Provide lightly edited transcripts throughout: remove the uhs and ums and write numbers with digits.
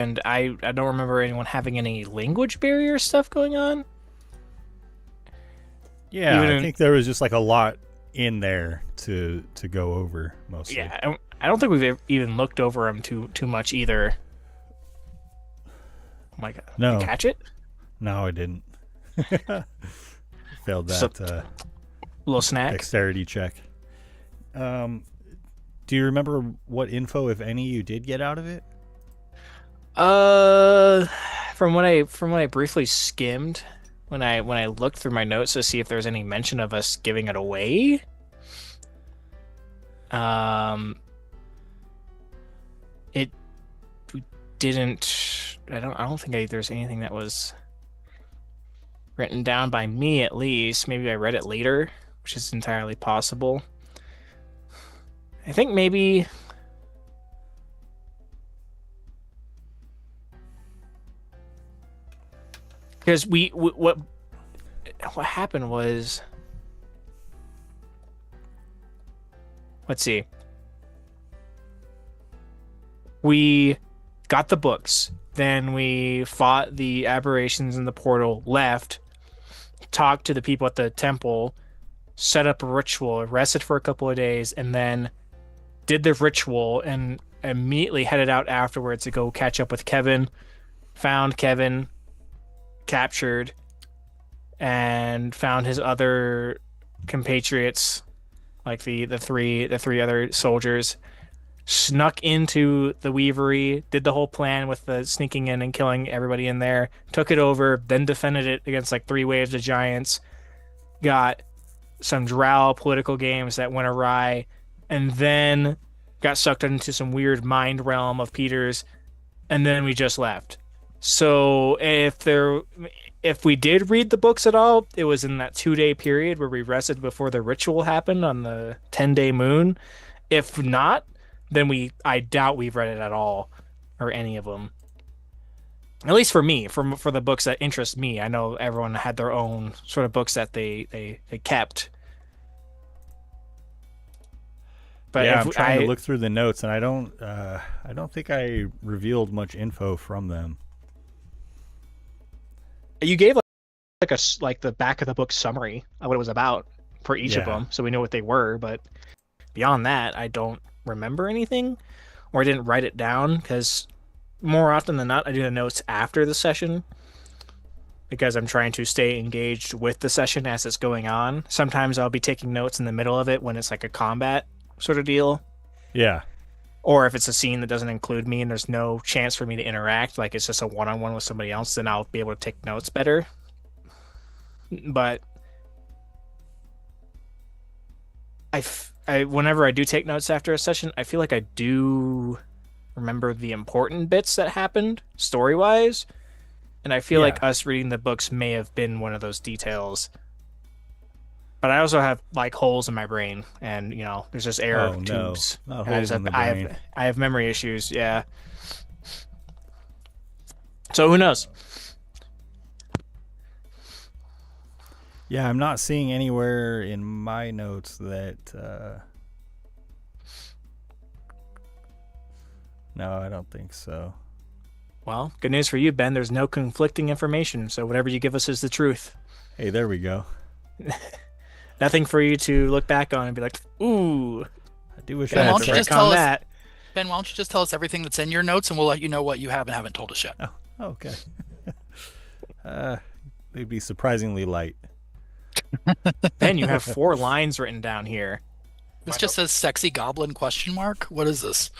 and I don't remember anyone having any language barrier stuff going on. Yeah, Even I in, think there was just like a lot in there to go over mostly. yeah, I don't think we've even looked over them too much either. Oh my God, did you No, catch it? no, I didn't. Failed Just a that little snack. dexterity check. Um, do you remember what info, if any, you did get out of it? Uh, from what I briefly skimmed, when I looked through my notes to see if there's any mention of us giving it away, um, it we didn't. I don't think there's anything that was written down by me at least. Maybe I read it later, which is entirely possible. I think maybe because what happened was, let's see. We got the books, then we fought the aberrations in the portal, left, talked to the people at the temple, set up a ritual, rested for a couple of days, and then did the ritual and immediately headed out afterwards to go catch up with Kevin. Found Kevin, captured, and found his other compatriots, like the three other soldiers. Snuck into the Weavery, did the whole plan with the sneaking in and killing everybody in there, took it over, then defended it against like three waves of giants, got some drow political games that went awry, and then got sucked into some weird mind realm of Petyr's, and then we just left. So if we did read the books at all, it was in that 2 day period where we rested before the ritual happened on the 10-day moon. If not, then I doubt we've read it at all, or any of them. At least for me, for the books that interest me. I know everyone had their own sort of books that they kept. But Yeah, if I'm trying to look through the notes, and I don't think I revealed much info from them. you gave like the back of the book summary of what it was about for each of Yeah, them, so we know what they were. But beyond that, I don't remember anything, or I didn't write it down because more often than not, I do the notes after the session because I'm trying to stay engaged with the session as it's going on. Sometimes I'll be taking notes in the middle of it when it's like a combat sort of deal, yeah, or if it's a scene that doesn't include me and there's no chance for me to interact, like it's just a one-on-one with somebody else, then I'll be able to take notes better. But whenever I do take notes after a session, I feel like I do remember the important bits that happened story-wise, and I feel yeah. like us reading the books may have been one of those details. But I also have like holes in my brain, and there's just air Oh no, tubes, not and I holes just in have the I brain. have I have memory issues. Yeah. So who knows? Yeah, I'm not seeing anywhere in my notes that. No, I don't think so. Well, good news for you, Ben. There's no conflicting information, so whatever you give us is the truth. Hey, there we go. Nothing for you to look back on and be like, "Ooh, I do wish I gonna Ben, why have had don't to you some. just tell retcon us, that." Ben, why don't you just tell us everything that's in your notes, and we'll let you know what you have and haven't told us yet. Oh, okay. uh, they'd be surprisingly light. Ben, you have 4 lines written down here. This just says "sexy goblin?" ? What is this?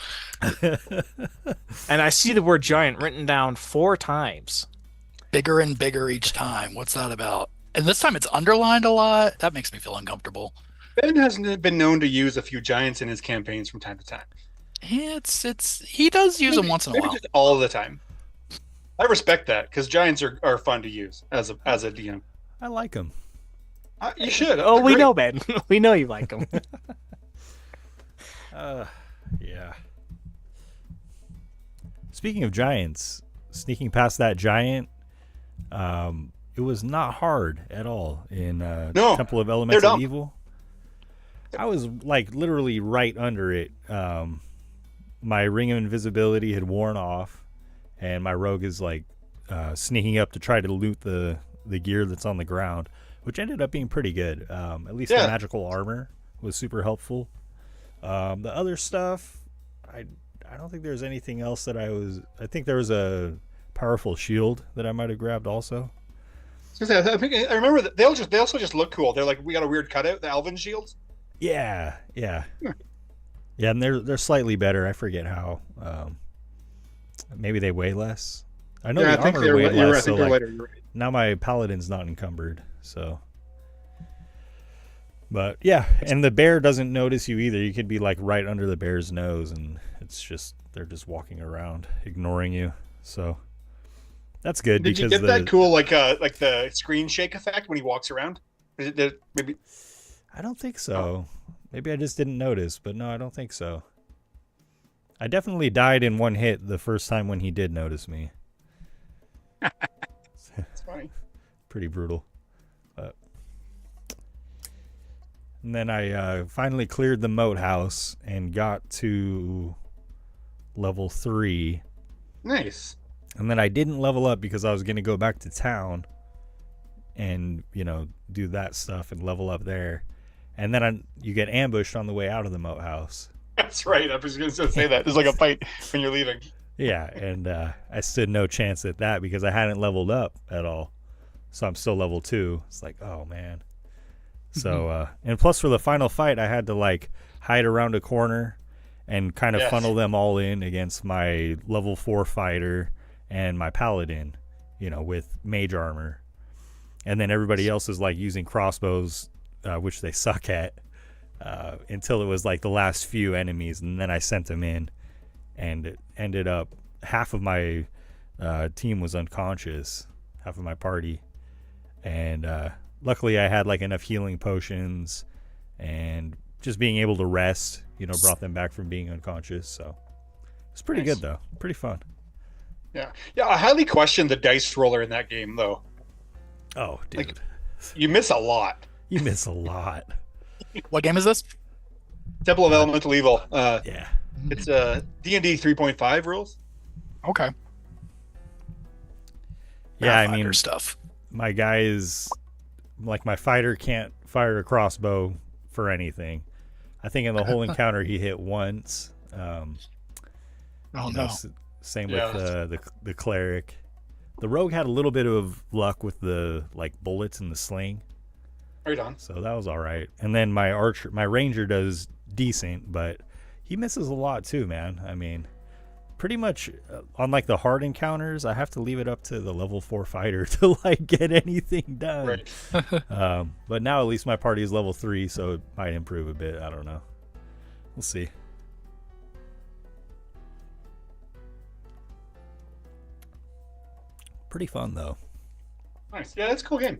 And I see the word giant written down 4 times. Bigger and bigger each time. What's that about? And this time it's underlined a lot. That makes me feel uncomfortable. Ben has been known to use a few giants in his campaigns from time to time. It's he does use them once in a Maybe while. just all the time. I respect that because giants are fun to use as a DM. I like them. You should. Oh, They're we great. know, Ben. We know you like them. Yeah. Speaking of giants, sneaking past that giant, it was not hard at all in No, Temple of they're Elemental dumb. Evil. I was like literally right under it. My ring of invisibility had worn off, and my rogue is like sneaking up to try to loot the gear that's on the ground, which ended up being pretty good. At least the magical armor was super helpful. The other stuff, I don't think there's anything else that I think there was a powerful shield that I might have grabbed also. I remember that they also just look cool. They're like, we got a weird cutout, the Elven shields. Yeah. Yeah, and they're slightly better. I forget how. Maybe they weigh less. I know the armor weighed less. I think they're lighter. You're right. Now my paladin's not encumbered, so. But yeah, and the bear doesn't notice you either. You could be like right under the bear's nose, and they're just walking around, ignoring you. So that's good. Did you get that cool like the screen shake effect when he walks around? Maybe. I don't think so. Maybe I just didn't notice, but no, I don't think so. I definitely died in one hit the first time when he did notice me. That's funny. Pretty brutal. And then I finally cleared the moat house and got to level 3. Nice. And then I didn't level up because I was going to go back to town and, do that stuff and level up there. And then you get ambushed on the way out of the moat house. That's right. I was going to say that. There's like a fight when you're leaving. Yeah, and I stood no chance at that because I hadn't leveled up at all. So I'm still level 2. It's like, oh, man. So, and plus for the final fight, I had to like hide around a corner and kind of funnel them all in against my level 4 fighter and my paladin, with mage armor. And then everybody else is like using crossbows, which they suck at, until it was like the last few enemies. And then I sent them in, and it ended up half of my team was unconscious, half of my party. And luckily I had like enough healing potions, and just being able to rest, brought them back from being unconscious. So it's pretty good though. Pretty fun. Yeah. I highly question the dice roller in that game though. Oh, dude. Like, you miss a lot. You miss a lot. What game is this? Temple of Elemental Evil. Yeah. It's D&D 3.5 rules. Okay. Yeah, I mean, stuff. My guy is like, my fighter can't fire a crossbow for anything. I think in the whole encounter he hit once. Same with the cleric. The rogue had a little bit of luck with the like bullets in the sling. Right on. So that was all right. And then my ranger does decent, but he misses a lot too, man. I mean, pretty much on like the hard encounters, I have to leave it up to the level 4 fighter to like get anything done. Right. But now at least my party is level 3, so it might improve a bit. I don't know. We'll see. Pretty fun though. Nice. Yeah, that's a cool game.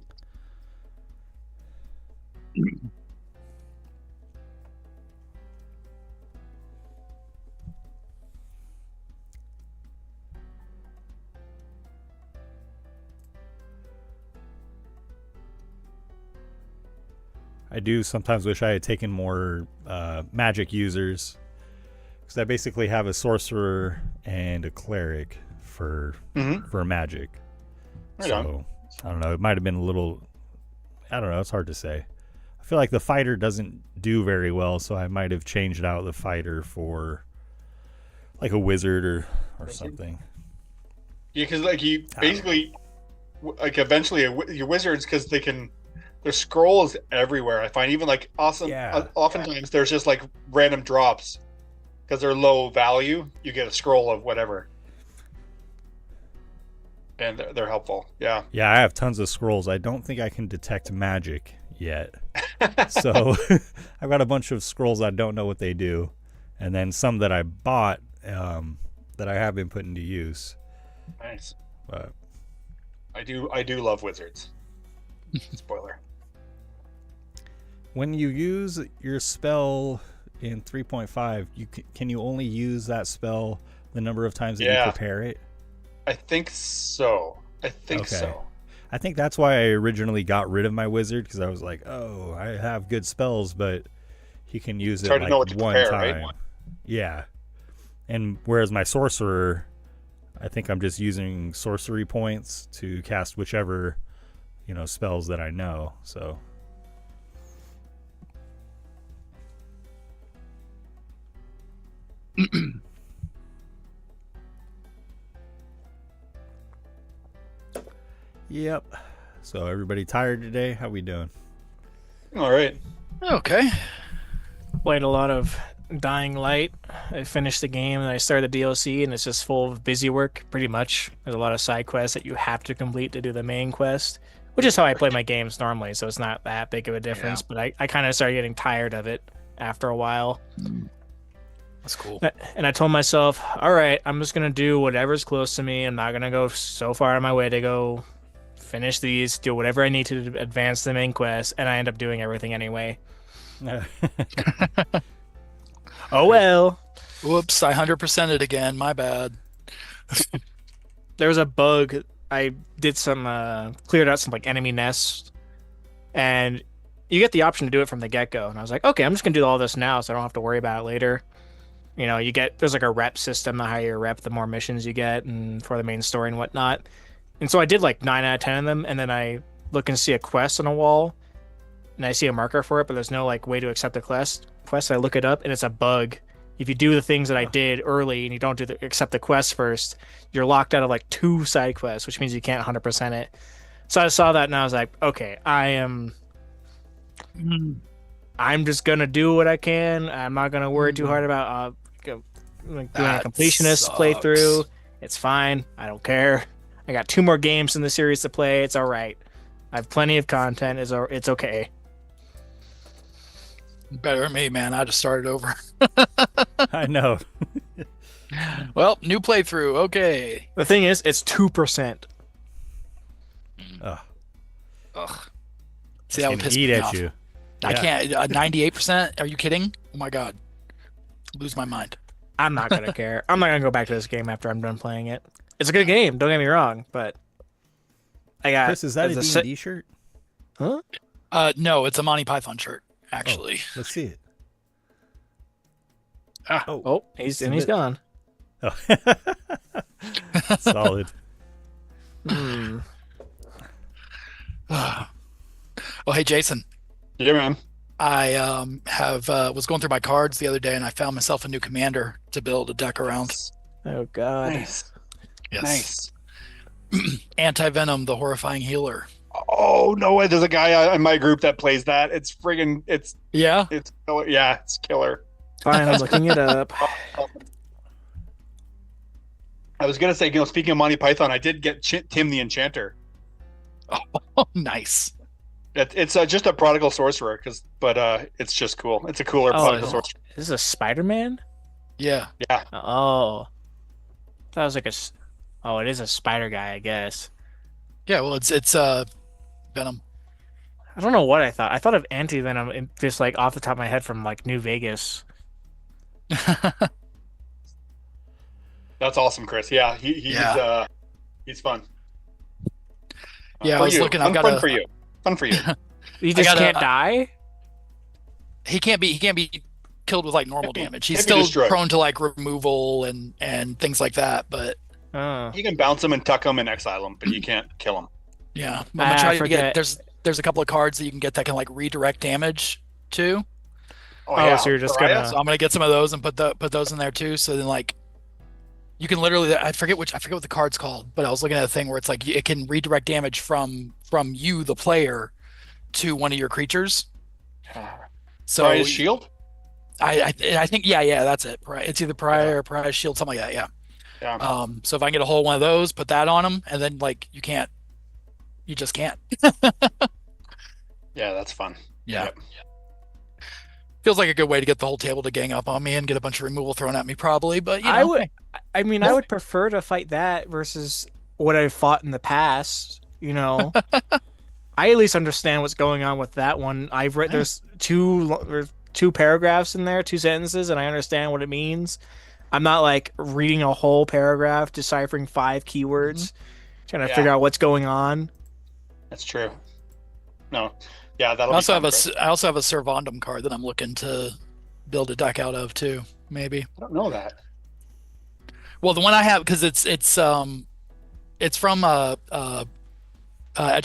I do sometimes wish I had taken more magic users, because I basically have a sorcerer and a cleric for magic. Right so on. I don't know. It might have been a little. I don't know. It's hard to say. I feel like the fighter doesn't do very well, so I might have changed out the fighter for like a wizard or something. Yeah, because like you basically like eventually your wizards, because they can. There's scrolls everywhere. I find even like oftentimes there's just like random drops because they're low value. You get a scroll of whatever, and they're helpful. Yeah. Yeah, I have tons of scrolls. I don't think I can detect magic yet, so I've got a bunch of scrolls. I don't know what they do, and then some that I bought that I have been putting to use. Nice. But I do love wizards. Spoiler. When you use your spell in 3.5, can you only use that spell the number of times that you prepare it? I think so. So. I think that's why I originally got rid of my wizard, because I was like, oh, I have good spells, but he can use it like one time. Right? Yeah. And whereas my sorcerer, I think I'm just using sorcery points to cast whichever, spells that I know. So. Yep. So everybody tired today? How we doing? All right. Okay. Played a lot of Dying Light. I finished the game and I started the DLC, and it's just full of busy work, pretty much. There's a lot of side quests that you have to complete to do the main quest, which is how I play my games normally, so it's not that big of a difference. But I kind of started getting tired of it after a while. That's cool. And I told myself, all right, I'm just going to do whatever's close to me. I'm not going to go so far on my way to go finish these, do whatever I need to advance the main quest, and I end up doing everything anyway. Oh well. Whoops, I 100%ed it again. My bad. There was a bug. I did some, cleared out some like enemy nests, and you get the option to do it from the get-go. And I was like, okay, I'm just going to do all this now so I don't have to worry about it later. There's like a rep system. The higher you rep, the more missions you get, and for the main story and whatnot. And so I did like 9 out of 10 of them, and then I look and see a quest on a wall, and I see a marker for it, but there's no like way to accept the quest. I look it up, and it's a bug. If you do the things that I did early and you don't accept the quest first, you're locked out of like 2 side quests, which means you can't 100% it. So I saw that and I was like, okay, I'm just gonna do what I can. I'm not gonna worry too hard about doing a completionist playthrough. It's fine. I don't care. I got 2 more games in the series to play. It's all right. I have plenty of content. It's okay. Better than me, man. I just started over. I know. Well, new playthrough. Okay. The thing is, it's 2%. Ugh. See, that would piss Eat me at off. you. I Yeah. can't. 98%? Are you kidding? Oh my god. Lose my mind. I'm not gonna care. I'm not gonna go back to this game after I'm done playing it. It's a good game. Don't get me wrong, but I got. Chris, is that a as D&D shirt? Huh? No, it's a Monty Python shirt, actually. Oh, let's see it. Oh, he's gone. Oh. Solid. Oh, hey, Jason. Yeah, man. I was going through my cards the other day, and I found myself a new commander to build a deck around. Oh God. Nice. Yes. Anti-Venom, the horrifying healer. Oh no way! There's a guy in my group that plays that. It's friggin' Yeah. it's killer. Yeah, it's killer. Fine, I'm looking it up. I was gonna say, speaking of Monty Python, I did get Tim the Enchanter. Oh, nice. It's just a prodigal sorcerer, but it's just cool. It's a cooler prodigal sorcerer. Is this a Spider-Man? Yeah. Yeah. Oh, that was like a. Oh, it is a spider guy, I guess. Yeah. Well, it's Venom. I don't know what I thought. I thought of Anti-Venom just like off the top of my head from like New Vegas. That's awesome, Chris. Yeah, he's fun. Yeah, I was looking. I've got fun for you. Fun for you. He just can't die. He can't be killed with like normal damage. He's Can't be still destroyed. prone to like removal and things like that. But Oh. You can bounce him and tuck him and exile him, but you can't kill him. yeah, I'm gonna try to forget. get. There's a couple of cards that you can get that can like redirect damage too. Oh, so you're just Pariah? So I'm gonna get some of those and put those in there too. So then like you can literally I forget what the card's called, but I was looking at a thing where it's like it can redirect damage from you the player to one of your creatures. So Pariah's shield? I think yeah that's it. It's either Pariah or Pariah's shield, something like that. Yeah. Yeah. So if I can get a whole one of those, put that on them, and then like you just can't. Yeah, that's fun. Yeah. Yep. Feels like a good way to get the whole table to gang up on me and get a bunch of removal thrown at me, probably. But I would prefer to fight that versus what I've fought in the past. I at least understand what's going on with that one. I've read there's two paragraphs in there, 2 sentences, and I understand what it means. I'm not like reading a whole paragraph, deciphering 5 keywords, trying to figure out what's going on. That's true. No. Yeah, that'll I also have Chris. I also have a Servandum card that I'm looking to build a deck out of too. Maybe. I don't know that. Well, the one I have because it's from Edge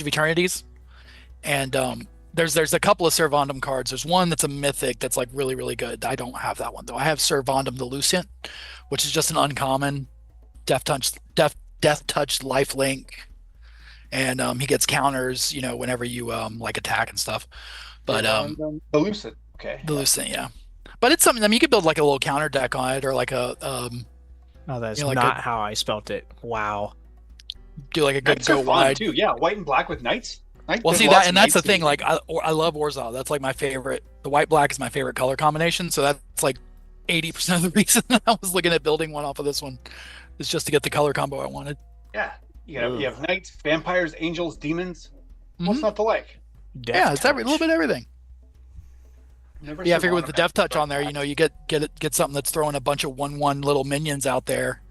of Eternities, and there's a couple of Servandum cards. There's one that's a mythic that's like really really good. I don't have that one though. I have Servandum the Lucent, which is just an uncommon death touch life link, and he gets counters, whenever you like attack and stuff. But the Lucid. Okay. the Lucent, yeah. But it's something. I mean, you could build like a little counter deck on it, or like a Oh, that's like not how I spelt it. Wow. do like a good Knights are go fun wide. too. Yeah, white and black with knights. Well, There's see lots that, of and that's the knights thing. in- Like I love Orzhov. That's like my favorite. The white black is my favorite color combination. So that's like 80% of the reason I was looking at building one off of this one, is just to get the color combo I wanted. Yeah, you have knights, vampires, angels, demons. What's Mhm. not to like? Yeah, it's a little bit everything. Never Yeah, I saw figure one with the of death that. touch on there, you get something that's throwing a bunch of 1/1 little minions out there.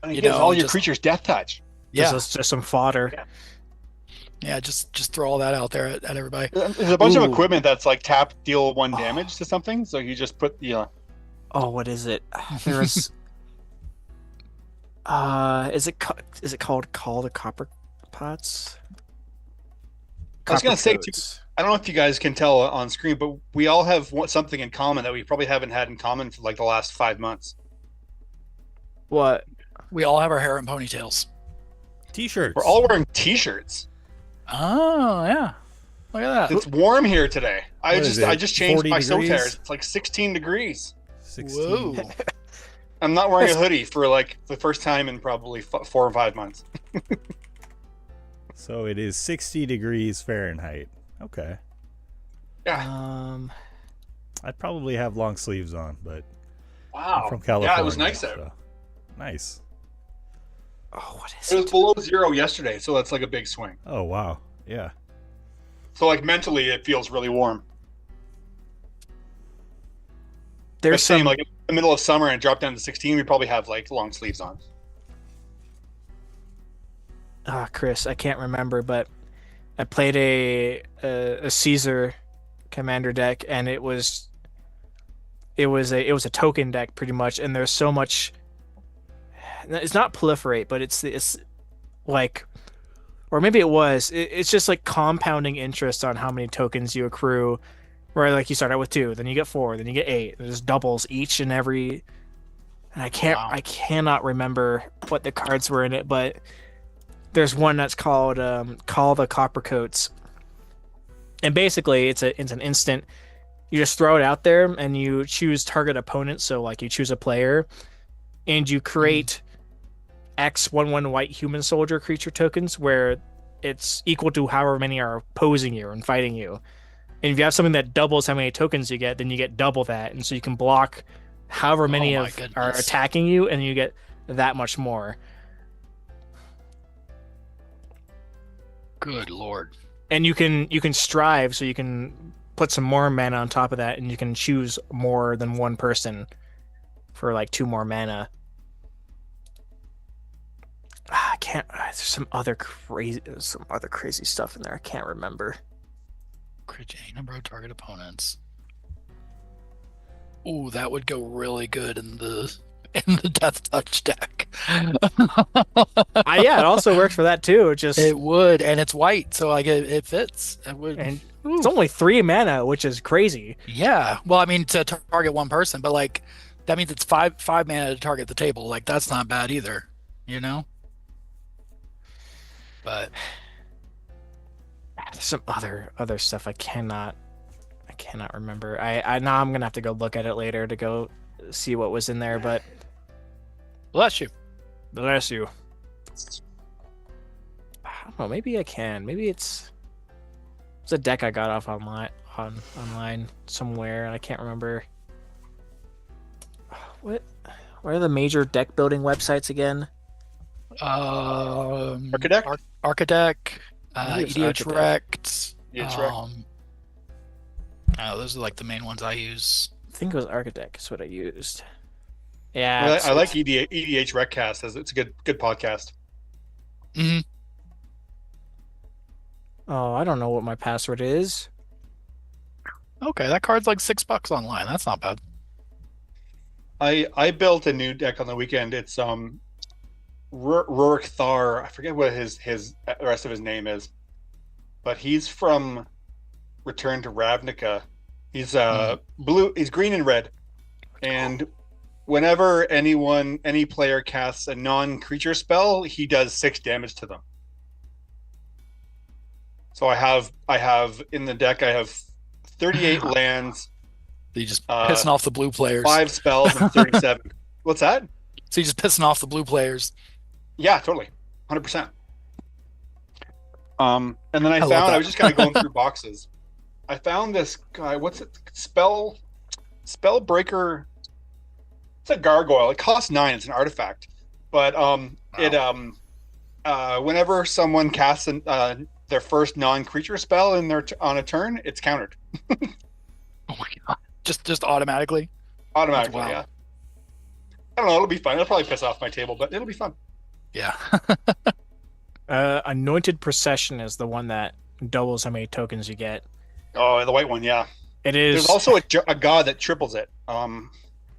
And it you gives know, all your just- creatures death touch. Yeah, Just some fodder. Yeah. yeah, just throw all that out there at everybody. There's a bunch Ooh. of equipment that's like tap, deal 1 damage to something. So you just put Oh, what is it? There's is it called Call the Copper Pots? I was gonna Copper say, Coats. I don't know if you guys can tell on screen, but we all have something in common that we probably haven't had in common for like the last 5 months. What? We all have our hair in ponytails. T-shirts. We're all wearing T-shirts. Oh yeah, look at that. It's warm here today. I What is just it, changed 40 my degrees? Soteres. It's like 16 degrees. 16. Whoa. I'm not wearing a hoodie for like the first time in probably 4 or 5 months. So it is 60 degrees Fahrenheit. Okay. Yeah. I'd probably have long sleeves on, but Wow. I'm from California. Yeah, it was nice out. so- Nice. Oh, what is It was it? below 0 yesterday, so that's like a big swing. Oh, wow. Yeah. So like mentally, it feels really warm. There's But same some. like in the middle of summer and it dropped down to 16, we probably have like long sleeves on. Chris, I can't remember, but I played a Caesar commander deck, and it was a token deck pretty much, and there's so much. It's not proliferate, but it's like, or maybe it was. It's just like compounding interest on how many tokens you accrue. Where like you start out with 2, then you get 4, then you get 8. There's doubles each and every. And I cannot remember what the cards were in it, but there's one that's called Call the Copper Coats, and basically it's an instant. You just throw it out there and you choose target opponent. So like you choose a player, and you create X 1/1 white human soldier creature tokens where it's equal to however many are opposing you and fighting you. And if you have something that doubles how many tokens you get, then you get double that, and so you can block however many Oh my are goodness. attacking you, and you get that much more. Good lord. And you can strive, so you can put some more mana on top of that, and you can choose more than one person for like 2 more mana. I can't. There's some other crazy stuff in there. I can't remember. Crit any number of target opponents. Ooh, that would go really good in the death touch deck. Yeah, it also works for that too. It would, and it's white, so like it fits. It would. And Ooh. it's only 3 mana, which is crazy. Yeah. Well, I mean, to target one person, but like that means it's five mana to target the table. Like that's not bad either, you know. But There's some other stuff I cannot remember. I now I'm gonna have to go look at it later to go see what was in there. But bless you. bless you. I don't know. Maybe I can. Maybe it's a deck I got off online somewhere, and I can't remember. What are the major deck building websites again? Architect? Architect, Maybe it's EDH Architect. Rect. EDH Rect. Oh, those are like the main ones I use. I think it was Architect. Is what I used. Yeah, I like EDH Recast. It's a good podcast. Hmm. Oh, I don't know what my password is. Okay, that card's like $6 online. That's not bad. I built a new deck on the weekend. It's Rurik Thar. I forget what his the rest of his name is, but he's from Return to Ravnica. He's blue. He's green and red, and whenever any player casts a non-creature spell, he does 6 damage to them. So I have in the deck, I have 38 lands. So you just pissing off the blue players. 5 spells and 37. What's that? So you're just pissing off the blue players. Yeah, totally, 100%. And then I was just kind of going through boxes. I found this guy. What's it? Spellbreaker. It's a gargoyle. It costs 9. It's an artifact, but whenever someone casts their first non-creature spell on a turn, it's countered. Oh my god! Just automatically. Automatically, yeah. I don't know. It'll be fun. It'll probably piss off my table, but it'll be fun. Yeah. Anointed Procession is the one that doubles how many tokens you get. Oh, the white one, yeah. It is. There's also a god that triples it.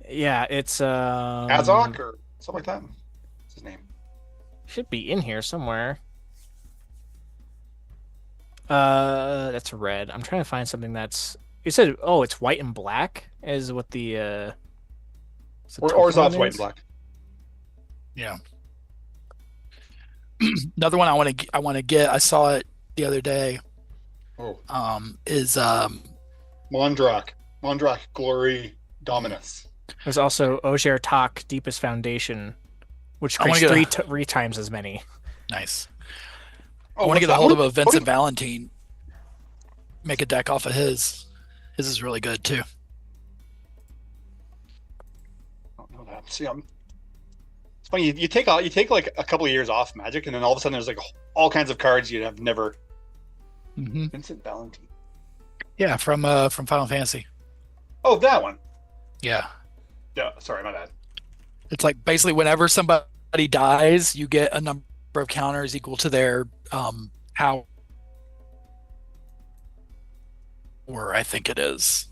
Yeah, it's Azok or something like that. What's his name? Should be in here somewhere. That's red. I'm trying to find something that's. You said, oh, it's white and black. Is what the Orzhov's white and black. Yeah. Another one I want to get. I saw it the other day. Oh. Is Mondrak Glory Dominus. There's also Ogier Tak Deepest Foundation, which creates three times as many. Nice. I want to get a hold of a Vincent Valentine. Make a deck off of his. His is really good too. I don't know that. See, it's funny. You take like a couple of years off Magic, and then all of a sudden there's like all kinds of cards you have never. Mm-hmm. Vincent Valentine. Yeah, from Final Fantasy. Oh, that one. Yeah. Yeah. Sorry, my bad. It's like basically whenever somebody dies, you get a number of counters equal to their power. Or I think it is.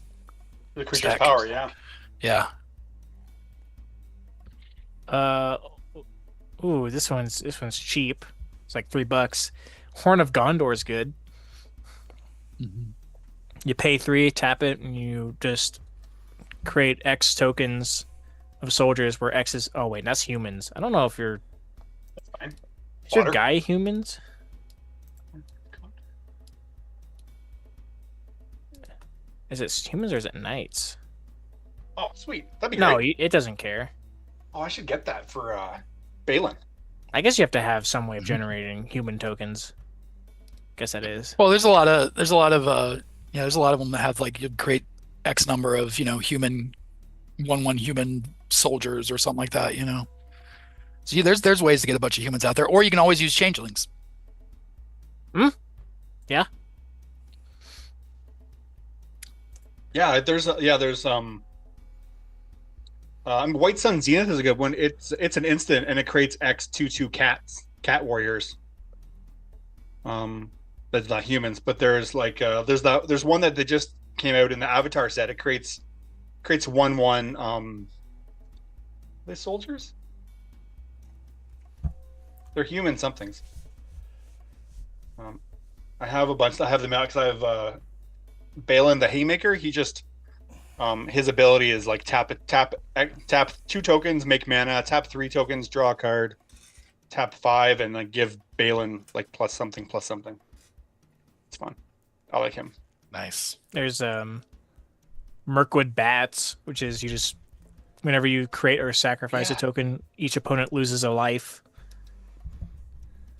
The creature's power, yeah. Yeah. Ooh, this one's cheap. It's like $3. Horn of Gondor is good. Mm-hmm. You pay 3, tap it, and you just create X tokens of soldiers where X is. Oh wait, that's humans. I don't know if you're. That's fine. Is your guy humans? Is it humans or is it knights? Oh, sweet. That'd be great. No, great. it doesn't care. Oh, I should get that for Balin. I guess you have to have some way of generating human tokens. Guess that is. Well, there's a lot of there's a lot of them that have like you create X number of human one human soldiers or something like that. So there's ways to get a bunch of humans out there, or you can always use changelings. Yeah. Yeah, there's White Sun Zenith is a good one. It's an instant and it creates X 2/2 cat warriors. That's not humans, but there's like there's one that they just came out in the Avatar set. It creates 1/1 are they soldiers? They're human somethings. I have a bunch. I have them out because I have Balin the Haymaker. He just his ability is like tap 2 tokens, make mana, tap 3 tokens, draw a card, tap 5, and like give Balin like plus something. It's fun. I like him. Nice. There's Mirkwood Bats, which is you just whenever you create or sacrifice a token, each opponent loses a life.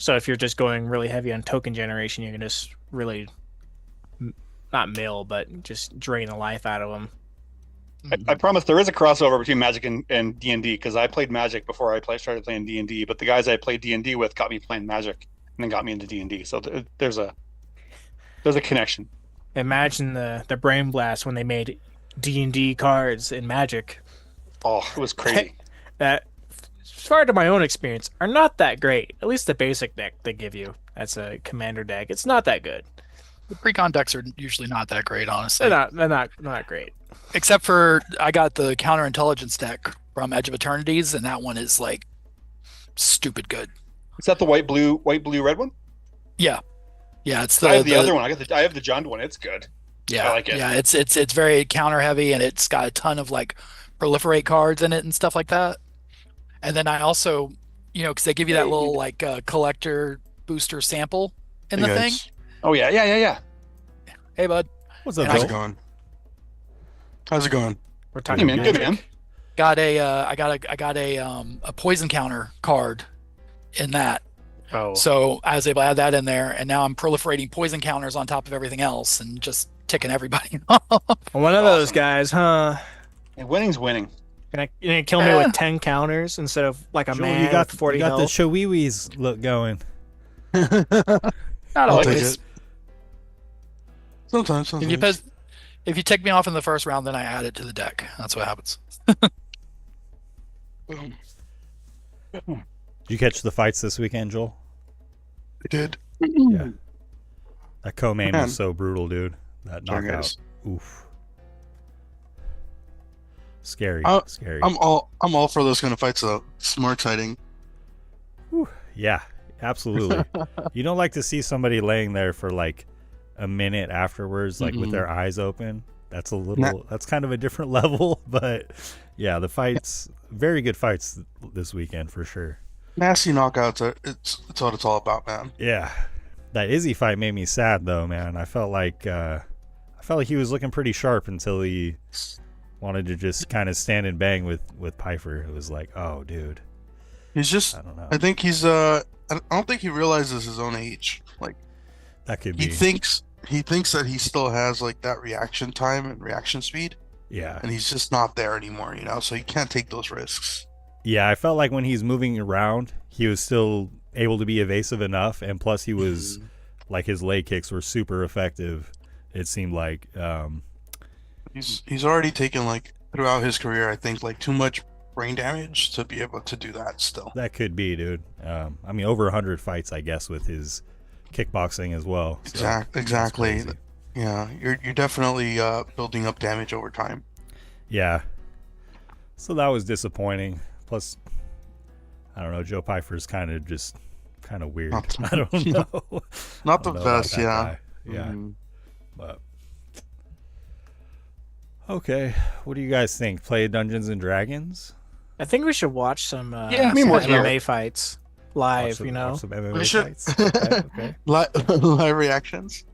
So if you're just going really heavy on token generation, you can just really not mill, but just drain the life out of them. I promise there is a crossover between Magic and D&D because I played Magic before I started playing D&D, but the guys I played D&D with got me playing Magic and then got me into D&D. So there's a connection. Imagine the brain blast when they made D&D cards in Magic. Oh, it was crazy. That, as far to my own experience, are not that great. At least the basic deck they give you. That's a commander deck. It's not that good. The pre-con decks are usually not that great, honestly. They're not great. Except for I got the counterintelligence deck from Edge of Eternities, and that one is like stupid good. Is that the white, blue, red one? Yeah, it's the I have the other one. I have the Jund one. It's good. Yeah, I like it. Yeah, it's very counter heavy, and it's got a ton of like proliferate cards in it and stuff like that. And then I also, because they give you that little like collector booster sample in the thing. Oh yeah. Hey, bud. What's up, And How's Joel? it going? How's it going? We're Hey talking man, good man. I got a poison counter card in that. Oh, So I was able to add that in there, and now I'm proliferating poison counters on top of everything else and just ticking everybody off. one of those Awesome. guys, huh? And winning's winning. You gonna kill me with 10 counters instead of like a Joel, man you got with 40 you got the health? Chewies look going. Not I'll take always. it. Sometimes. If you take me off in the first round, then I add it to the deck. That's what happens. Boom. Did you catch the fights this weekend, Joel? I did. Yeah. That co-main Man. was so brutal, dude. That Sorry, knockout. guys. Oof. Scary. Scary. I'm all for those kind of fights though. It's more exciting. Yeah, absolutely. You don't like to see somebody laying there for like a minute afterwards, like with their eyes open. That's a little. That's kind of a different level, but yeah, the fights, very good fights this weekend for sure. Nasty knockouts are it's what it's all about, man. Yeah, that Izzy fight made me sad though, man. I felt like he was looking pretty sharp until he wanted to just kind of stand and bang with Piper. It was like, oh, dude. He's just I don't know. I think he's I don't think he realizes his own age. Like That could he be. thinks that he still has like that reaction time and reaction speed, Yeah. and he's just not there anymore, so he can't take those risks. Yeah, I felt like when he's moving around, he was still able to be evasive enough, and plus he was like his leg kicks were super effective. It seemed like He's already taken like throughout his career, I think, like too much brain damage to be able to do that still. that could be, dude. I mean, over 100 fights, I guess, with his kickboxing as well. So that's Exactly. crazy. Yeah, you're definitely building up damage over time. Yeah. So that was disappointing. Plus, I don't know. Joe Piper's kind of weird. Not- I don't know. Not I the don't know about best, that yeah. guy. Yeah. Mhm. But okay, what do you guys think? Play Dungeons and Dragons? I think we should watch some Yeah, I mean, some we're MMA fights live. Watch watch some MMA We should- fights? Okay. Live reactions.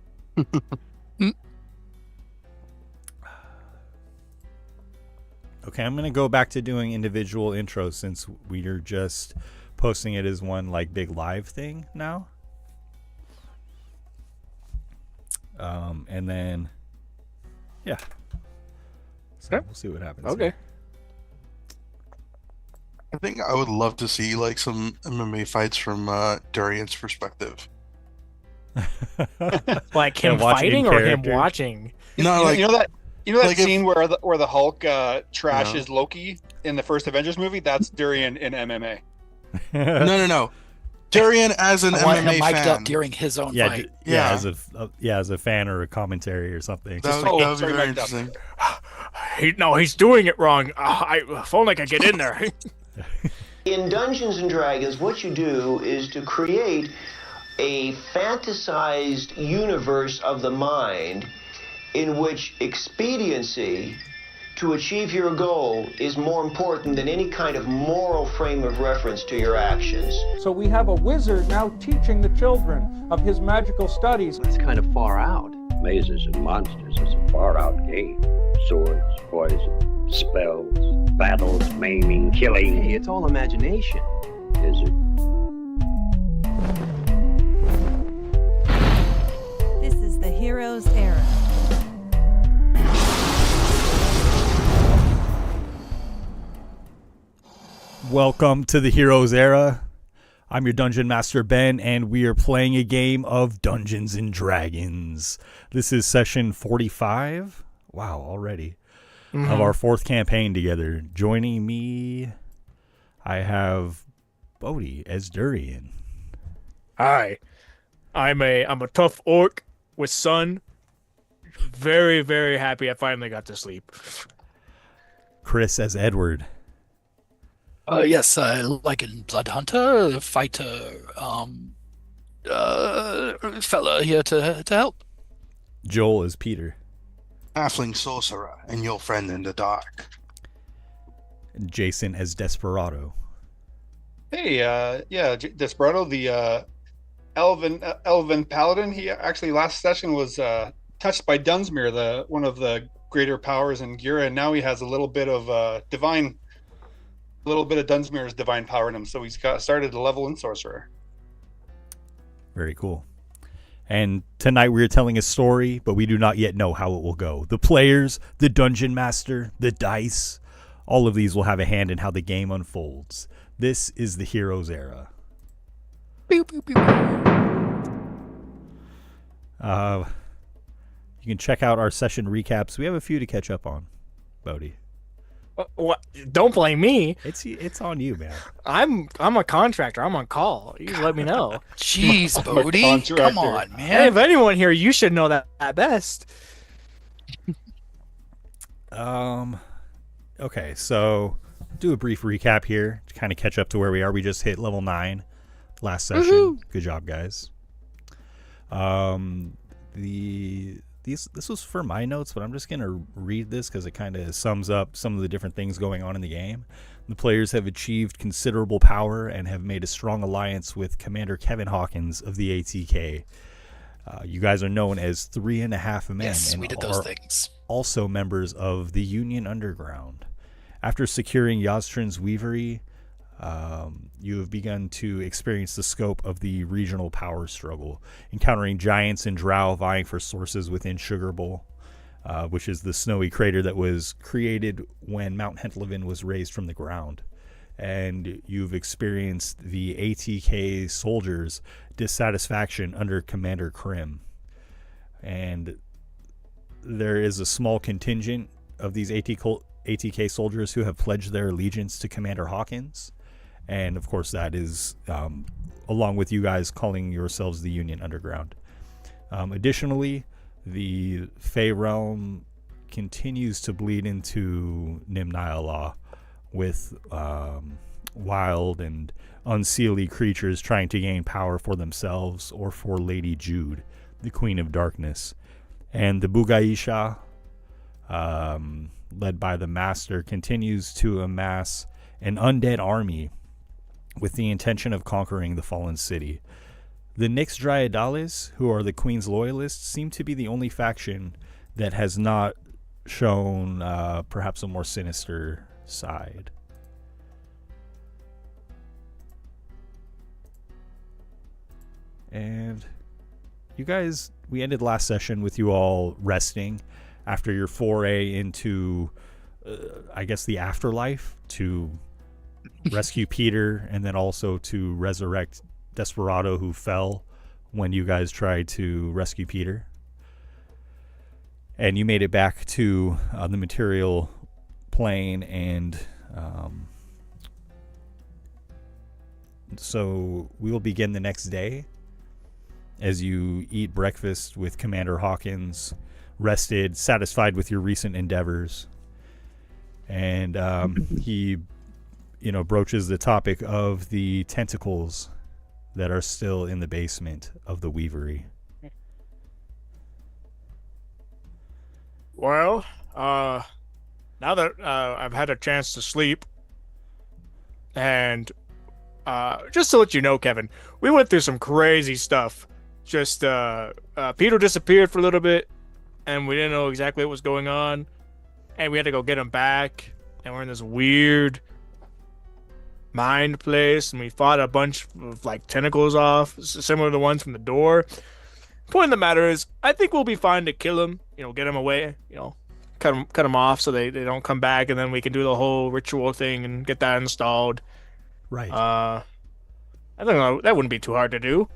Okay, I'm gonna go back to doing individual intros since we are just posting it as one like big live thing now. And then yeah. So Okay. we'll see what happens. Okay. I think I would love to see like some MMA fights from Durian's perspective. Like him And watching fighting or him characters. watching? No, you, like you know that like if- scene where the Hulk trashes Loki in the first Avengers movie? That's Durian in MMA. no. Durian as an I want him MMA mic'd up fan. during his own Yeah, fight. yeah, Yeah. as a fan or a commentary or something. That would, Oh, that would be sorry, very mic'd up. interesting. No, he's doing it wrong. If only I could get in there. In Dungeons and Dragons, what you do is to create a fantasized universe of the mind in which expediency to achieve your goal is more important than any kind of moral frame of reference to your actions. So we have a wizard now teaching the children of his magical studies. That's kind of far out. Mazes and monsters is a far out game. Swords, poison, spells, battles, maiming, killing. Hey, it's all imagination. Is it? This is the Heroes Era. Welcome to the Heroes Era. I'm your Dungeon Master Ben, and we are playing a game of Dungeons and Dragons. This is session 45. Wow, already. Of our fourth campaign together. Joining me, I have Bodhi as Durian. Hi, I'm a tough orc with sun. Very, very happy I finally got to sleep. Chris as Edward. Yes, like in Blood Hunter, fighter, fella here to help. Joel is Petyr. Halfling sorcerer and your friend in the dark. Jason as Desperado. Hey, Desperado, the elven paladin. He actually last session was touched by Dunsmere, the one of the greater powers in Gira, and now he has a little bit of Dunsmere's divine power in him. So he's got started to level in sorcerer. Very cool. And tonight we are telling a story, but we do not yet know how it will go. The players, the dungeon master, the dice, all of these will have a hand in how the game unfolds. This is the Heroes Era. Pew, pew, pew, pew. You can check out our session recaps. We have a few to catch up on, Bodhi. What? Don't blame me. It's on you, man. I'm a contractor. I'm on call. You just let me know. Jeez, Bodhi, come on, Hey, man. if anyone here, you should know that at best. Okay, so do a brief recap here to kind of catch up to where we are. We just hit level 9 last session. Woohoo! Good job, guys. This was for my notes, but I'm just going to read this because it kind of sums up some of the different things going on in the game. The players have achieved considerable power and have made a strong alliance with Commander Kevin Hawkins of the ATK. You guys are known as 3.5 Men, Yes, and we did those things. also members of the Union Underground. After securing Yaz'Trin's Weavery, you have begun to experience the scope of the regional power struggle, encountering giants and drow vying for sources within Sugar Bowl, which is the snowy crater that was created when Mount Hentlevin was raised from the ground. And you've experienced the ATK soldiers' dissatisfaction under Commander Krim. And there is a small contingent of these ATK soldiers who have pledged their allegiance to Commander Hawkins. And of course that is along with you guys calling yourselves the Union Underground. Additionally, the Fey Realm continues to bleed into Nimni'Allah with wild and unseelie creatures trying to gain power for themselves or for Lady Jude, the Queen of Darkness. And the Bugaisha, led by the Master, continues to amass an undead army with the intention of conquering the fallen city. The Nyx Dryadales, who are the Queen's loyalists, seem to be the only faction that has not shown perhaps a more sinister side. And you guys, we ended last session with you all resting after your foray into, I guess, the afterlife to rescue Petyr and then also to resurrect Desperado, who fell when you guys tried to rescue Petyr. And you made it back to the material plane, and so we will begin the next day as you eat breakfast with Commander Hawkins, rested, satisfied with your recent endeavors. And he, broaches the topic of the tentacles that are still in the basement of the Weavery. Well, now that I've had a chance to sleep, and just to let you know, Kevin, we went through some crazy stuff. Just Petyr disappeared for a little bit, and we didn't know exactly what was going on, and we had to go get him back, and we're in this weird mind place, and we fought a bunch of tentacles off, similar to the ones from the door. Point of the matter is, I think we'll be fine to kill him, get him away, cut him off so they don't come back, and then we can do the whole ritual thing and get that installed. Right. I think that wouldn't be too hard to do.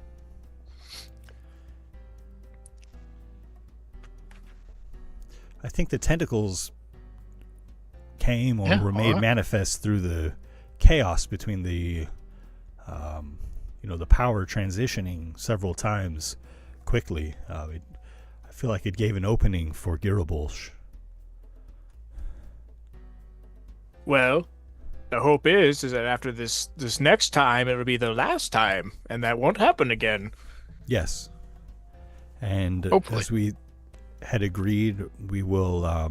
I think the tentacles came or were made manifest through the chaos between the the power transitioning several times quickly. I feel like it gave an opening for Girabolsh. Well, the hope is that after this next time, it'll be the last time, and that won't happen again. Yes. And Hopefully. as we had agreed, we will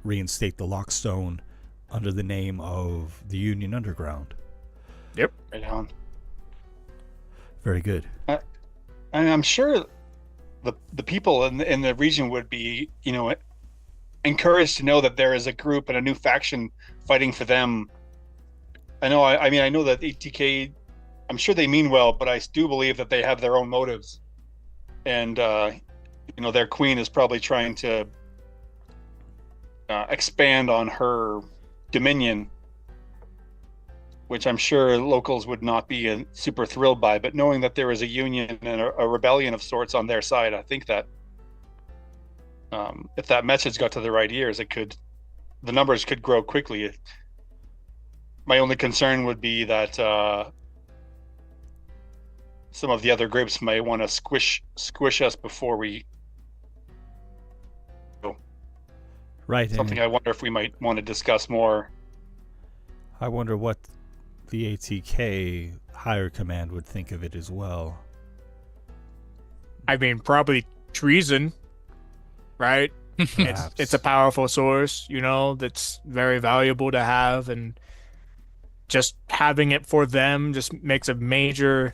reinstate the Lockstone under the name of the Union Underground. Yep. Right on. Very good. And I'm sure the people in the region would be, encouraged to know that there is a group and a new faction fighting for them. I know. I mean, I know that ATK. I'm sure they mean well, but I do believe that they have their own motives, and their queen is probably trying to expand on her dominion, which I'm sure locals would not be super thrilled by. But knowing that there is a union and a rebellion of sorts on their side, I think that if that message got to the right ears, the numbers could grow quickly. My only concern would be that some of the other groups may want to squish us before we go. Right. Something I wonder if we might want to discuss more. I wonder what the ATK higher command would think of it as well. I mean, probably treason, right? It's a powerful source, that's very valuable to have, and just having it for them just makes a major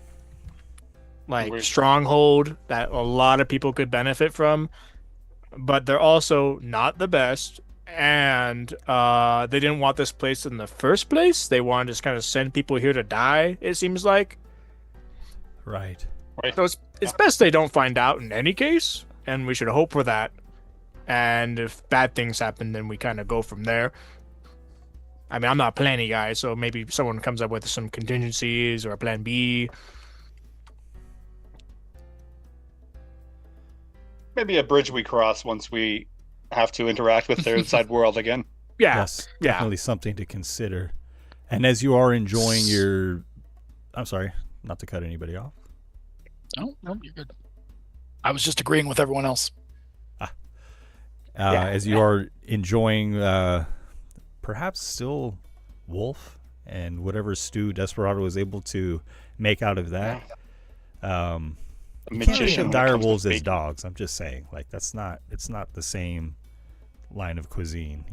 stronghold that a lot of people could benefit from. But they're also not the best, and they didn't want this place in the first place. They want to just kind of send people here to die, it seems like. Right. So it's best they don't find out in any case, and we should hope for that. And if bad things happen, then we kind of go from there. I mean, I'm not a planning guy, so maybe someone comes up with some contingencies or a plan B. Maybe a bridge we cross once we have to interact with the outside world again. Yeah. Yes, definitely something to consider. And as you are enjoying I'm sorry, not to cut anybody off. No, you're good. I was just agreeing with everyone else. As you are enjoying perhaps still wolf and whatever stew Desperado was able to make out of that. You can't eat dire wolves as dogs. I'm just saying, it's not the same line of cuisine,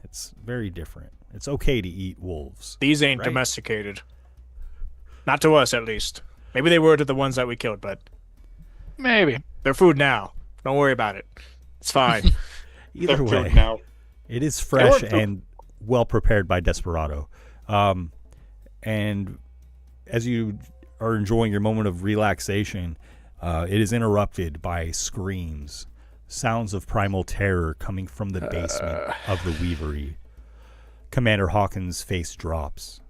It's very different. It's okay to eat wolves. These ain't domesticated. Not to us, at least. Maybe they were to the ones that we killed, but maybe. They're food now. Don't worry about it. It's fine. Either way, it is fresh and well prepared by Desperado. And as you are enjoying your moment of relaxation, it is interrupted by screams, sounds of primal terror coming from the basement of the Weavery. Commander Hawkins' face drops.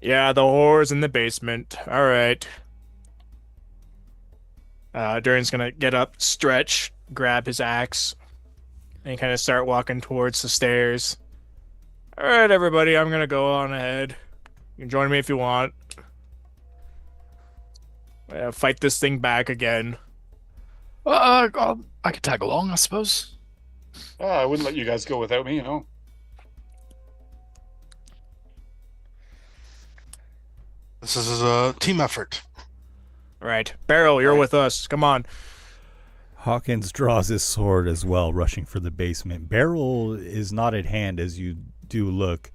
Yeah, the horror's in the basement. All right. Durin's gonna get up, stretch, grab his axe, and kind of start walking towards the stairs. All right, everybody, I'm gonna go on ahead. You can join me if you want. Fight this thing back again. I could tag along, I suppose. I wouldn't let you guys go without me, This is a team effort. Right. Beryl, you're with us. Come on. Hawkins draws his sword as well, rushing for the basement. Beryl is not at hand as you do look.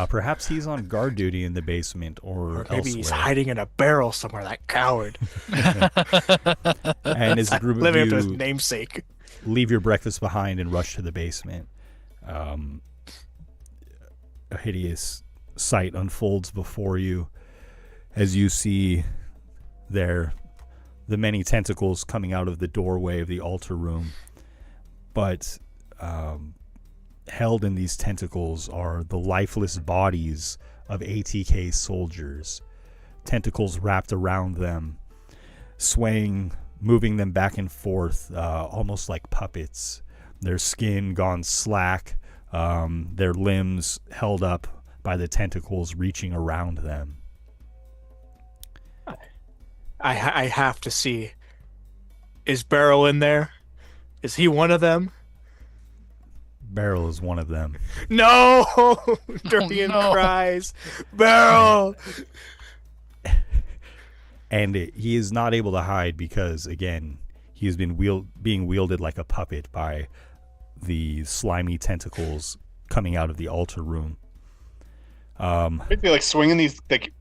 Perhaps he's on guard duty in the basement or maybe elsewhere. He's hiding in a barrel somewhere, that coward. And as the group living of up to his you namesake, leave your breakfast behind and rush to the basement, a hideous sight unfolds before you as you see there the many tentacles coming out of the doorway of the altar room. But held in these tentacles are the lifeless bodies of ATK soldiers. Tentacles wrapped around them, swaying, moving them back and forth, almost like puppets. Their skin gone slack, their limbs held up by the tentacles reaching around them. I have to see. Is Beryl in there? Is he one of them? Barrel is one of them. No! Durian cries, Barrel! And he is not able to hide because, again, he has been being wielded like a puppet by the slimy tentacles coming out of the altar room. Maybe like swinging these like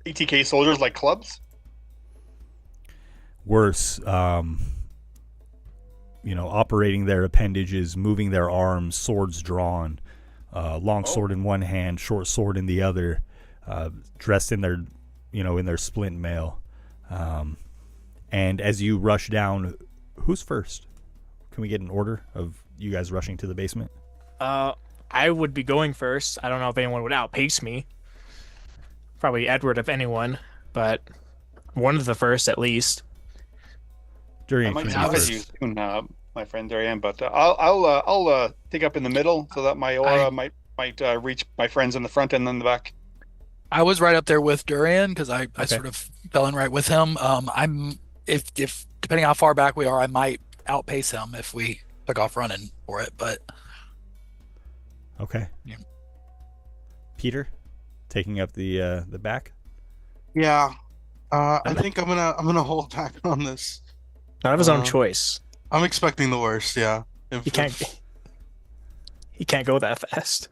ATK soldiers like clubs. Worse, operating their appendages, moving their arms, swords drawn, long sword in one hand, short sword in the other, dressed in their, in their splint mail. And as you rush down, who's first? Can we get an order of you guys rushing to the basement? I would be going first. I don't know if anyone would outpace me. Probably Edward, if anyone, but one of the first at least. Durian, I might have you soon, my friend Durian, but I'll take up in the middle so that my aura might reach my friends in the front and then the back. I was right up there with Durian because I sort of fell in right with him. I'm if depending how far back we are, I might outpace him if we took off running for it. But okay, yeah. Petyr, taking up the back. Yeah, I think I'm gonna hold back on this. Not of his own choice. I'm expecting the worst. Yeah, He can't go that fast.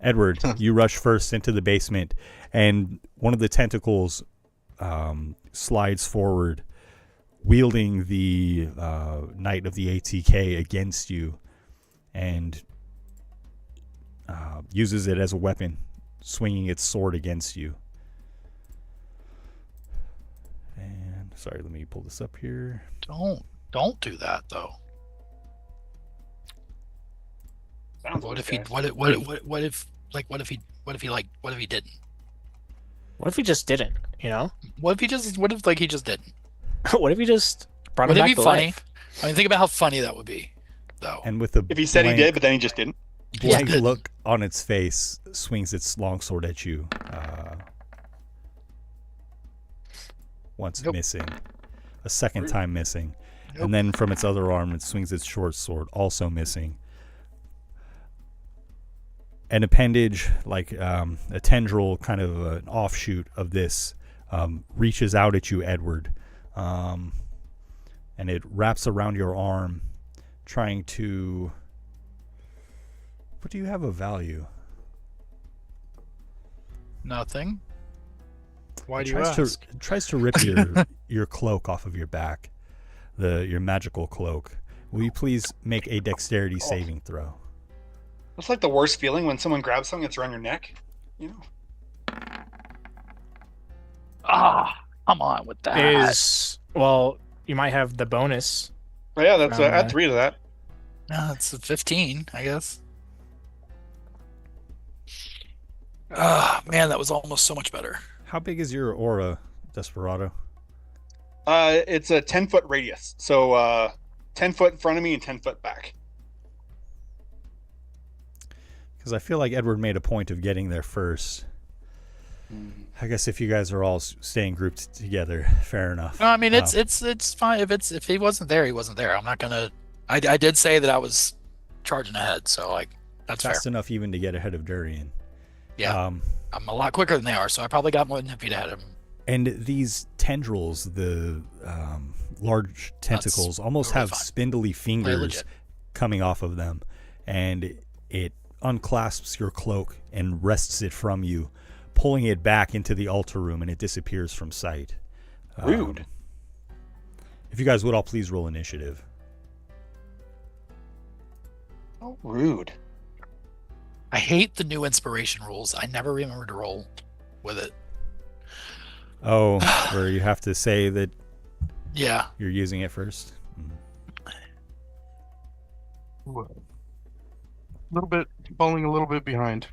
Edward, you rush first into the basement, and one of the tentacles slides forward, wielding the Knight of the ATK against you, and uses it as a weapon, swinging its sword against you. And sorry, let me pull this up here. Don't do that though. What if he didn't? What if he just didn't? What if he just didn't? What if he just brought him Would it back be to funny? life? I mean, think about how funny that would be, though. And with the If he said he did, but then he just didn't. blank look on its face, swings its longsword at you. Once missing, a second time missing, and then from its other arm, it swings its short sword, also missing. An appendage, like a tendril, kind of an offshoot of this, reaches out at you, Edward, and it wraps around your arm, trying to... What do you have of value? Nothing. Why It do you tries ask? It tries to rip your cloak off of your back, your magical cloak. Will you please make a dexterity saving throw? It's like the worst feeling when someone grabs something that's around your neck. Come on with that. You might have the bonus. Oh, yeah, that's add 3 to that. No, it's a 15, I guess. Man, that was almost so much better. How big is your aura, Desperado? It's a 10-foot radius, so 10 foot in front of me and 10 foot back. Because I feel like Edward made a point of getting there first. I guess if you guys are all staying grouped together, fair enough. No, I mean it's fine if he wasn't there, he wasn't there. I'm not gonna. I did say that I was charging ahead, so that's fast fair. enough even to get ahead of Durian. Yeah, I'm a lot quicker than they are, so I probably got more than 10 feet ahead of him. And these tendrils, the large tentacles, almost totally have fine. spindly fingers coming off of them, and it unclasps your cloak and wrests it from you, pulling it back into the altar room, and it disappears from sight. Rude. If you guys would all please roll initiative. Oh, rude. I hate the new inspiration rules. I never remember to roll with it. Oh, where you have to say that Yeah. you're using it first? Falling a little bit behind.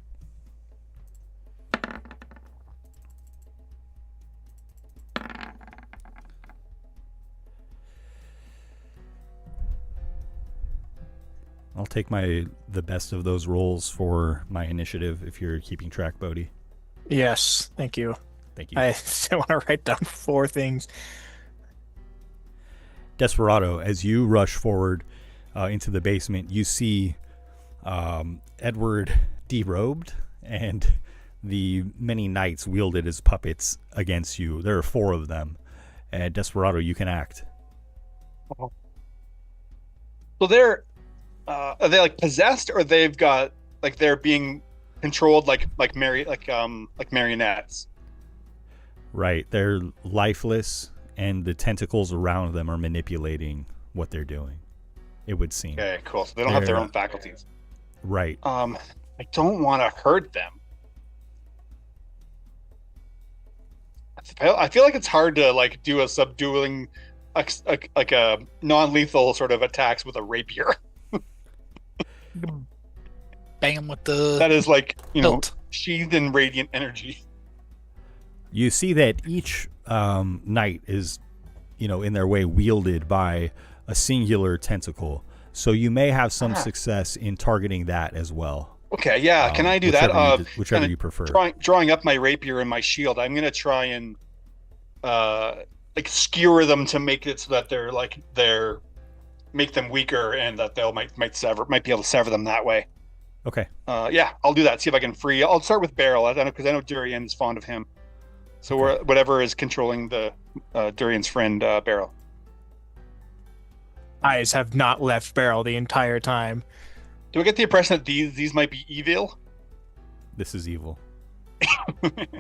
I'll take the best of those rolls for my initiative if you're keeping track, Bodhi. Yes, thank you. Thank you. I still want to write down 4 things. Desperado, as you rush forward, into the basement, you see Edward derobed and the many knights wielded as puppets against you. There are 4 of them. And Desperado, you can act. So they're are they like possessed, or they've got like they're being controlled like marionettes? Right. They're lifeless, and the tentacles around them are manipulating what they're doing, it would seem. Okay, cool. So they don't have their own faculties. Right. I don't want to hurt them. I feel like it's hard to like do a subduing, like a non-lethal sort of attacks with a rapier. Bang him with the. That is like hilt. Sheathed in radiant energy. You see that each knight is, in their way wielded by a singular tentacle. So you may have some success in targeting that as well. Okay, yeah. Can I do that? Whichever you prefer. Drawing up my rapier and my shield, I'm gonna try and like skewer them to make it so that they're make them weaker, and that they'll might be able to sever them that way. Okay. Yeah, I'll do that. See if I can free. I'll start with Beryl. I know because I know Durian is fond of him. So whatever is controlling the Durian's friend Beryl. Eyes have not left Beryl the entire time. Do I get the impression that these might be evil? This is evil.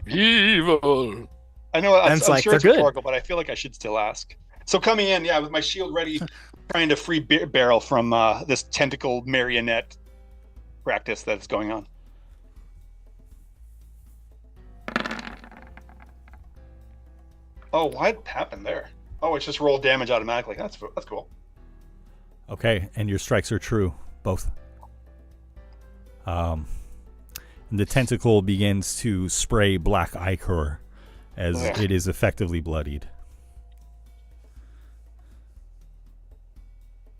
Evil. I know. I'm like sure it's they're good. rhetorical, but I feel like I should still ask. So coming in, yeah, with my shield ready, trying to free Beryl from this tentacle marionette practice that's going on. Oh, what happened there? Oh, it's just rolled damage automatically. That's cool. Okay, and your strikes are true, both. And the tentacle begins to spray black ichor as it is effectively bloodied.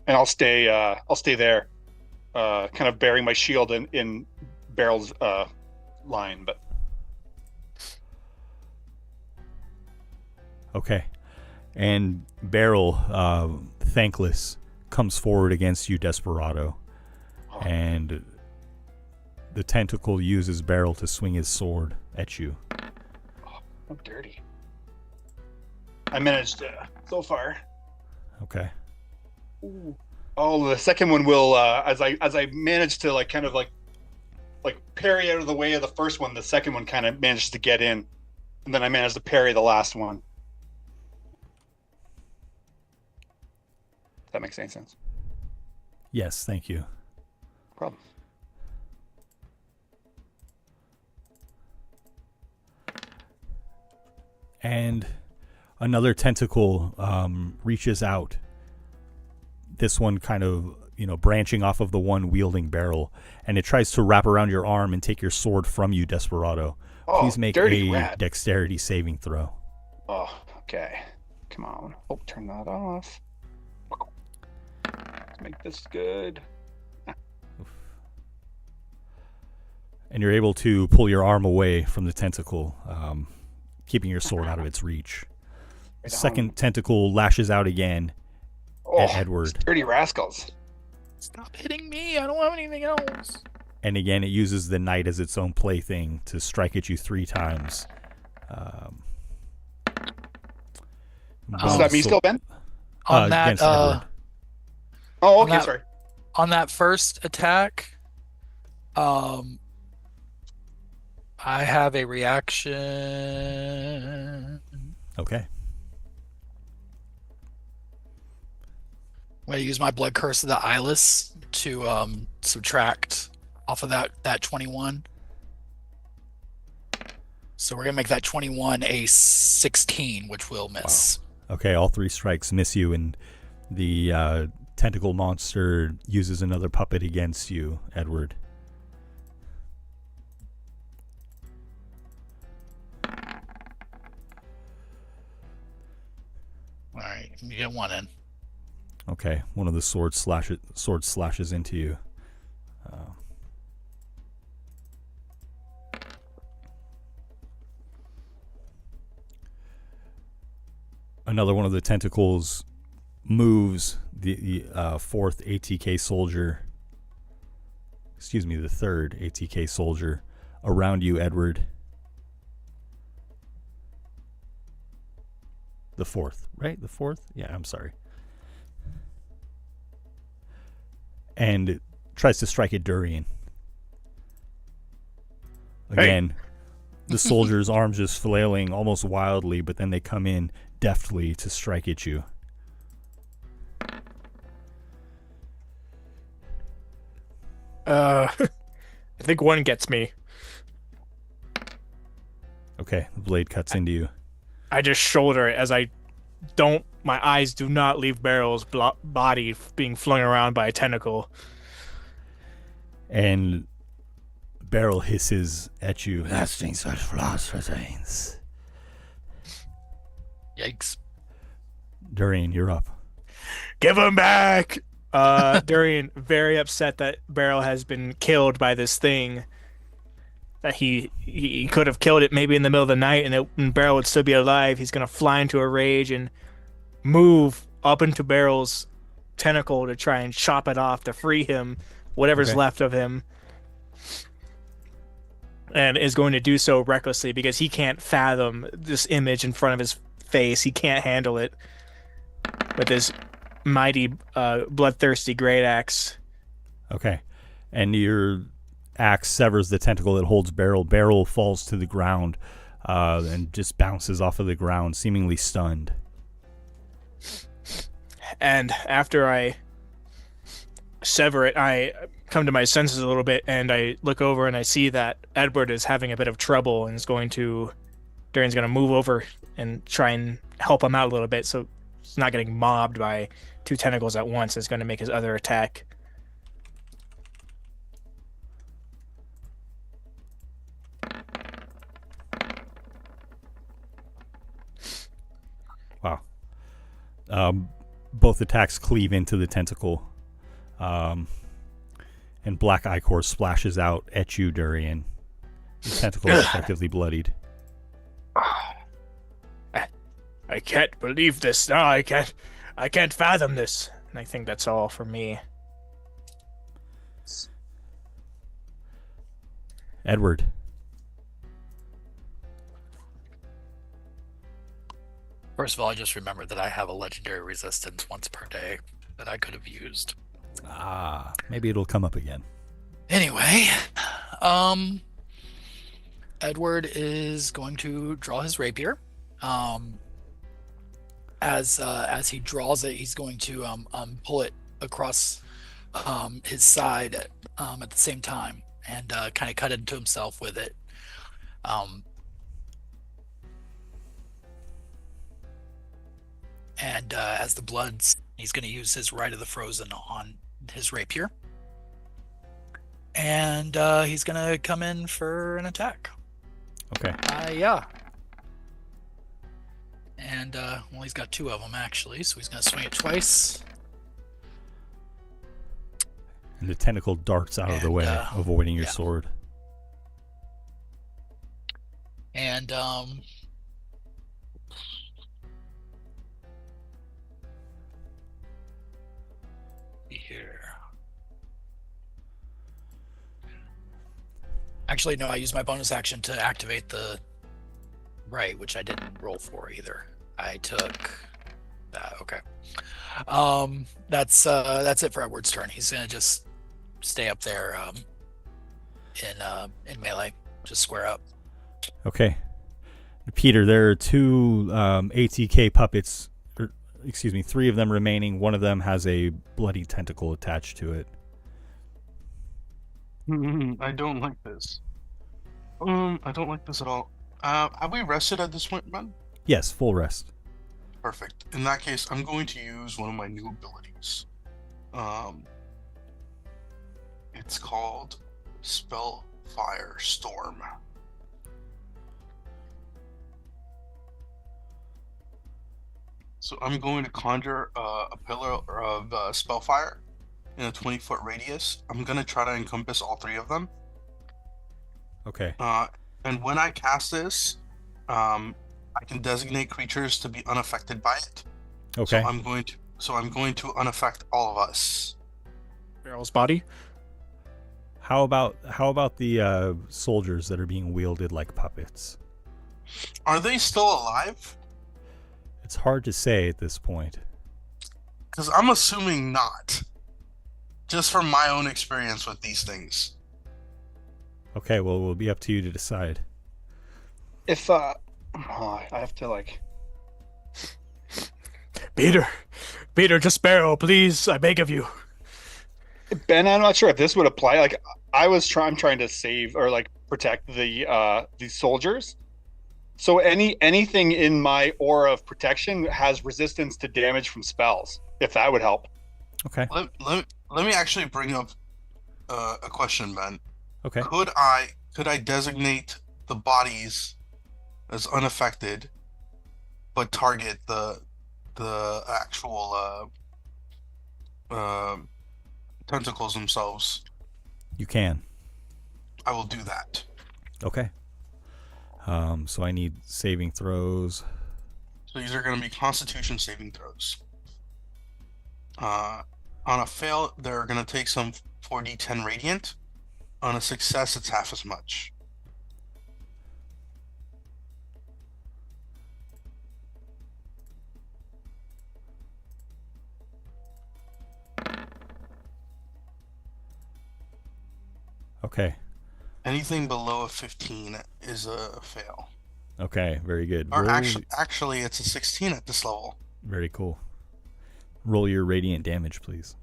And I'll stay there, kind of bearing my shield in Beryl's line, but. Okay. And Beryl, thankless, comes forward against you, Desperado. And the tentacle uses Beryl to swing his sword at you. Oh, I'm dirty. I managed so far. Okay. Ooh. Oh, the second one will as I managed to kind of parry out of the way of the first one, the second one kind of managed to get in, and then I managed to parry the last one. If that makes any sense. Yes, thank you. No problem. And another tentacle reaches out. This one kind of, branching off of the one wielding Beryl, and it tries to wrap around your arm and take your sword from you, Desperado. Please make a dexterity saving throw. Oh, okay. Come on. Oh, turn that off. Let's make this good. And you're able to pull your arm away from the tentacle, keeping your sword out of its reach. The second tentacle lashes out again at Edward. Dirty rascals. Stop hitting me. I don't have anything else. And again, it uses the knight as its own plaything to strike at you 3 times. Is that me still, Ben? On that, Edward. Oh, okay, sorry. On that first attack, I have a reaction. Okay. I'm going to use my blood curse of the eyeless to subtract off of that 21. So we're going to make that 21 a 16, which will miss. Wow. Okay, all 3 strikes miss you, and the tentacle monster uses another puppet against you, Edward. All right, you get 1 in. Okay, one of the swords slashes into you. Another one of the tentacles moves the fourth ATK soldier. Excuse me, the third ATK soldier around you, Edward. The fourth, right? The fourth? Yeah, I'm sorry. And it tries to strike at Durian. Again, the soldier's arms just flailing almost wildly, but then they come in deftly to strike at you. I think one gets me. Okay, the blade cuts into you. I just shoulder it as my eyes do not leave Barrel's body being flung around by a tentacle. And Barrel hisses at you. Lasting such flaws retains. Yikes. Durian, you're up. Give him back! Durian, very upset that Barrel has been killed by this thing. That he could have killed it maybe in the middle of the night and Barrel would still be alive. He's going to fly into a rage and move up into Barrel's tentacle to try and chop it off to free him, whatever's left of him. And is going to do so recklessly because he can't fathom this image in front of his face. He can't handle it with his mighty, bloodthirsty great axe. Okay. And your axe severs the tentacle that holds Barrel. Barrel falls to the ground and just bounces off of the ground, seemingly stunned. And after I sever it, I come to my senses a little bit, and I look over and I see that Edward is having a bit of trouble and Durian's going to move over and try and help him out a little bit so he's not getting mobbed by two tentacles at once. It's going to make his other attack. Wow. Both attacks cleave into the tentacle. And black ichor splashes out at you, Durian. The tentacle is effectively bloodied. I can't believe this. No, I can't fathom this. And I think that's all for me. Edward. First of all, I just remembered that I have a legendary resistance once per day that I could have used. Maybe it'll come up again. Anyway, Edward is going to draw his rapier. As he draws it, he's going to pull it across his side at the same time and kind of cut into himself with it. And as the blood's, he's going to use his Rite of the Frozen on his rapier. And he's going to come in for an attack. Okay. Yeah. And, well, he's got two of them, actually, so he's going to swing it twice. And the tentacle darts out of the way, avoiding your sword. And, here. Actually, no, I used my bonus action to activate the right, which I didn't roll for either. I took that. Okay. That's it for Edward's turn. He's gonna just stay up there in melee, just square up. Okay. Peter, there are two ATK puppets, excuse me, 3 of them remaining. One of them has a bloody tentacle attached to it. I don't like this. I don't like this at all. Have we rested at this point, man? Yes, full rest. Perfect. In that case, I'm going to use one of my new abilities. It's called Spellfire Storm. So I'm going to conjure a pillar of Spellfire in a 20-foot radius. I'm going to try to encompass all 3 of them. Okay. And when I cast this, I can designate creatures to be unaffected by it. Okay. So I'm going to unaffect all of us. Barrel's body. How about the soldiers that are being wielded like puppets? Are they still alive? It's hard to say at this point. Because I'm assuming not. Just from my own experience with these things. Okay, well, it will be up to you to decide. If I have to like. Petyr, Desperado, please, I beg of you. Ben, I'm not sure if this would apply. Like, I'm trying to save or like protect these soldiers. So anything in my aura of protection has resistance to damage from spells. If that would help. Okay. Let me actually bring up a question, Ben. Okay. Could I designate the bodies as unaffected, but target the actual tentacles themselves? You can. I will do that. Okay. So I need saving throws. So these are going to be Constitution saving throws. On a fail, they're going to take some 4d10 radiant. On a success, it's half as much. Okay. Anything below a 15 is a fail. Okay, very good. Or actually, it's a 16 at this level. Very cool. Roll your radiant damage, please.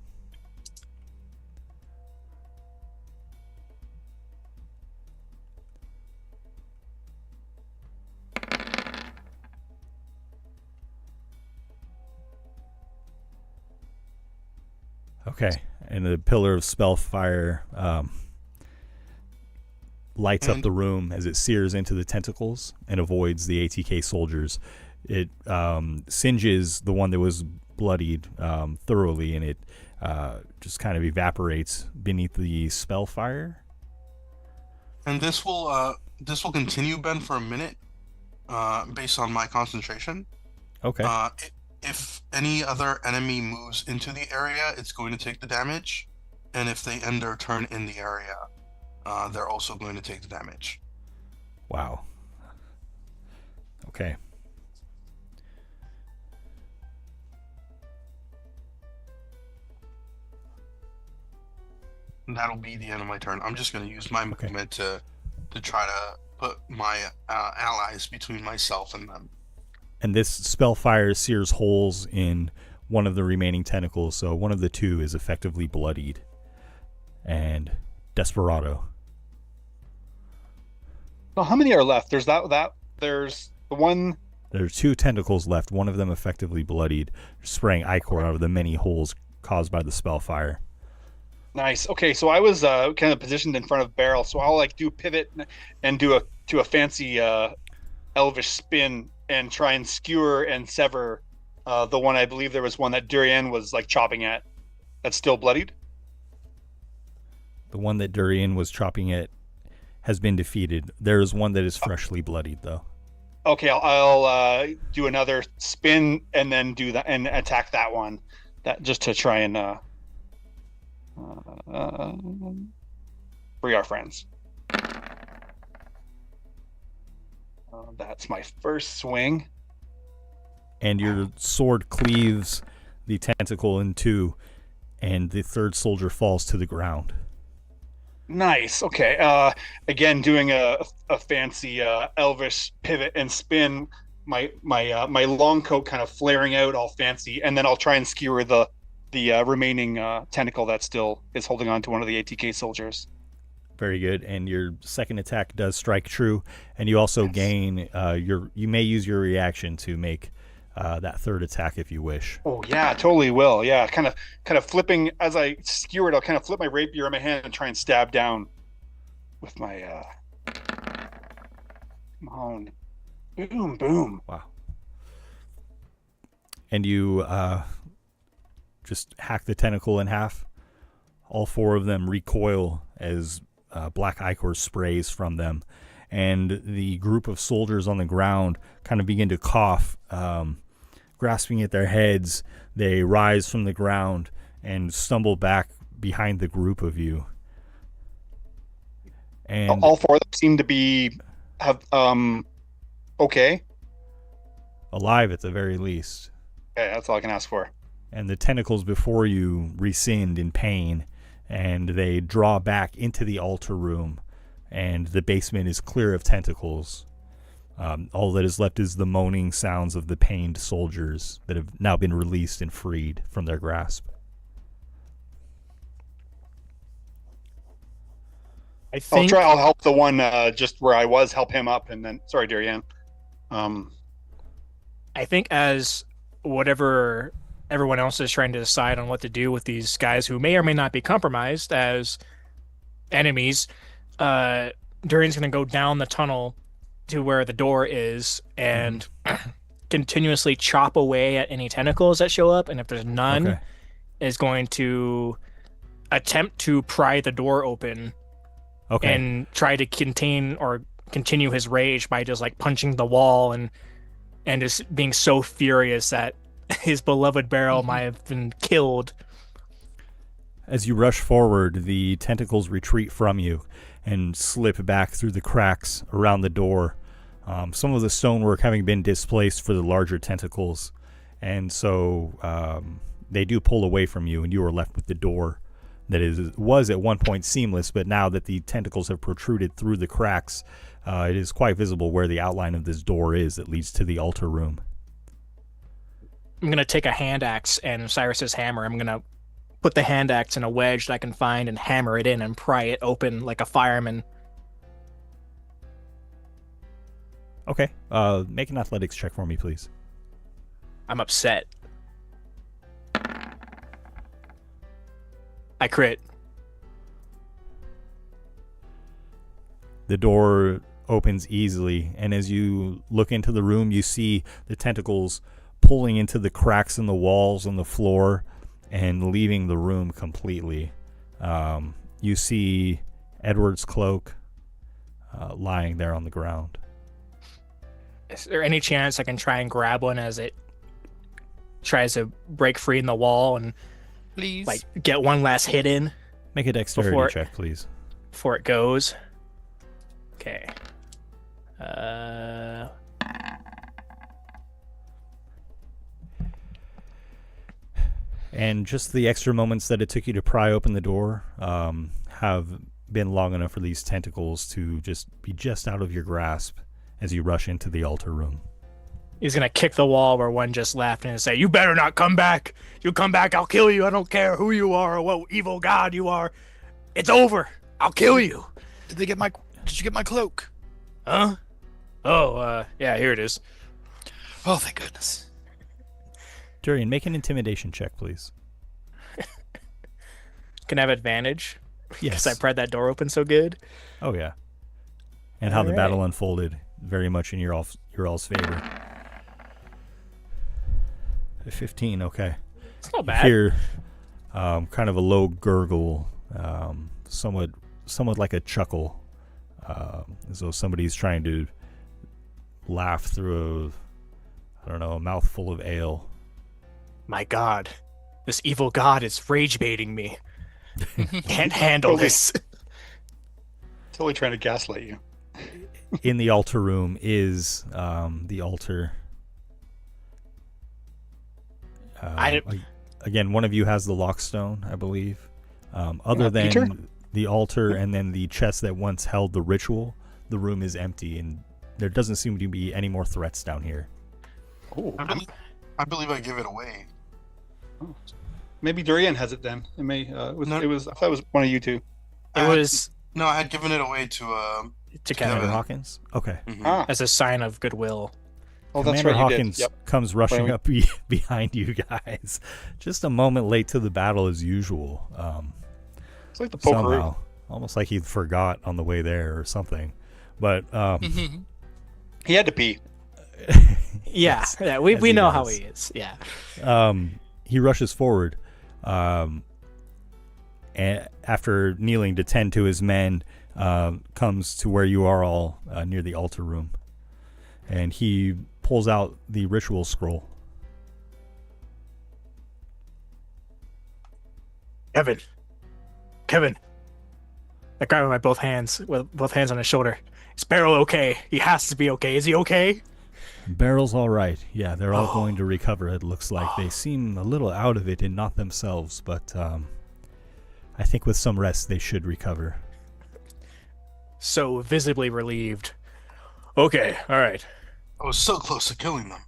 Okay, and the pillar of spellfire lights up the room as it sears into the tentacles and avoids the ATK soldiers. It singes the one that was bloodied thoroughly, and it just kind of evaporates beneath the spellfire. And this will continue, Ben, for a minute, based on my concentration. Okay. If any other enemy moves into the area, it's going to take the damage, and if they end their turn in the area, they're also going to take the damage. Wow. Okay. And that'll be the end of my turn. I'm just going to use my movement to try to put my allies between myself and them. And this spellfire sears holes in one of the remaining tentacles, so one of the two is effectively bloodied. And Desperado. Well, how many are left? There's there's the one. There's two tentacles left, one of them effectively bloodied, spraying ichor out of the many holes caused by the spellfire. Nice. Okay, so I was kind of positioned in front of Barrel, so I'll like do pivot and do a fancy elvish spin and try and skewer and sever the one. I believe there was one that Durian was like chopping at that's still bloodied. The one that Durian was chopping at has been defeated. There is one that is freshly bloodied, though. Okay, I'll do another spin and then do that and attack that one. That just to try and free our friends. That's my first swing. And your sword cleaves the tentacle in two, and the third soldier falls to the ground. Nice. Okay. Again, doing a fancy elvish pivot and spin. My long coat kind of flaring out, all fancy, and then I'll try and skewer the remaining tentacle that still is holding on to one of the ATK soldiers. Very good. And your second attack does strike true, and you also gain you may use your reaction to make that third attack if you wish. Oh yeah, totally will. Yeah, kind of flipping as I skewer it. I'll kind of flip my rapier in my hand and try and stab down with my come on, boom. Wow. And you just hack the tentacle in half. All four of them recoil as black ichor sprays from them, and the group of soldiers on the ground kind of begin to cough grasping at their heads, they rise from the ground and stumble back behind the group of you. And all 4 of them seem to be okay. Alive at the very least. Okay, that's all I can ask for. And the tentacles before you rescind in pain, and they draw back into the altar room, and the basement is clear of tentacles. All that is left is the moaning sounds of the pained soldiers that have now been released and freed from their grasp. I'll help the one just where I was, help him up, and then sorry, Darian. I think as whatever everyone else is trying to decide on what to do with these guys who may or may not be compromised as enemies, Durian's going to go down the tunnel to where the door is and continuously chop away at any tentacles that show up, and if there's none, is going to attempt to pry the door open. Okay. And try to contain or continue his rage by just like punching the wall and just being so furious that his beloved barrel might have been killed. As you rush forward, the tentacles retreat from you and slip back through the cracks around the door. Some of the stonework having been displaced for the larger tentacles, and so they do pull away from you, and you are left with the door. That was at one point seamless, but now that the tentacles have protruded through the cracks, it is quite visible where the outline of this door is that leads to the altar room. I'm going to take a hand axe and Cyrus's hammer. I'm going to put the hand axe in a wedge that I can find and hammer it in and pry it open like a fireman. Okay. Make an athletics check for me, please. I'm upset. I crit. The door opens easily, and as you look into the room, you see the tentacles pulling into the cracks in the walls and the floor and leaving the room completely. You see Edward's cloak lying there on the ground. Is there any chance I can try and grab one as it tries to break free in the wall and please like get one last hit in? Make a dexterity check, please. Before it goes. Okay. And just the extra moments that it took you to pry open the door have been long enough for these tentacles to just be just out of your grasp as you rush into the altar room. He's going to kick the wall where one just left and say, "You better not come back. You come back, I'll kill you. I don't care who you are or what evil god you are. It's over. I'll kill you." Did you get my cloak? Huh? Oh, yeah, here it is. Oh, thank goodness. Durian, make an intimidation check, please. Can I have advantage? Yes. Because I pried that door open so good. Oh, yeah. And how the battle unfolded very much in your all's favor. 15, okay. It's not bad. You hear kind of a low gurgle, somewhat like a chuckle, as though somebody's trying to laugh through a mouthful of ale. My God, this evil god is rage baiting me. Can't handle this. Totally trying to gaslight you. In the altar room is the altar. Again, one of you has the lockstone, I believe. Other than Petyr? the altar and then the chest that once held the ritual, the room is empty, and there doesn't seem to be any more threats down here. Oh, I believe I give it away. Oh. Maybe Durian has it then. It may. I thought it was one of you two. I had given it away to Commander Hawkins. Okay. Mm-hmm. As a sign of goodwill. Oh, Commander that's right. Hawkins comes rushing up behind you guys, just a moment late to the battle as usual. It's like the poker. Somehow, almost like he forgot on the way there or something. But he had to pee. Yeah, we know how he is. Yeah. He rushes forward, and after kneeling to tend to his men, comes to where you are all near the altar room, and he pulls out the ritual scroll. Kevin. I grab him by both hands, with both hands on his shoulder. Is Beryl okay? He has to be okay. Is he okay? Beryl's all right. Yeah, they're all going to recover, it looks like. They seem a little out of it and not themselves, but I think with some rest they should recover. So visibly relieved. Okay, all right. I was so close to killing them.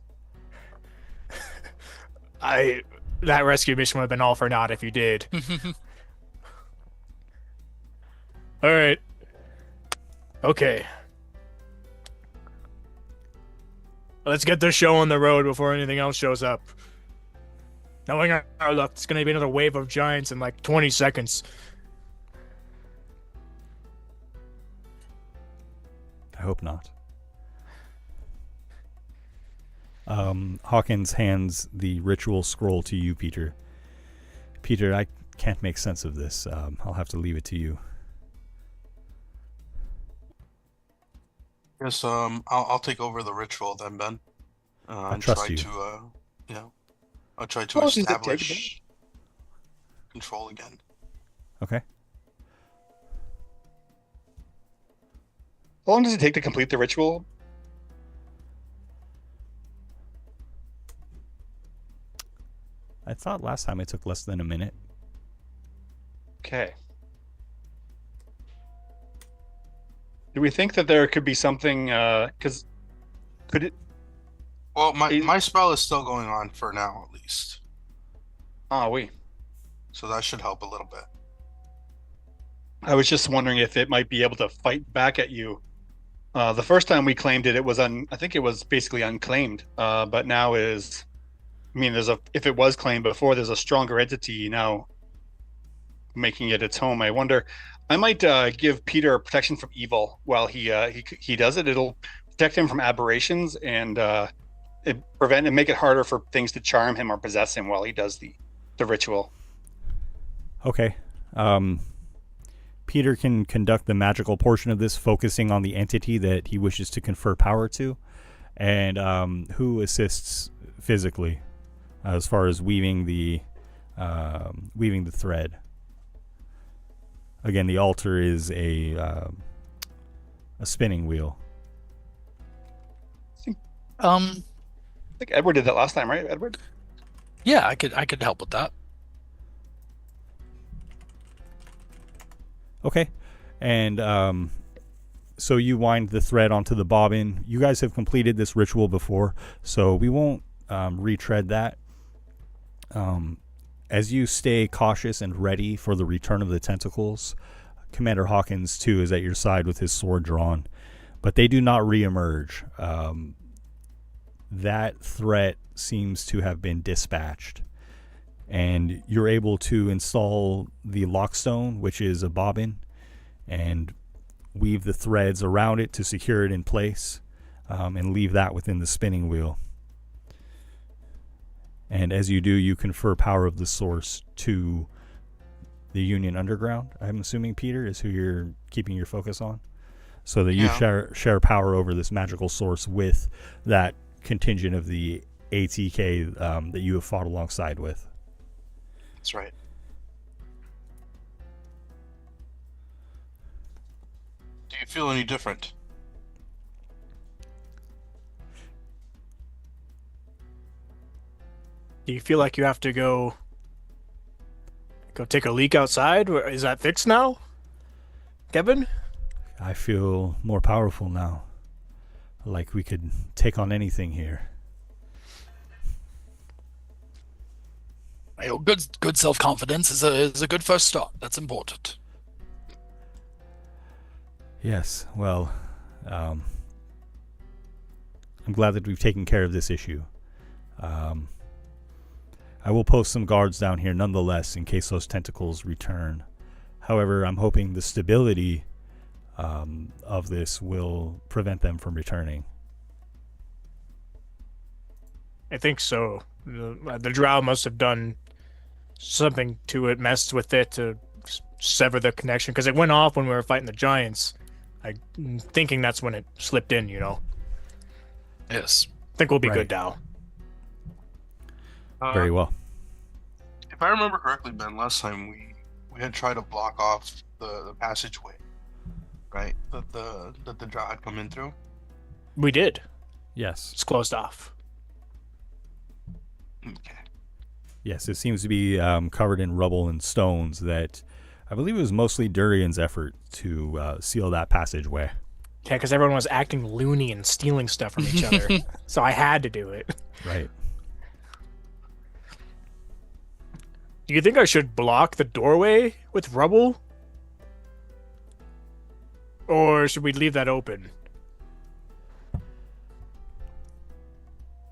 That rescue mission would have been all for naught if you did. All right. Okay. Let's get this show on the road before anything else shows up. Knowing our luck, it's gonna be another wave of giants in like 20 seconds. I hope not. Hawkins hands the ritual scroll to you, Petyr. Petyr, I can't make sense of this. I'll have to leave it to you. Yes, I'll take over the ritual then, Ben. I And trust try you. to, I'll try to How long does it take, establish control again. Okay. How long does it take to complete the ritual? I thought last time it took less than a minute. Okay. Do we think that there could be something? Because could it? Well, my spell is still going on for now, at least. Wait. So that should help a little bit. I was just wondering if it might be able to fight back at you. The first time we claimed it, I think it was basically unclaimed. But now is, I mean, if it was claimed before, there's a stronger entity now making it its home. I wonder. I might give Petyr protection from evil while he does it. It'll protect him from aberrations and make it harder for things to charm him or possess him while he does the ritual. Okay. Petyr can conduct the magical portion of this, focusing on the entity that he wishes to confer power to, and who assists physically as far as weaving the thread. Again, the altar is a spinning wheel. I think Edward did that last time, right, Edward? Yeah, I could help with that. Okay. And so you wind the thread onto the bobbin. You guys have completed this ritual before, so we won't retread that. As you stay cautious and ready for the return of the tentacles, Commander Hawkins, too, is at your side with his sword drawn. But they do not reemerge. That threat seems to have been dispatched. And you're able to install the lockstone, which is a bobbin, and weave the threads around it to secure it in place, and leave that within the spinning wheel. And as you do, you confer power of the source to the Union Underground. I'm assuming Petyr is who you're keeping your focus on, so that you share power over this magical source with that contingent of the ATK that you have fought alongside with. That's right. Do you feel any different? Do you feel like you have to go take a leak outside? Is that fixed now, Kevin? I feel more powerful now. Like we could take on anything here. Good self-confidence is a good first start. That's important. Yes, well, I'm glad that we've taken care of this issue. I will post some guards down here nonetheless in case those tentacles return. However, I'm hoping the stability of this will prevent them from returning. I think so. The drow must have done something to it, messed with it to sever the connection, because it went off when we were fighting the giants. I'm thinking that's when it slipped in, Yes. I think we'll be Right. good now. Very well. If I remember correctly, Ben, last time we had tried to block off the passageway, right? That the drow had come in through. We did. Yes. It's closed off. Okay. Yes, it seems to be covered in rubble and stones. That I believe it was mostly Durian's effort to seal that passageway. Yeah, because everyone was acting loony and stealing stuff from each other. So I had to do it. Right. Do you think I should block the doorway with rubble? Or should we leave that open?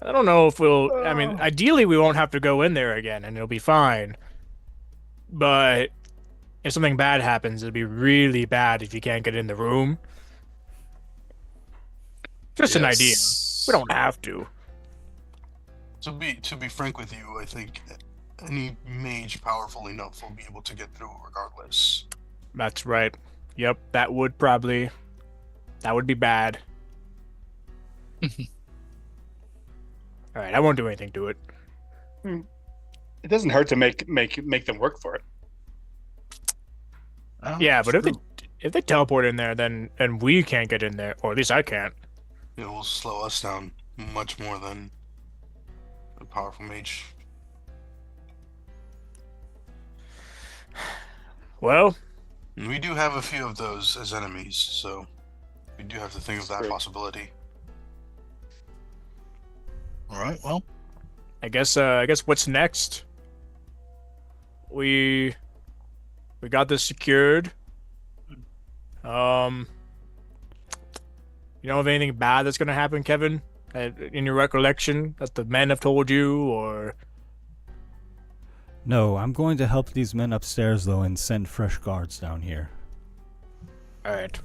I don't know if we'll... I mean, ideally we won't have to go in there again and it'll be fine. But if something bad happens, it'll be really bad if you can't get in the room. Just an idea. We don't have to. To be frank with you, I think any mage powerful enough will be able to get through regardless. That's right. Yep, that would be bad. Alright, I won't do anything to it. It doesn't hurt to make them work for it. Yeah, but if they teleport in there, then and we can't get in there, or at least I can't. It will slow us down much more than a powerful mage. Well, we do have a few of those as enemies, so we do have to think of that possibility. All right. Well, I guess what's next? We got this secured. You know of anything bad that's gonna happen, Kevin? In your recollection, that the men have told you, or? No, I'm going to help these men upstairs though, and send fresh guards down here. All right.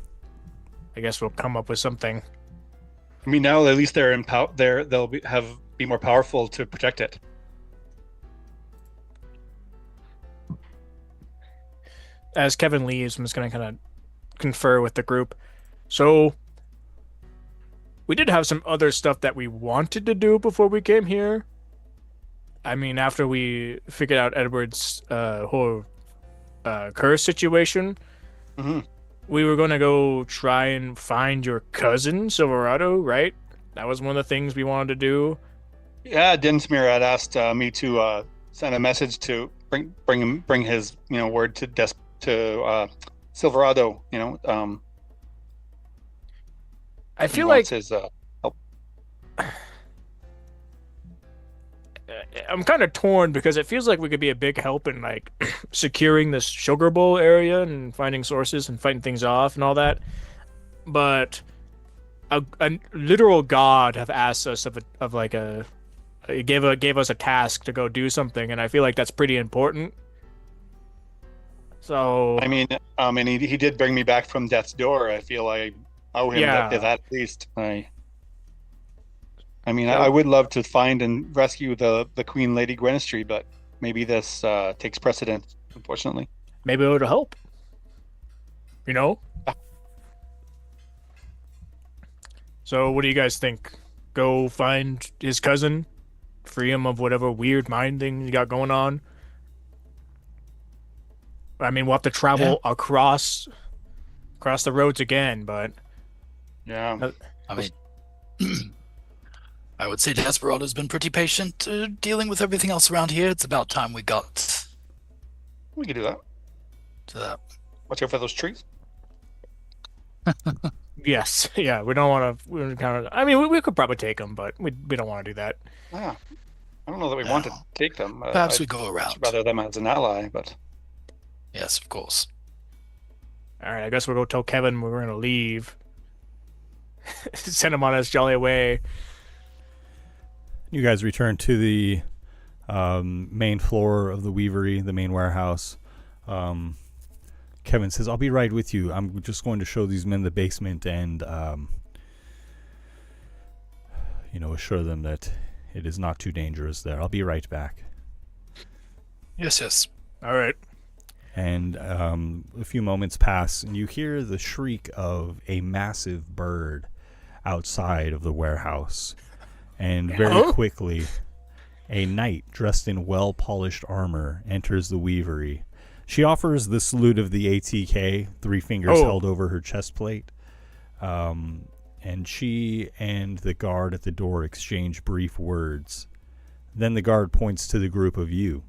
I guess we'll come up with something. I mean, now at least they'll be more powerful to protect it. As Kevin leaves, I'm just gonna kind of confer with the group. So, we did have some other stuff that we wanted to do before we came here. I mean, after we figured out Edward's whole curse situation, we were gonna go try and find your cousin Silverado, right? That was one of the things we wanted to do. Yeah, Dinsmere had asked me to send a message to bring his word to Silverado. I feel like his help. I'm kind of torn because it feels like we could be a big help in like securing this sugar bowl area and finding sources and fighting things off and all that. But a literal god have asked us gave us a task to go do something, and I feel like that's pretty important. So I mean, and he did bring me back from death's door. I feel I owe him that at least. I mean, I would love to find and rescue the Queen Lady Gwenestry, but maybe this takes precedence, unfortunately. Maybe it would help. So what do you guys think? Go find his cousin, free him of whatever weird mind thing he got going on? I mean, we'll have to travel across the roads again, but... Yeah. I mean... I would say Desperado's been pretty patient dealing with everything else around here. It's about time we got... We could do that. To that. Watch out for those trees. Yes, yeah, we don't want to... I mean, we could probably take them, but we don't want to do that. Yeah. I don't know that we want to take them. Perhaps we go around. Rather them as an ally, but... Yes, of course. All right, I guess we'll go tell Kevin we're going to leave. Send him on his jolly way. You guys return to the main floor of the Weavery, the main warehouse. Kevin says, I'll be right with you. I'm just going to show these men the basement and, assure them that it is not too dangerous there. I'll be right back. Yes. All right. And a few moments pass, and you hear the shriek of a massive bird outside of the warehouse. And very quickly, a knight dressed in well-polished armor enters the Weavery. She offers the salute of the ATK, 3 fingers held over her chest plate. And she and the guard at the door exchange brief words. Then the guard points to the group of you.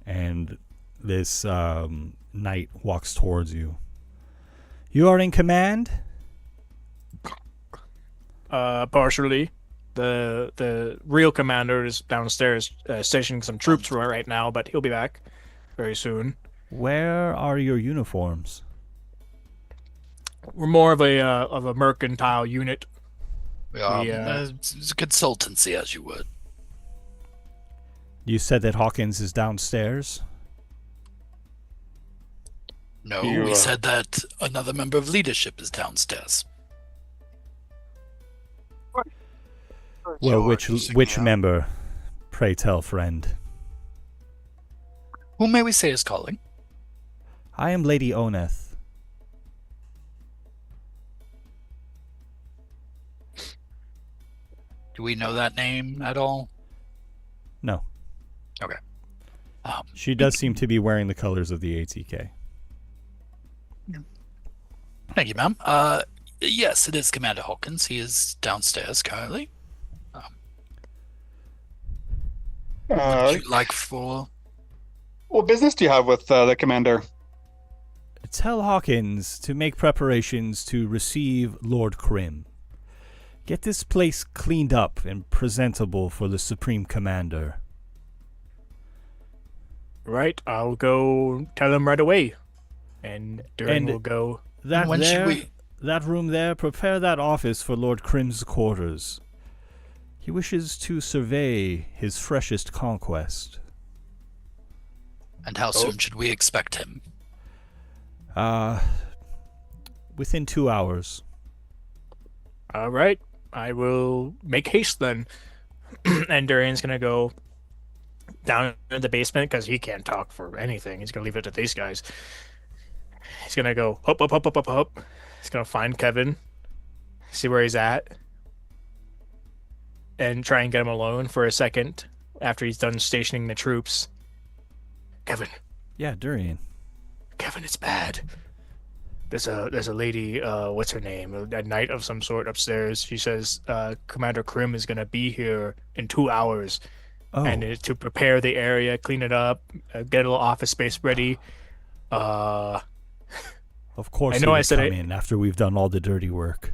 And this knight walks towards you. You are in command? Partially. The real commander is downstairs stationing some troops right now, but he'll be back very soon. Where are your uniforms? We're more of a mercantile unit. It's a consultancy, as you would. You said that Hawkins is downstairs? No, we said that another member of leadership is downstairs. Well, which member? Pray tell, friend. Who may we say is calling? I am Lady Oneth. Do we know that name at all? No. Okay. She does seem to be wearing the colors of the ATK. Thank you, ma'am. Yes, it is Commander Hawkins. He is downstairs currently. What would you like for? What business do you have with the commander? Tell Hawkins to make preparations to receive Lord Krim. Get this place cleaned up and presentable for the Supreme Commander. Right, I'll go tell him right away. And Durin will go... That room there, prepare that office for Lord Krim's quarters. He wishes to survey his freshest conquest. And how soon should we expect him? Within 2 hours. All right, I will make haste then. And Durian's gonna go down in the basement because he can't talk for anything. He's gonna leave it to these guys. He's gonna go up. He's gonna find Kevin, see where he's at, and try and get him alone for a second after he's done stationing the troops. Kevin. Yeah, Durian. Kevin, it's bad. There's a lady, what's her name? A knight of some sort upstairs. She says Commander Krim is gonna be here in 2 hours, and to prepare the area, clean it up, get a little office space ready. Of course, I know I said come in after we've done all the dirty work.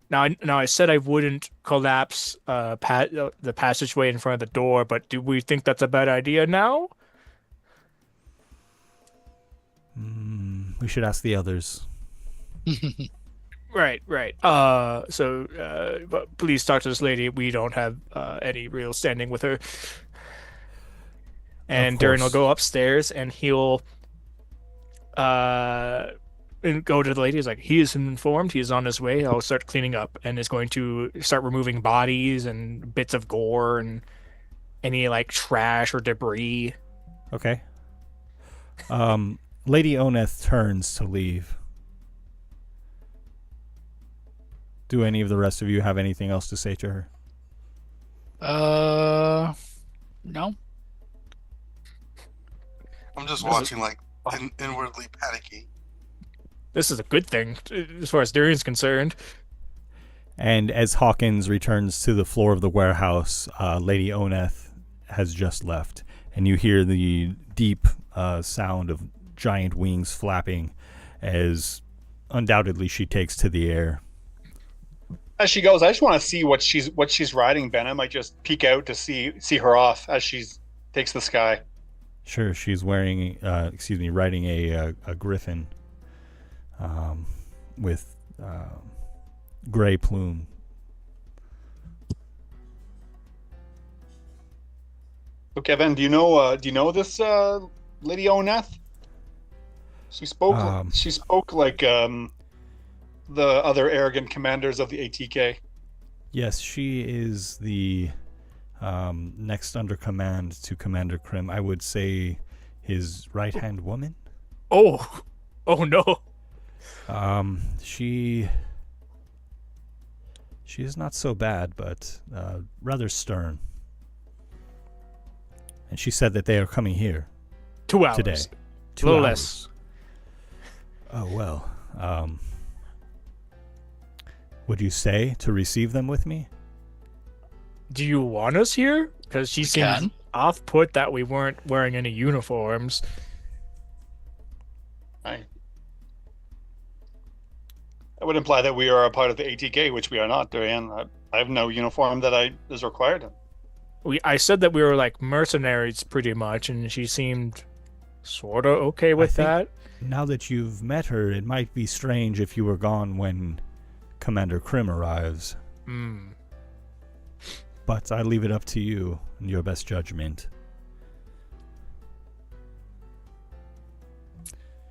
Now I said I wouldn't collapse the passageway in front of the door, but do we think that's a bad idea now? We should ask the others. Right. But please talk to this lady. We don't have any real standing with her. And Durin will go upstairs and he'll and go to the lady. He's like, he is informed. He is on his way. I'll start cleaning up and is going to start removing bodies and bits of gore and any like trash or debris. Okay. Lady Oneth turns to leave. Do any of the rest of you have anything else to say to her? No. I'm just watching, like, inwardly panicky. This is a good thing, as far as Durian's concerned. And as Hawkins returns to the floor of the warehouse, Lady Oneth has just left. And you hear the deep sound of giant wings flapping as undoubtedly she takes to the air. As she goes, I just want to see what she's riding, Ben. I might just peek out to see her off as she takes the sky. Sure, she's riding a griffin with gray plume. So Kevin, do you know this Lady Oneth? She spoke like the other arrogant commanders of the ATK. Yes, she is the next under command to Commander Krim. I would say his right-hand woman. Oh no. She is not so bad, but rather stern. And she said that they are coming here 2 hours. today. 2 A little hours. less. Oh, well. Would you say to receive them with me? Do you want us here? Because she seems can. off-put that we weren't wearing any uniforms. That would imply that we are a part of the ATK, which we are not, Dorian. I have no uniform that is required. I said that we were like mercenaries pretty much, and she seemed sort of okay with that. Now that you've met her, it might be strange if you were gone when Commander Krim arrives. But I leave it up to you and your best judgment.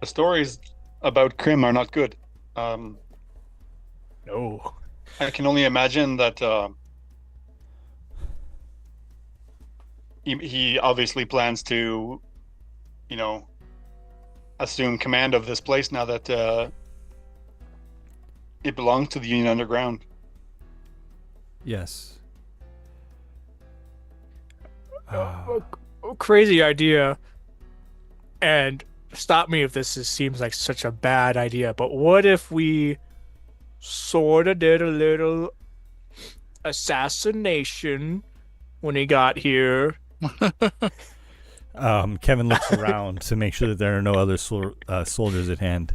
The stories about Krim are not good. No. I can only imagine that he obviously plans to, assume command of this place now that it belongs to the Union Underground. Yes. Crazy idea. And stop me if seems like such a bad idea, but what if we sort of did a little assassination when he got here? Kevin looks around to make sure that there are no other soldiers at hand.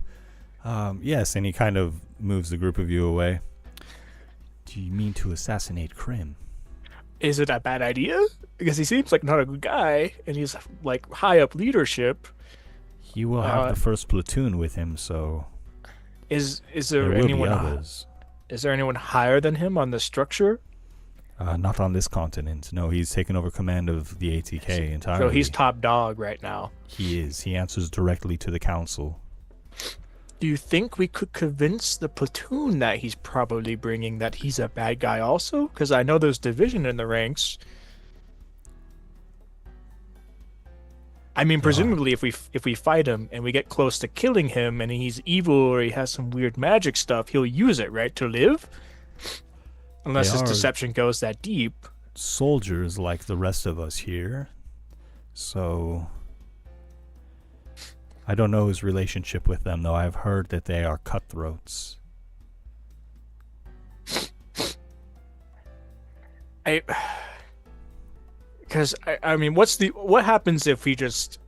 Yes, and he kind of moves the group of you away. Do you mean to assassinate Krim? Is it a bad idea? Because he seems like not a good guy, and he's like high up leadership. He will have the first platoon with him, so is there there will anyone? be others. Is there anyone higher than him on the structure? Not on this continent. No, he's taken over command of the ATK entirely. So he's top dog right now. He is. He answers directly to the council. Do you think we could convince the platoon that he's probably bringing that he's a bad guy also? Because I know there's division in the ranks. I mean, presumably, if we fight him and we get close to killing him, and he's evil or he has some weird magic stuff, he'll use it, right, to live. Unless his deception goes that deep. Soldiers like the rest of us here, so I don't know his relationship with them, though I've heard that they are cutthroats. Because I mean, what happens if we just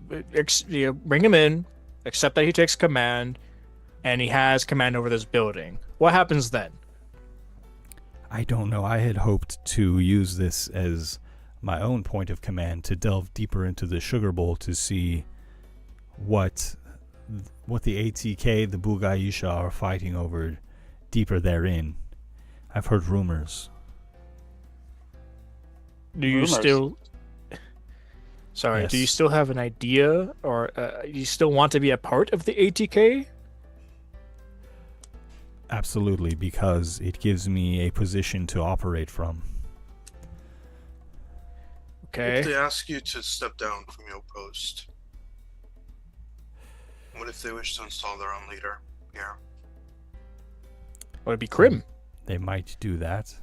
bring him in, accept that he takes command, and he has command over this building? What happens then? I don't know. I had hoped to use this as my own point of command to delve deeper into the Sugar Bowl to see what the ATK, the Bugaisha, are fighting over deeper therein. I've heard rumors. Do you still... Sorry, Yes. Do you still have an idea, or you still want to be a part of the ATK? Absolutely, because it gives me a position to operate from. Okay. If they ask you to step down from your post, what if they wish to install their own leader here? Would it be Krim? They might do that.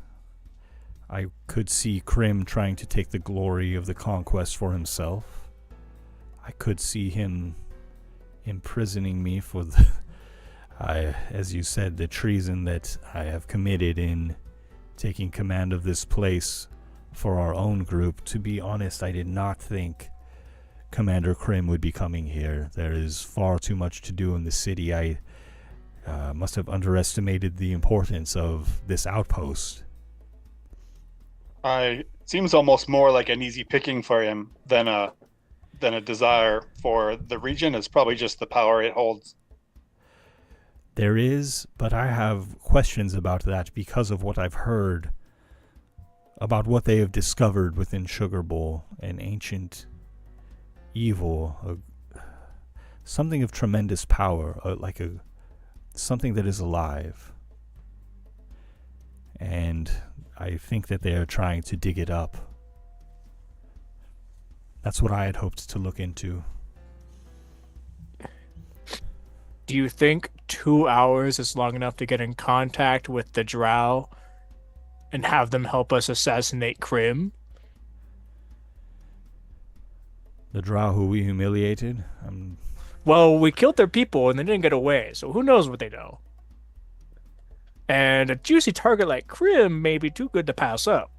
I could see Krim trying to take the glory of the conquest for himself. I could see him imprisoning me for the, as you said, the treason that I have committed in taking command of this place for our own group. To be honest, I did not think Commander Krim would be coming here. There is far too much to do in the city. I must have underestimated the importance of this outpost. It seems almost more like an easy picking for him than a desire for the region. It's probably just the power it holds. There is, but I have questions about that because of what I've heard about what they have discovered within Sugar Bowl, an ancient evil, something of tremendous power, something that is alive. And I think that they are trying to dig it up. That's what I had hoped to look into. Do you think 2 hours is long enough to get in contact with the Drow and have them help us assassinate Krim? The drow who we humiliated? Well, we killed their people and they didn't get away, so who knows what they know. And a juicy target like Krim may be too good to pass up.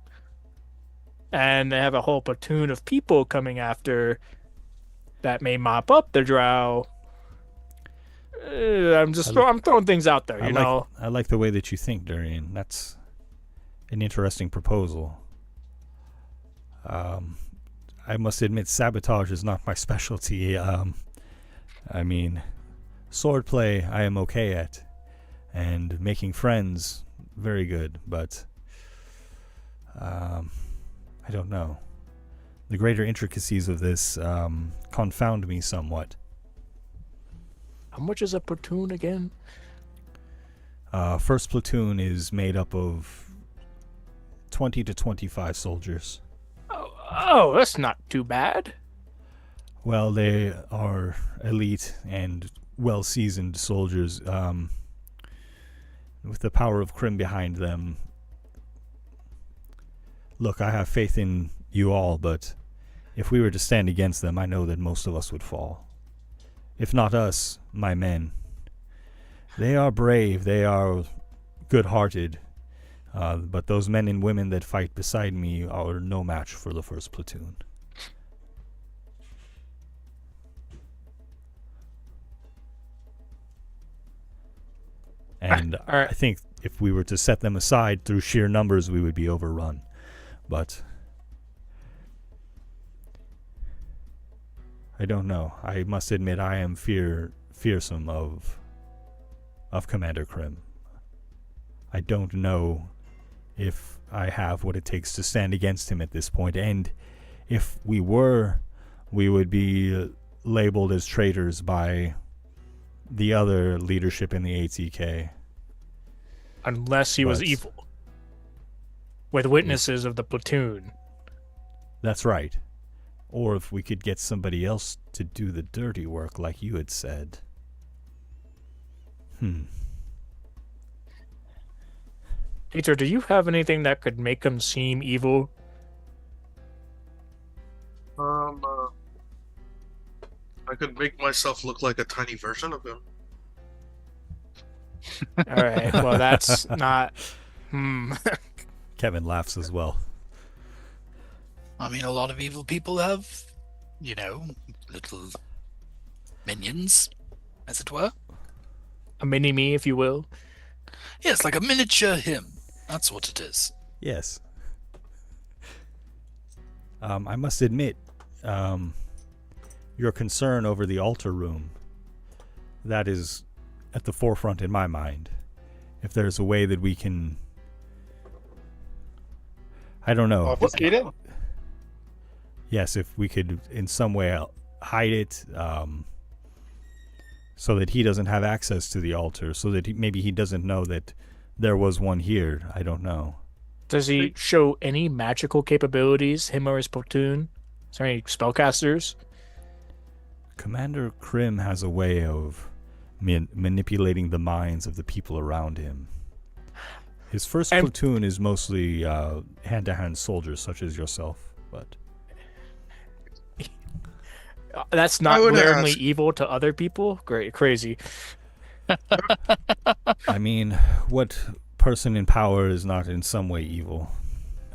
And they have a whole platoon of people coming after that may mop up the drow. I'm throwing things out there, you know. I like the way that you think, Durian. That's an interesting proposal. I must admit, sabotage is not my specialty. I mean, swordplay I am okay at, and making friends, very good, but I don't know. The greater intricacies of this confound me somewhat. How much is a platoon again? First platoon is made up of 20 to 25 soldiers. Oh, that's not too bad. Well, they are elite and well-seasoned soldiers with the power of Krim behind them. Look, I have faith in you all, but if we were to stand against them, I know that most of us would fall. If not us, my men. They are brave, they are good-hearted, but those men and women that fight beside me are no match for the first platoon. And right. I think if we were to set them aside through sheer numbers, we would be overrun. But I don't know. I must admit I am fearsome of Commander Krim. I don't know if I have what it takes to stand against him at this point. And if we were, we would be labeled as traitors by the other leadership in the ATK. Unless he was evil. With witnesses of the platoon. That's right. Or if we could get somebody else to do the dirty work like you had said. Petyr, do you have anything that could make him seem evil? I could make myself look like a tiny version of him. All right. Well, that's not. Kevin laughs as well. I mean, a lot of evil people have, little minions, as it were. A mini-me, if you will. Yes, like a miniature him. That's what it is. Yes. I must admit, your concern over the altar room, that is at the forefront in my mind. If there's a way that we can, I don't know. Obfuscate it? Yes, if we could in some way hide it, so that he doesn't have access to the altar, so that maybe he doesn't know that there was one here. I don't know. Does he show any magical capabilities, him or his platoon? Is there any spellcasters? Commander Krim has a way of manipulating the minds of the people around him. His first platoon is mostly hand-to-hand soldiers such as yourself, but that's not glaringly evil to other people? Great, crazy. I mean, what person in power is not in some way evil?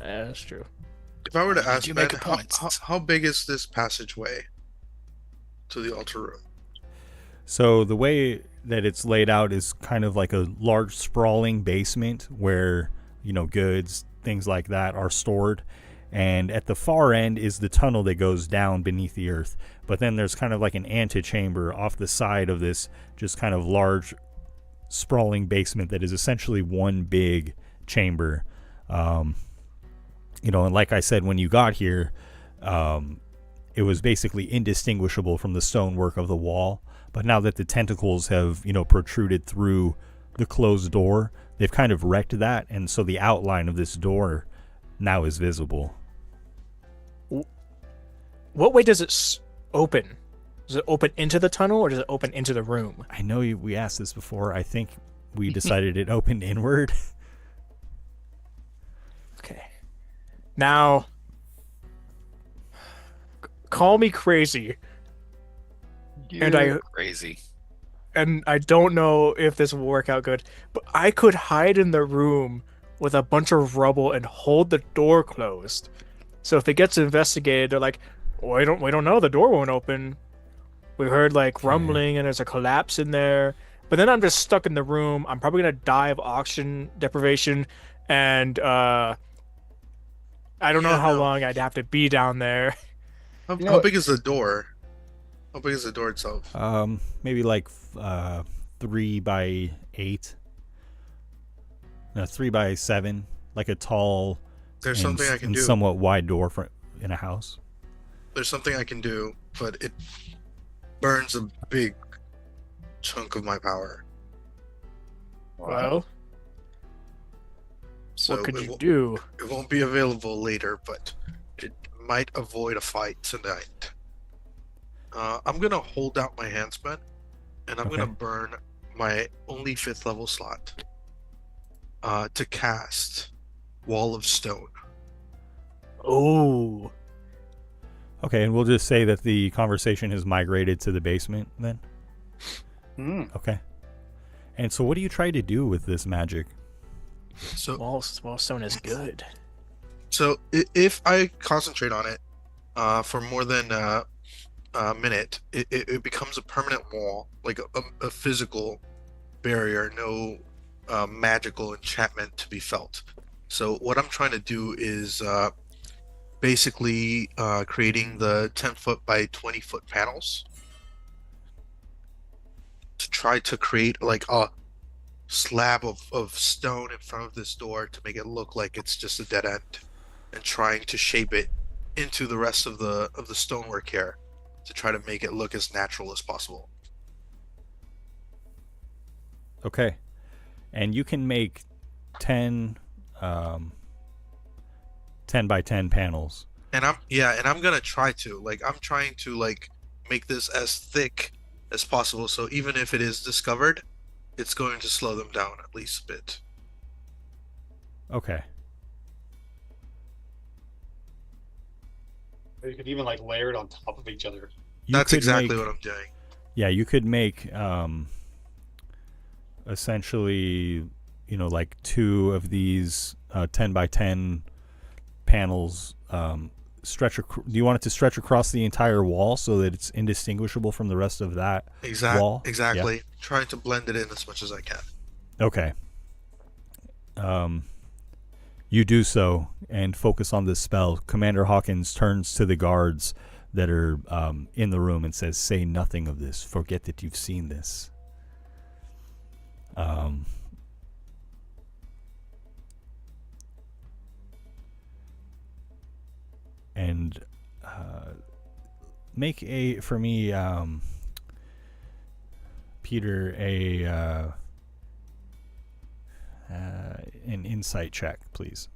That's true. If I were to ask You Ben, make a point. how big is this passageway to the altar room? So the way that it's laid out is kind of like a large sprawling basement where, goods, things like that are stored. And at the far end is the tunnel that goes down beneath the earth. But then there's kind of like an antechamber off the side of this just kind of large sprawling basement that is essentially one big chamber. And like I said, when you got here, it was basically indistinguishable from the stonework of the wall. But now that the tentacles have, protruded through the closed door, they've kind of wrecked that. And so the outline of this door now is visible. What way does it open? Does it open into the tunnel or does it open into the room? I know we asked this before. I think we decided it opened inward. Okay. Now, call me crazy, Crazy. and I don't know if this will work out good, but I could hide in the room with a bunch of rubble and hold the door closed. So if it gets investigated, they're like, we don't know, the door won't open. We heard like rumbling and there's a collapse in there. But then I'm just stuck in the room. I'm probably gonna die of oxygen deprivation, and I don't know how long I'd have to be down there. How big is the door? How big is the door itself? Maybe like 3 by 8. No, 3 by 7. Like a tall. There's something I can do. Somewhat wide door in a house. There's something I can do, but it burns a big chunk of my power. Well, So what could you do? It won't be available later, but it might avoid a fight tonight. I'm gonna hold out my handspan, and I'm gonna burn my only 5th level slot to cast Wall of Stone. Oh. Okay, and we'll just say that the conversation has migrated to the basement then? Okay. And so what do you try to do with this magic? So Wall stone is good. So if I concentrate on it for more than a minute, it becomes a permanent wall, like a physical barrier, no magical enchantment to be felt. So what I'm trying to do is basically creating the 10-foot by 20-foot panels to try to create like a slab of stone in front of this door to make it look like it's just a dead end, and trying to shape it into the rest of the stonework here to try to make it look as natural as possible. Okay. And you can make 10 by 10 panels. And I'm gonna try to I'm trying to make this as thick as possible, so even if it is discovered, it's going to slow them down at least a bit. Okay. You could even layer it on top of each other. That's exactly what I'm doing. Yeah, you could make essentially, 2 of these 10 by 10 panels do you want it to stretch across the entire wall so that it's indistinguishable from the rest of that wall? Exactly. Yeah. Trying to blend it in as much as I can. Okay. You do so and focus on this spell. Commander Hawkins turns to the guards that are in the room and says, "Say nothing of this. Forget that you've seen this." And make for me, Peter, an insight check, please.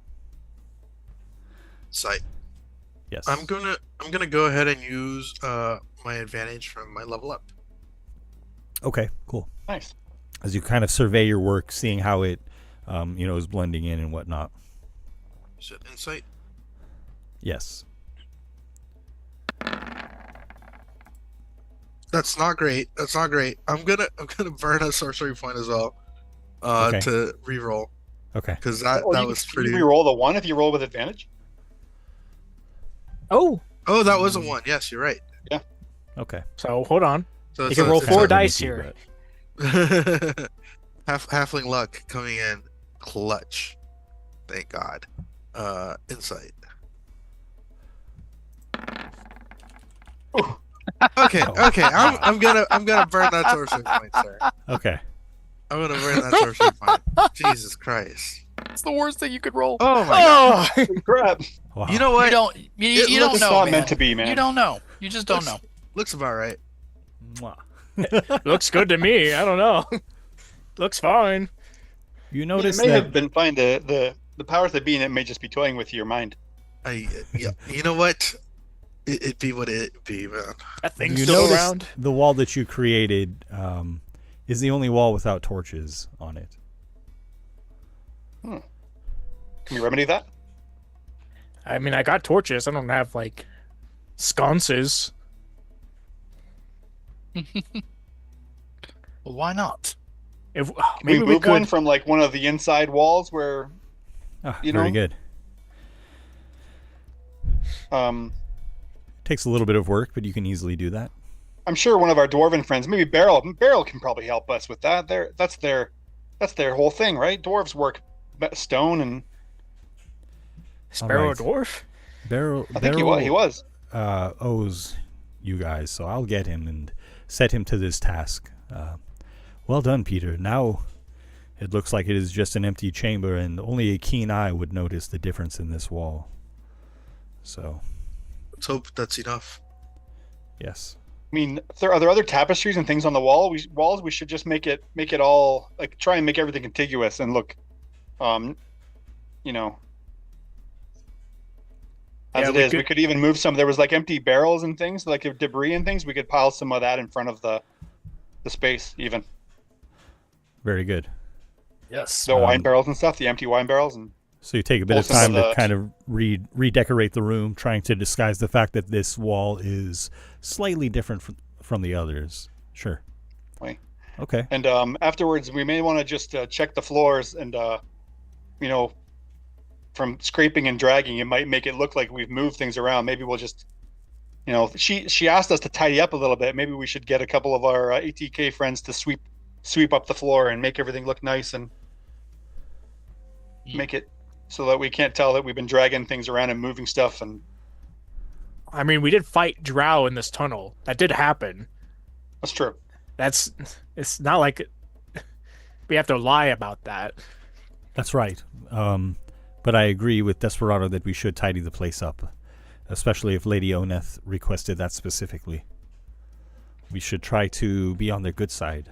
Sight. Yes. I'm gonna go ahead and use my advantage from my level up. Okay, cool. Nice. As you kind of survey your work, seeing how it, is blending in and whatnot. Is it insight? Yes. That's not great. I'm gonna burn a sorcery point as well to reroll. Okay. Because that was pretty. You reroll the 1 if you roll with advantage. Oh, that was a 1. Yes, you're right. Yeah. Okay. So hold on. So You can roll 4 dice here. Halfling luck coming in clutch. Thank God. Insight. Okay. I'm gonna burn that sorcery point, sir. Okay. I'm gonna burn that sorcery point. Jesus Christ. It's the worst thing you could roll. Oh my God. Crap. Wow. You know what? You don't It's know, not man. meant to be, man. You don't know. You just don't know. Looks about right. Mwah. Looks good to me. I don't know. Looks fine. You notice it may that have been fine. The powers that be in it may just be toying with your mind. Yeah. You know what? It'd be what it'd be, man. That thing's you still notice around. the wall that you created is the only wall without torches on it. Can we remedy that? I mean, I got torches. I don't have Sconces. Well, why not? If Maybe maybe we we move one could. from like one of the inside walls where Very good. Takes a little bit of work, but you can easily do that. I'm sure one of our dwarven friends, maybe Beryl can probably help us with that. That's their whole thing, right? Dwarves work stone and Sparrow right. Dwarf? I think he was. Owes you guys, so I'll get him and set him to this task. Well done, Petyr. Now it looks like it is just an empty chamber, and only a keen eye would notice the difference in this wall. So, Let's hope that's enough. yes. I mean, are there other tapestries and things on the walls? We should just make it all like try and make everything contiguous and look, you know, as it is. We could even move some. There was like empty barrels and things, like debris and things. We could pile some of that in front of the space, even. Very good. Yes. The wine barrels and stuff, the empty wine barrels, and So you take a bit of time to kind of redecorate the room, trying to disguise the fact that this wall is slightly different from the others. Sure. Right. Okay. And afterwards, we may want to just check the floors, and you know, from scraping and dragging, it might make it look like we've moved things around. Maybe we'll just, you know, she asked us to tidy up a little bit. Maybe we should get a couple of our ATK friends to sweep up the floor and make everything look nice and make it so that we can't tell that we've been dragging things around and moving stuff. And I mean, we did fight Drow in this tunnel. That did happen. that's true. It's not like we have to lie about that. That's right. But I agree with Desperado that we should tidy the place up, especially if Lady Oneth requested that specifically. We should try to be on their good side.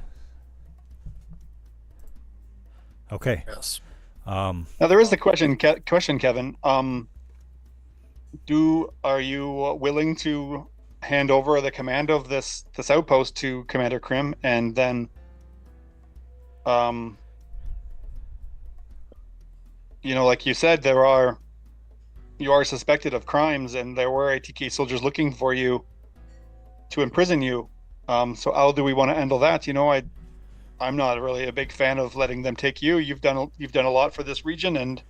Okay. Yes. Now there is the question, Kevin. Are you willing to hand over the command of this outpost to Commander Krim, and then, you know, like you said, you are suspected of crimes, and there were ATK soldiers looking for you to imprison you. So how do we want to handle that? You know, I'm not really a big fan of letting them take you. You've done a lot for this region, and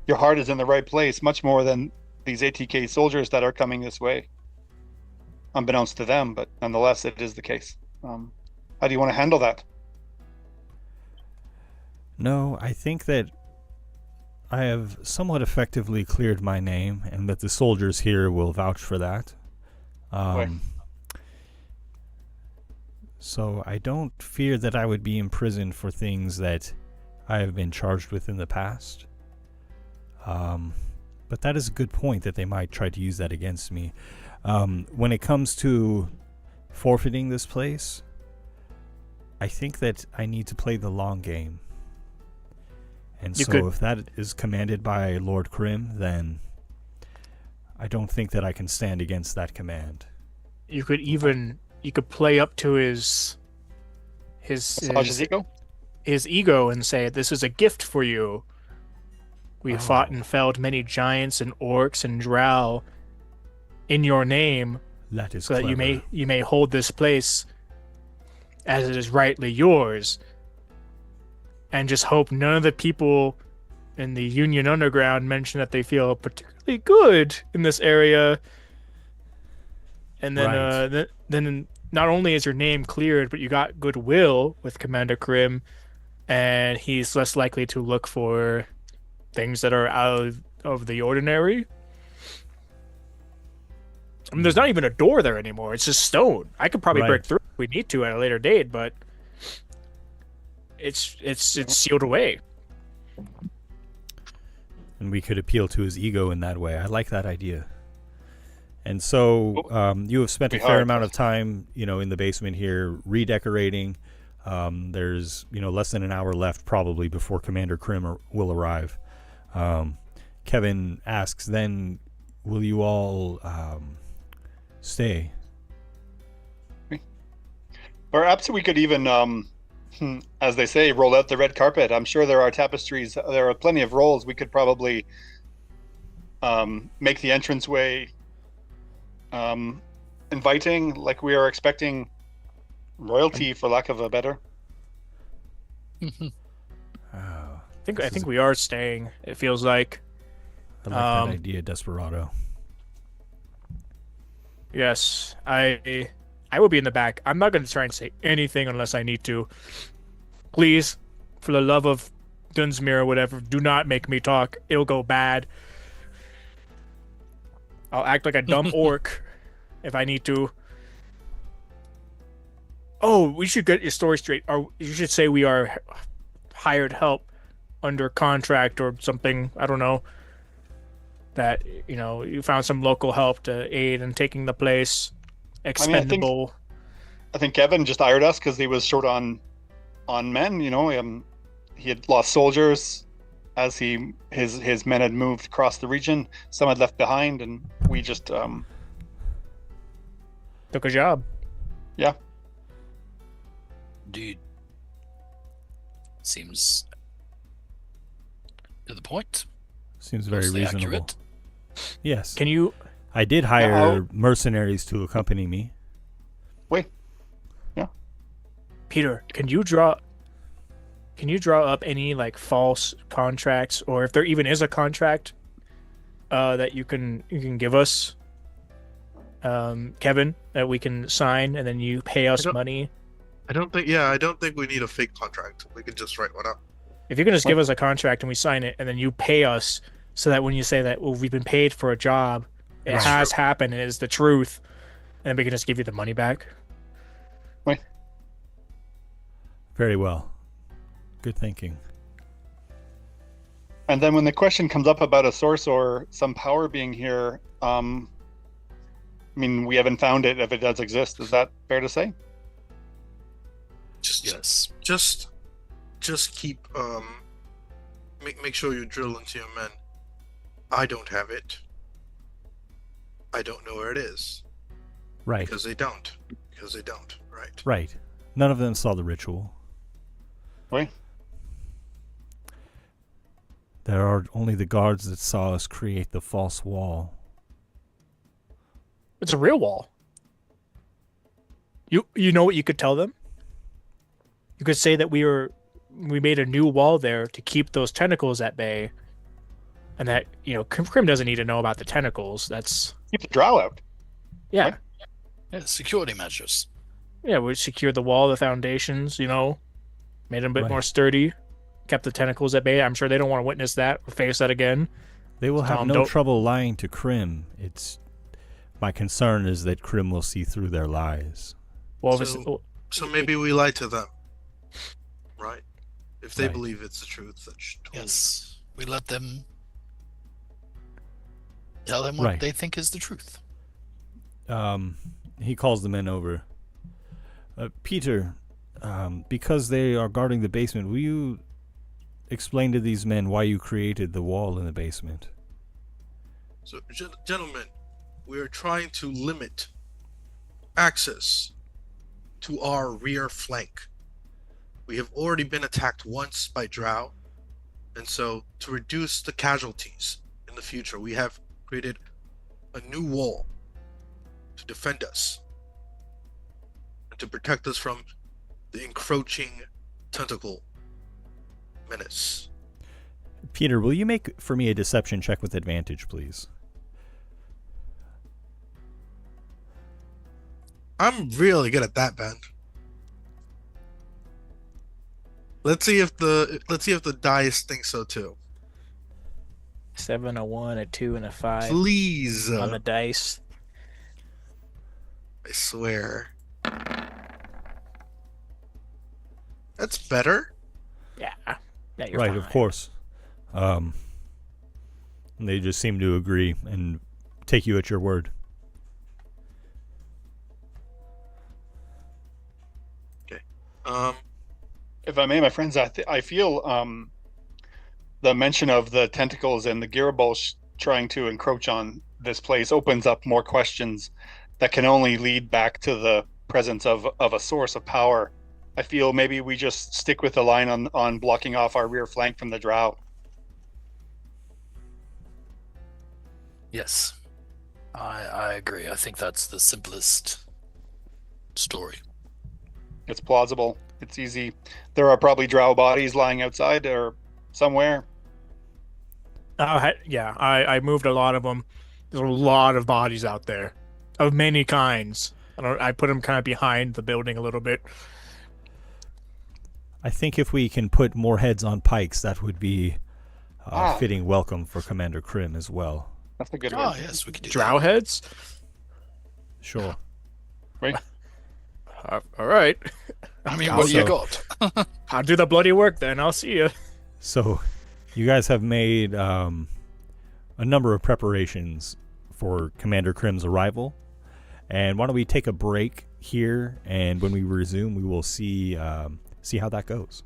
your heart is in the right place, much more than these ATK soldiers that are coming this way. Unbeknownst to them, but nonetheless, it is the case. How do you want to handle that? No, I think that I have somewhat effectively cleared my name, and that the soldiers here will vouch for that. Right. So I don't fear that I would be imprisoned for things that I have been charged with in the past. But that is a good point, that they might try to use that against me. When it comes to forfeiting this place, I think that I need to play the long game. And if that is commanded by Lord Krim, then I don't think that I can stand against that command. You could play up to his ego and say, "This is a gift for you. We fought and felled many giants and orcs and drow in your name, that is so clever. that you may hold this place as it is rightly yours, and just hope none of the people in the Union Underground mention that they feel particularly good in this area." And then, Right. then not only is your name cleared, but you got goodwill with Commander Krim, and he's less likely to look for things that are out of the ordinary. I mean, there's not even a door there anymore. It's just stone. I could probably break through if we need to at a later date, but it's sealed away. And we could appeal to his ego in that way. I like that idea. And so you have spent a fair amount of time, in the basement here redecorating. There's, less than an hour left probably before Commander Krim will arrive. Kevin asks, then will you all stay? Perhaps we could even, as they say, roll out the red carpet. I'm sure there are tapestries. There are plenty of rolls. We could probably make the entranceway inviting, like we are expecting royalty, for lack of a better. I think we are staying. It feels like. I like that idea, Desperado. Yes, I will be in the back. I'm not going to try and say anything unless I need to. Please, for the love of Dunsmere or whatever, do not make me talk. It'll go bad. I'll act like a dumb orc if I need to. Oh, we should get your story straight. Or you should say we are hired help under contract or something. I don't know. That, you found some local help to aid in taking the place. Expendable. I think Kevin just hired us because he was short on men. He had lost soldiers as his men had moved across the region. Some had left behind, and we just took a job. Yeah. Dude, seems to the point. Seems very Mostly reasonable. accurate. Yes. Can you? I did hire mercenaries to accompany me. Wait. Yeah. Peter, can you draw up any like false contracts, or if there even is a contract that you can give us, Kevin, that we can sign, and then you pay us money? I don't think we need a fake contract. We can just write one up. If you can just give us a contract and we sign it, and then you pay us, so that when you say that, well, we've been paid for a job, it has happened, and it is the truth, and then we can just give you the money back. Wait. Very well. Good thinking. And then when the question comes up about a source or some power being here, we haven't found it. If it does exist, is that fair to say? Yes. Just keep make sure you drill into your men. I don't have it. I don't know where it is. Right. Because they don't. Right. Right. None of them saw the ritual. Wait. There are only the guards that saw us create the false wall. It's a real wall. You know what you could tell them? You could say that we made a new wall there to keep those tentacles at bay, and that Krim doesn't need to know about the tentacles. That's keep the drow out. Yeah. Right? Yeah, security measures. Yeah, we secured the wall, the foundations. Made them a bit more sturdy, kept the tentacles at bay. I'm sure they don't want to witness that or face that again. They will have no trouble lying to Krim. My concern is that Krim will see through their lies. Well, so maybe we lie to them, right? If they believe it's the truth, yes, we let them tell them what they think is the truth. He calls the men over. Petyr, because they are guarding the basement, will you explain to these men why you created the wall in the basement? So, gentlemen, we are trying to limit access to our rear flank. We have already been attacked once by drow, and so to reduce the casualties in the future, we have created a new wall to defend us and to protect us from the encroaching tentacle menace. Petyr, will you make for me a deception check with advantage, please? I'm really good at that, Ben. Let's see if the dice think so too. 7, a 1, a 2, and a 5. Please. On the dice. I swear. That's better. Yeah. You're right, fine. of course. They just seem to agree and take you at your word. Okay. If I may, my friends, I feel the mention of the tentacles and the Girabosh trying to encroach on this place opens up more questions that can only lead back to the presence of a source of power. I feel maybe we just stick with the line on blocking off our rear flank from the drow. Yes. I agree. I think that's the simplest story. It's plausible. It's easy. There are probably drow bodies lying outside or somewhere. Yeah, I moved a lot of them. There's a lot of bodies out there, of many kinds. I put them kind of behind the building a little bit. I think if we can put more heads on pikes, that would be fitting welcome for Commander Krim as well. That's a good Oh, one. yes, we could do Drow that. heads? Sure. Right? All right. I mean, what do you got? I'll do the bloody work then. I'll see you. So, you guys have made a number of preparations for Commander Krim's arrival. And why don't we take a break here, and when we resume, we will see how that goes.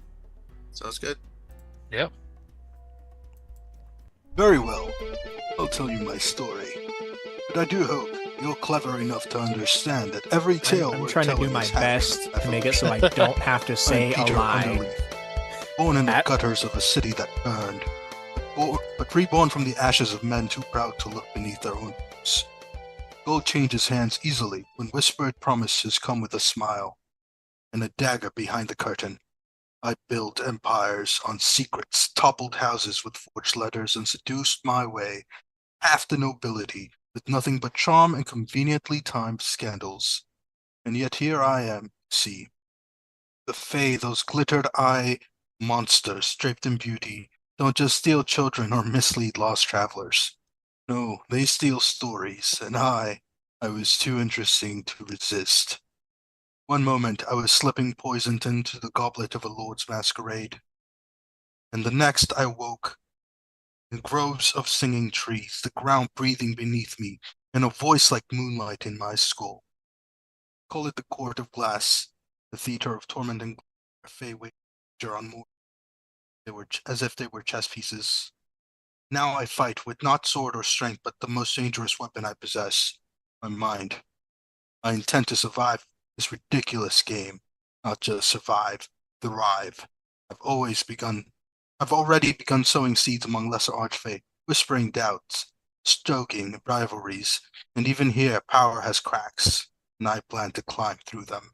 Sounds good. Yep. Very well. I'll tell you my story. But I do hope you're clever enough to understand that every tale I'm we're trying to do telling my is happening best at to make it so I don't have to say I'm a Petyr lie. Underleaf, born in the gutters of a city that burned, but reborn from the ashes of men too proud to look beneath their own boots. Gold changes hands easily when whispered promises come with a smile, and a dagger behind the curtain. I built empires on secrets, toppled houses with forged letters, and seduced my way half the nobility with nothing but charm and conveniently timed scandals. And yet here I am, see. The Fae, those glittered-eye monsters draped in beauty, don't just steal children or mislead lost travelers. No, they steal stories, and I was too interesting to resist. One moment I was slipping poison into the goblet of a lord's masquerade, and the next I woke in groves of singing trees, the ground breathing beneath me, and a voice like moonlight in my skull. Call it the court of glass, the theater of torment and Fae wager on more. They were as if they were chess pieces. Now I fight with not sword or strength, but the most dangerous weapon I possess, my mind. I intend to survive this ridiculous game, not just survive, thrive. I've already begun sowing seeds among lesser archfey, whispering doubts, stoking rivalries, and even here power has cracks, and I plan to climb through them.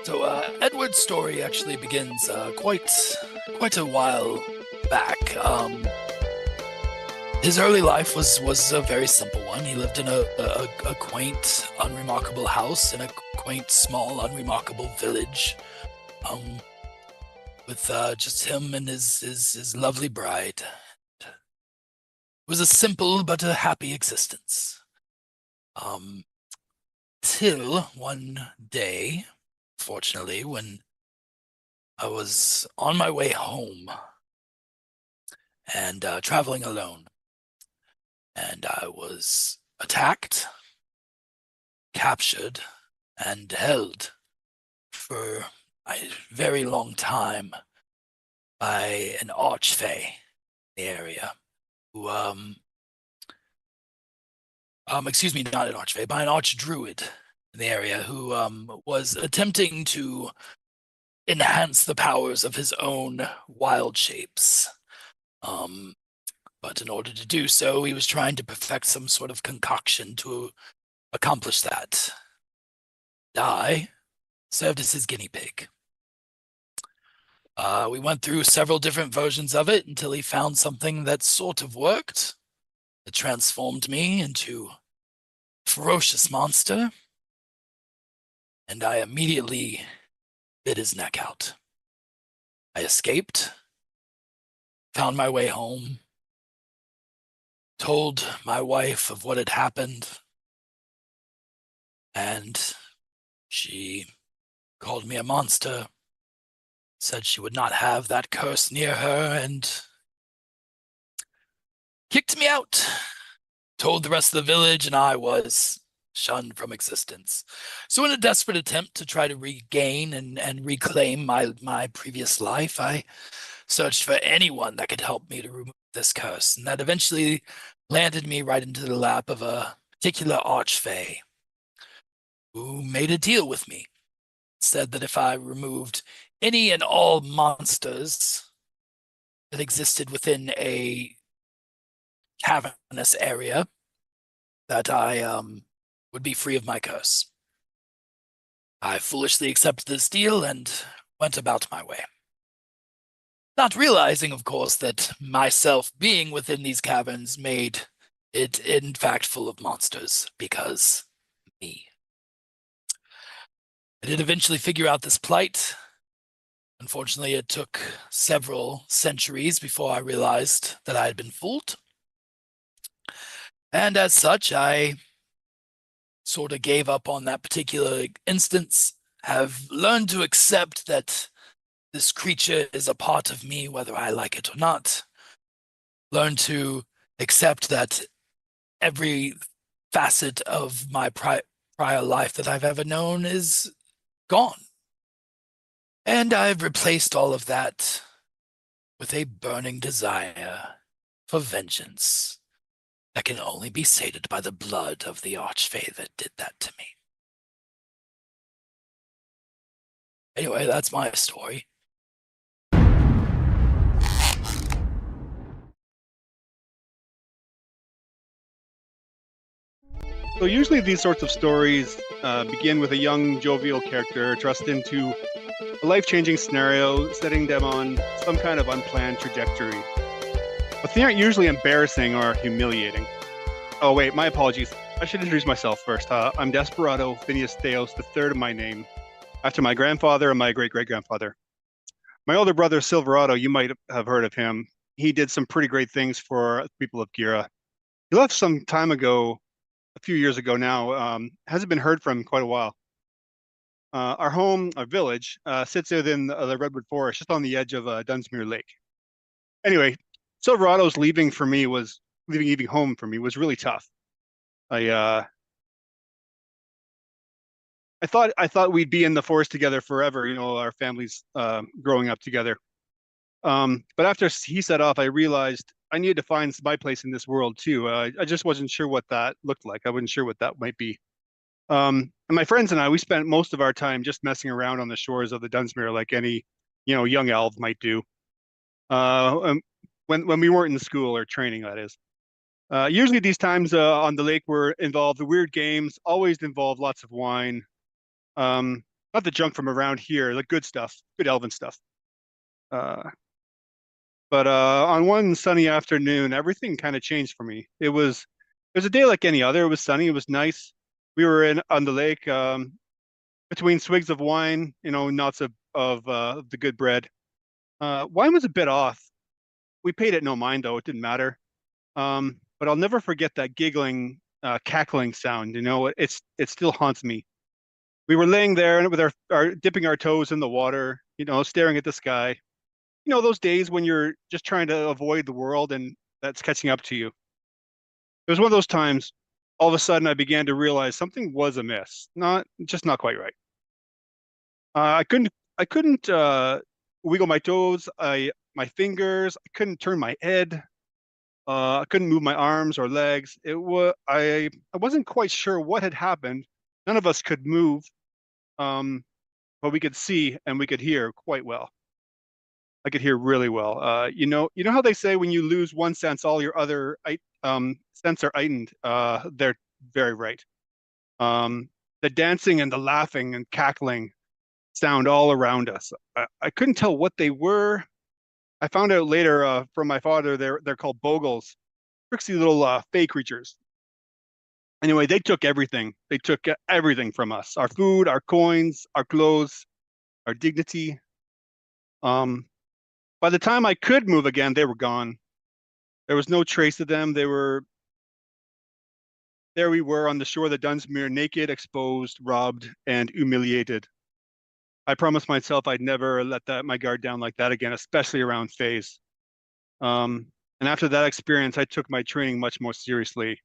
So Edward's story actually begins quite a while back. His early life was a very simple one. He lived in a quaint, unremarkable house in a quaint, small, unremarkable village, with just him and his lovely bride. It was a simple but a happy existence. Till one day, fortunately, when I was on my way home and traveling alone, and I was attacked, captured, and held for a very long time by an archfey in the area who, excuse me, not an archfey, by an archdruid in the area who was attempting to enhance the powers of his own wild shapes. But in order to do so, he was trying to perfect some sort of concoction to accomplish that. I served as his guinea pig. We went through several different versions of it until he found something that sort of worked. It transformed me into a ferocious monster, and I immediately bit his neck out. I escaped, found my way home, told my wife of what had happened, and she called me a monster, said she would not have that curse near her, and kicked me out. Told the rest of the village, and I was shunned from existence. So in a desperate attempt to try to regain and reclaim my previous life, I searched for anyone that could help me to remove this curse, and that eventually landed me right into the lap of a particular archfey who made a deal with me. said that if I removed any and all monsters that existed within a cavernous area, that I would be free of my curse. I foolishly accepted this deal and went about my way. Not realizing, of course, that myself being within these caverns made it, in fact, full of monsters, because me. I did eventually figure out this plight. Unfortunately, it took several centuries before I realized that I had been fooled. And as such, I sort of gave up on that particular instance, have learned to accept that this creature is a part of me, whether I like it or not. Learn to accept that every facet of my prior life that I've ever known is gone. And I've replaced all of that with a burning desire for vengeance that can only be sated by the blood of the Archfey that did that to me. Anyway, that's my story. So usually these sorts of stories begin with a young, jovial character thrust into a life-changing scenario, setting them on some kind of unplanned trajectory. But they aren't usually embarrassing or humiliating. Oh wait, my apologies. I should introduce myself first. I'm Desperado, Phineas Theos, the third of my name, after my grandfather and my great-great-grandfather. My older brother, Silverado, you might have heard of him. He did some pretty great things for the people of Gira. He left some time ago, a few years ago now. Hasn't been heard from quite a while. Our home, our village, sits within the Redwood Forest, just on the edge of Dunsmuir Lake. Anyway, Silverado's leaving home for me was really tough. I thought we'd be in the forest together forever, our families growing up together. But after he set off, I realized I needed to find my place in this world too. I just wasn't sure what that looked like. I wasn't sure what that might be. And my friends and I, we spent most of our time just messing around on the shores of the Dunsmuir like any, young elf might do. When we weren't in school or training, that is. Usually these times on the lake were involved weird games, always involved lots of wine. Not the junk from around here, the good stuff, good elven stuff. But on one sunny afternoon, everything kind of changed for me. It was a day like any other. It was sunny. It was nice. We were on the lake between swigs of wine, knots of the good bread. Wine was a bit off. We paid it no mind, though. It didn't matter. But I'll never forget that giggling, cackling sound. It still haunts me. We were laying there with our dipping our toes in the water, staring at the sky. Those days when you're just trying to avoid the world and that's catching up to you. It was one of those times, all of a sudden I began to realize something was amiss. Not quite right. I couldn't wiggle my toes, my fingers, I couldn't turn my head. I couldn't move my arms or legs. I wasn't quite sure what had happened. None of us could move, but we could see and we could hear quite well. I could hear really well. You know how they say when you lose one sense, all your other sense are heightened. They're very right. The dancing and the laughing and cackling sound all around us. I couldn't tell what they were. I found out later from my father they're called bogles, tricksy little fey creatures. Anyway, they took everything. They took everything from us: our food, our coins, our clothes, our dignity. By the time I could move again, they were gone. There was no trace of them. There we were on the shore of the Dunsmuir, naked, exposed, robbed, and humiliated. I promised myself I'd never let my guard down like that again, especially around Fays. And after that experience, I took my training much more seriously.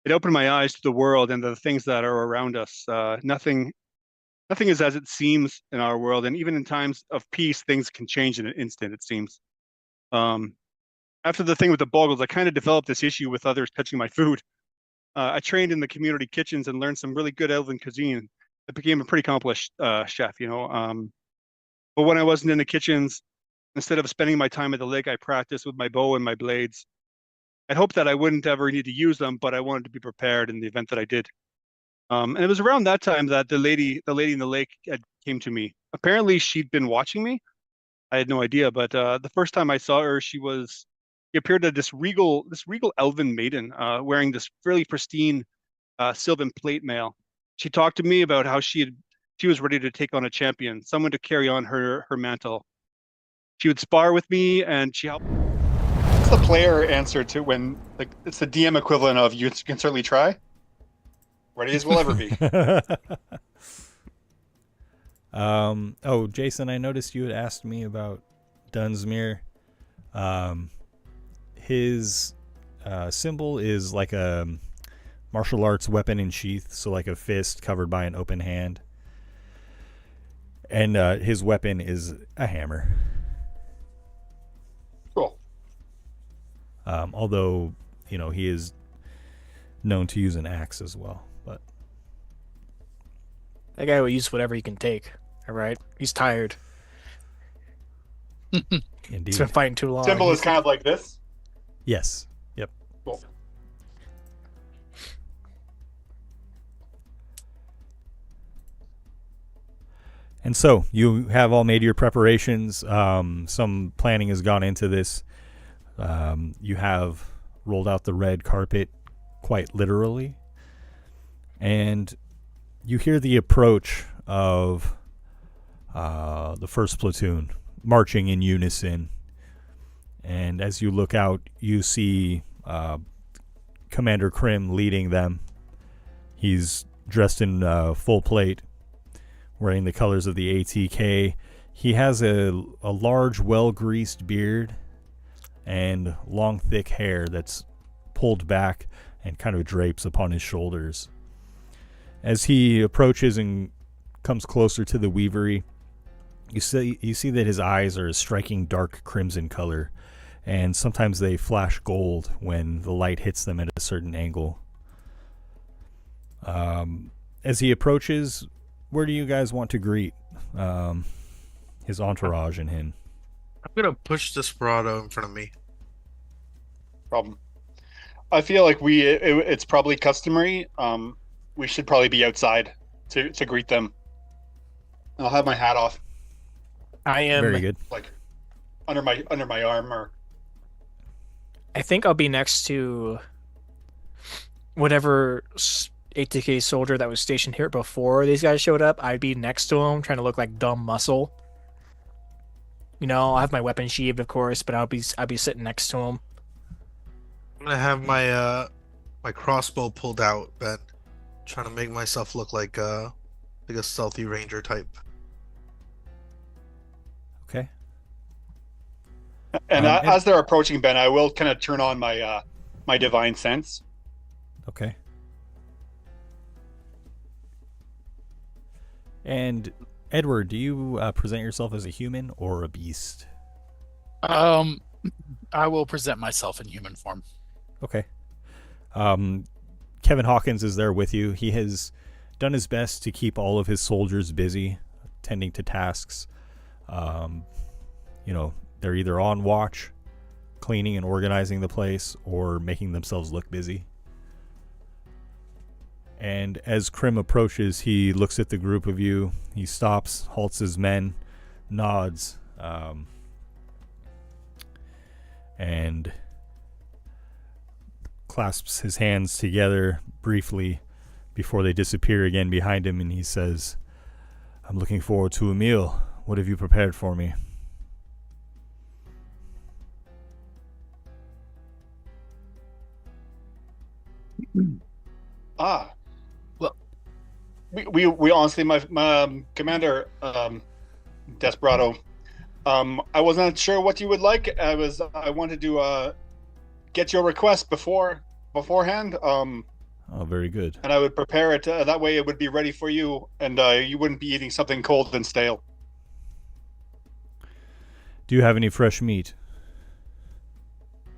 It opened my eyes to the world and the things that are around us. Nothing is as it seems in our world, and even in times of peace, things can change in an instant, it seems. After the thing with the bogles, I kind of developed this issue with others touching my food. I trained in the community kitchens and learned some really good elven cuisine became a pretty accomplished chef, But when I wasn't in the kitchens, instead of spending my time at the lake, I practiced with my bow and my blades. I'd hoped that I wouldn't ever need to use them, but I wanted to be prepared in the event that I did. And it was around that time that the lady in the lake came to me. Apparently, she'd been watching me. I had no idea, but the first time I saw her, she appeared as this regal elven maiden, wearing this fairly pristine Sylvan plate mail. She talked to me about how she was ready to take on a champion, someone to carry on her mantle. She would spar with me, and she helped. What's the player answer to when it's the DM equivalent of you can certainly try? Ready as we'll ever be. Oh, Jason, I noticed you had asked me about Dunsmuir. His symbol is like a martial arts weapon in sheath, so like a fist covered by an open hand. And his weapon is a hammer. Cool. Although, he is known to use an axe as well. But that guy will use whatever he can take. All right, he's tired. Indeed. He's been fighting too long. Symbol is kind of like this. Yes. Yep. Cool. And so you have all made your preparations. Some planning has gone into this. You have rolled out the red carpet quite literally. And you hear the approach of the first platoon marching in unison. And as you look out, you see Commander Krim leading them. He's dressed in full plate, wearing the colors of the ATK. He has a large, well-greased beard and long, thick hair that's pulled back and kind of drapes upon his shoulders. As he approaches and comes closer to the Weavery, you see that his eyes are a striking dark crimson color, and sometimes they flash gold when the light hits them at a certain angle. As he approaches, where do you guys want to greet his entourage and him? I'm gonna push Desperado in front of me. Problem. I feel like it's probably customary. We should probably be outside to greet them. I'll have my hat off. I am very good. Like under my arm, or I think I'll be next to whatever ATK soldier that was stationed here before these guys showed up. I'd be next to him, trying to look like dumb muscle. I'll have my weapon sheathed, of course, but I'll be sitting next to him. I'm gonna have my crossbow pulled out, Ben, trying to make myself look like a stealthy ranger type. Okay. And as they're approaching, Ben, I will kind of turn on my divine sense. Okay. And Edward, do you present yourself as a human or a beast? I will present myself in human form. Okay. Kevin Hawkins is there with you. He has done his best to keep all of his soldiers busy, tending to tasks. They're either on watch, cleaning and organizing the place, or making themselves look busy. And as Krim approaches, he looks at the group of you. He stops, halts his men, nods, and clasps his hands together briefly before they disappear again behind him, and he says, "I'm looking forward to a meal. What have you prepared for me?" Well, we honestly, my commander, Desperado, I wasn't sure what you would like. I wanted to get your request beforehand. Oh, very good. And I would prepare it that way it would be ready for you, and you wouldn't be eating something cold and stale. Do you have any fresh meat?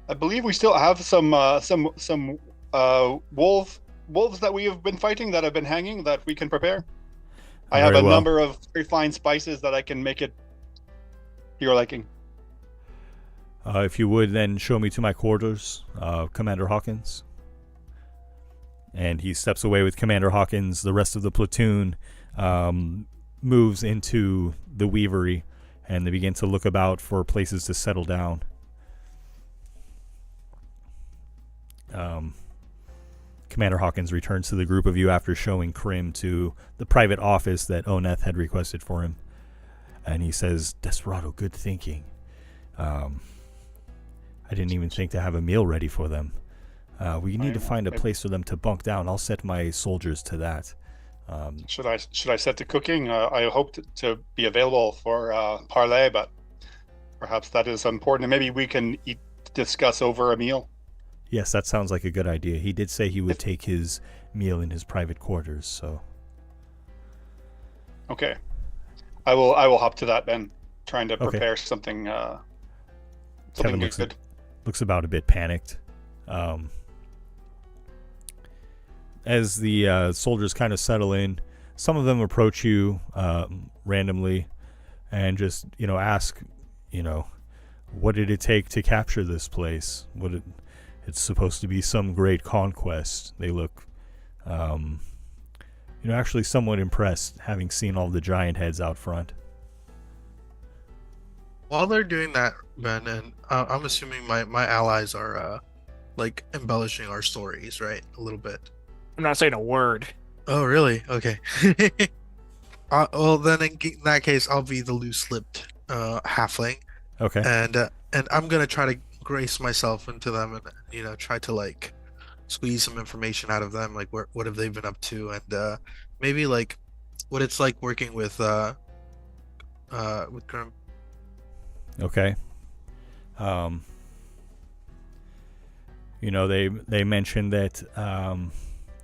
I believe we still have some wolves that we have been fighting that have been hanging that we can prepare. I have Very a well. number of very fine spices that I can make it to your liking. If you would, then show me to my quarters, Commander Hawkins. And he steps away with Commander Hawkins. The rest of the platoon moves into the Weavery, and they begin to look about for places to settle down. Commander Hawkins returns to the group of you after showing Krim to the private office that Oneth had requested for him. And he says, Desperado, good thinking. I didn't even think to have a meal ready for them. We need to find a place for them to bunk down. I'll set my soldiers to that. Should I set to cooking? I hope to be available for parley, but perhaps that is important. And maybe we can discuss over a meal. Yes, that sounds like a good idea. He did say he would take his meal in his private quarters, so. Okay. I will hop to that then, trying to prepare something Kevin good. Looks about a bit panicked. As the soldiers kind of settle in, some of them approach you randomly and just, ask, what did it take to capture this place? It's supposed to be some great conquest. They look, actually somewhat impressed, having seen all the giant heads out front. While they're doing that, Ben, and I'm assuming my allies are embellishing our stories, right? A little bit. I'm not saying a word. Oh, really? Okay. Well, then in that case, I'll be the loose-lipped halfling. Okay. And I'm gonna try to grace myself into them, and try to squeeze some information out of them, what have they been up to, and maybe what it's like working with Grim. Okay. They mentioned that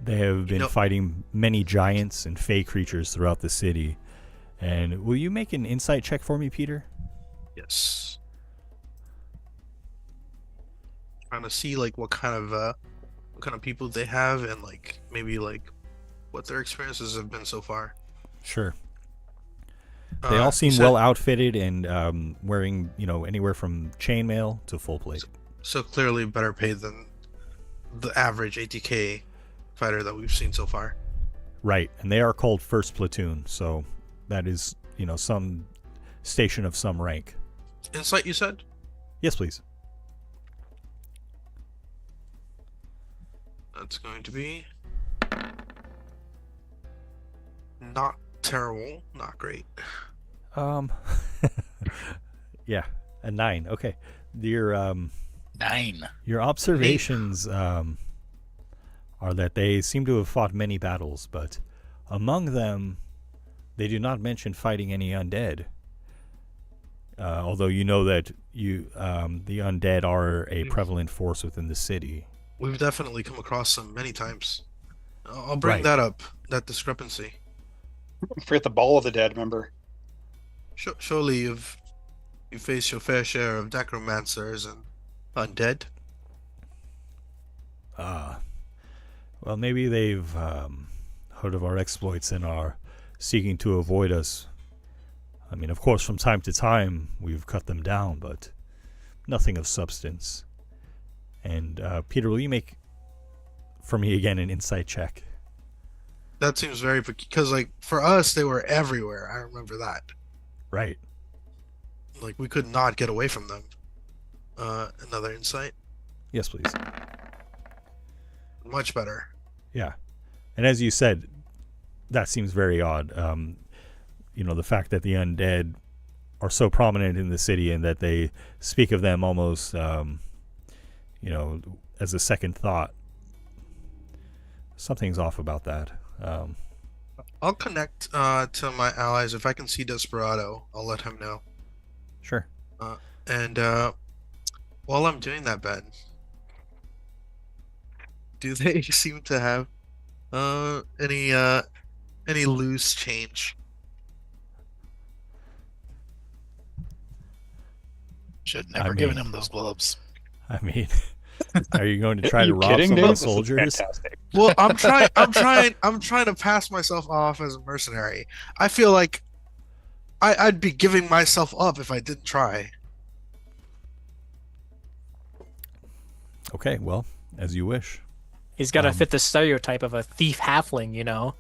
they have been fighting many giants and fey creatures throughout the city. And will you make an insight check for me, Peter? Yes. Trying to see what kind of people they have, and maybe what their experiences have been so far. Sure. They all seem well outfitted and wearing, anywhere from chainmail to full plate. So clearly better paid than the average ATK fighter that we've seen so far. Right, and they are called First Platoon, so that is, some station of some rank. Insight, you said? Yes, please. That's going to be not terrible, not great. Yeah, a 9. Okay. Your 9. Your observations are that they seem to have fought many battles, but among them, they do not mention fighting any undead. Although you know that the undead are a prevalent force within the city. We've definitely come across them many times. I'll bring that up, that discrepancy. Forget the Ball of the Dead, remember? Surely you've faced your fair share of necromancers and undead. Well, maybe they've heard of our exploits and are seeking to avoid us. I mean, of course, from time to time, we've cut them down, but nothing of substance. And, Peter, will you make, for me again, an insight check? That seems very... Because, for us, they were everywhere. I remember that. Right. We could not get away from them. Another insight? Yes, please. Much better. Yeah. And as you said, that seems very odd. The fact that the undead are so prominent in the city and that they speak of them almost, as a second thought. Something's off about that. I'll connect to my allies. If I can see Desperado, I'll let him know. Sure. And while I'm doing that, Ben, do they seem to have any loose change? Should never given him those gloves. I mean, Are you going to try Are to you rob kidding, some of the dude? This is soldiers? fantastic. Well, I'm trying to pass myself off as a mercenary. I feel like I'd be giving myself up if I didn't try. Okay, well, as you wish. He's got to fit the stereotype of a thief halfling, you know.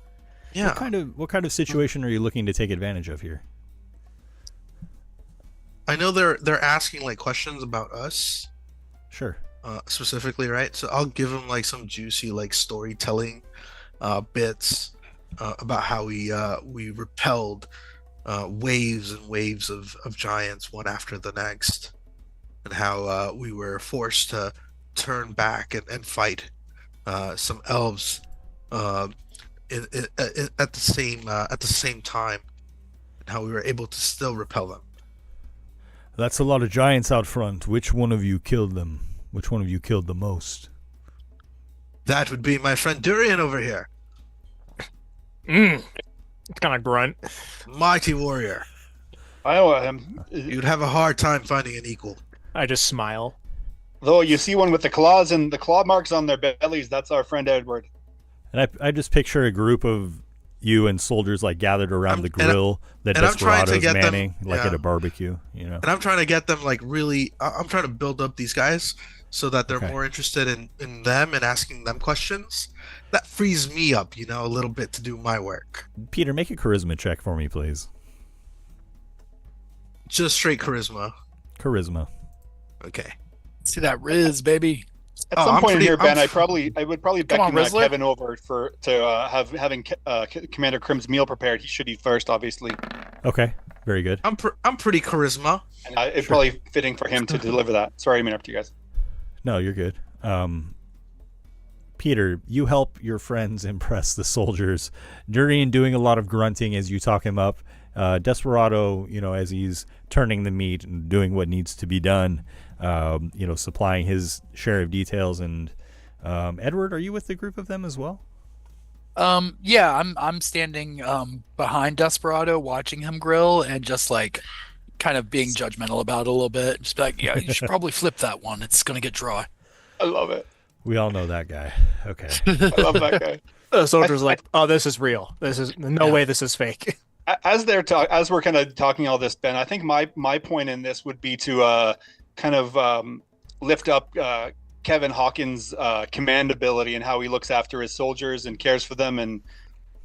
Yeah. What kind of situation are you looking to take advantage of here? I know they're asking like questions about us. Sure. Specifically, right? So I'll give them like some juicy like storytelling bits about how we repelled waves and waves of giants one after the next, and how we were forced to turn back and fight some elves at the same time, and how we were able to still repel them. That's a lot of giants out front. Which one of you killed them? Which one of you killed the most? That would be my friend Durian over here. It's kind of grunt. Mighty warrior. I know him. You'd have a hard time finding an equal. I just smile. Though you see one with the claws and the claw marks on their bellies, that's our friend Edward. And I just picture a group of you and soldiers like gathered around the grill that Desperado's manning, like at a barbecue, you know. And I'm trying to get them like really. I'm trying to build up these guys so that they're more interested in them and asking them questions. That frees me up, you know, a little bit to do my work. Peter, make a charisma check for me, please. Just straight charisma. Charisma. Okay. See that Riz, baby. At some point in here, Ben, I would probably beckon Kevin over to having Commander Krim's meal prepared. He should eat first, obviously. Okay, very good. I'm pretty charisma. And it's probably fitting for him to deliver that. Sorry, I interrupted you guys. No, you're good. Peter, you help your friends impress the soldiers. Durian doing a lot of grunting as you talk him up. Desperado, you know, as he's turning the meat and doing what needs to be done. You know, supplying his share of details. And Edward, are you with the group of them as well? Yeah, I'm standing behind Desperado, watching him grill, and just like kind of being judgmental about it a little bit. Just be like, yeah, you should probably flip that one. It's gonna get dry. I love it. We all know that guy. Okay. I love that guy. The soldier's like, oh, this is real. This is no way this is fake. As we're kind of talking all this, Ben, I think my point in this would be to kind of lift up Kevin Hawkins' command ability and how he looks after his soldiers and cares for them, and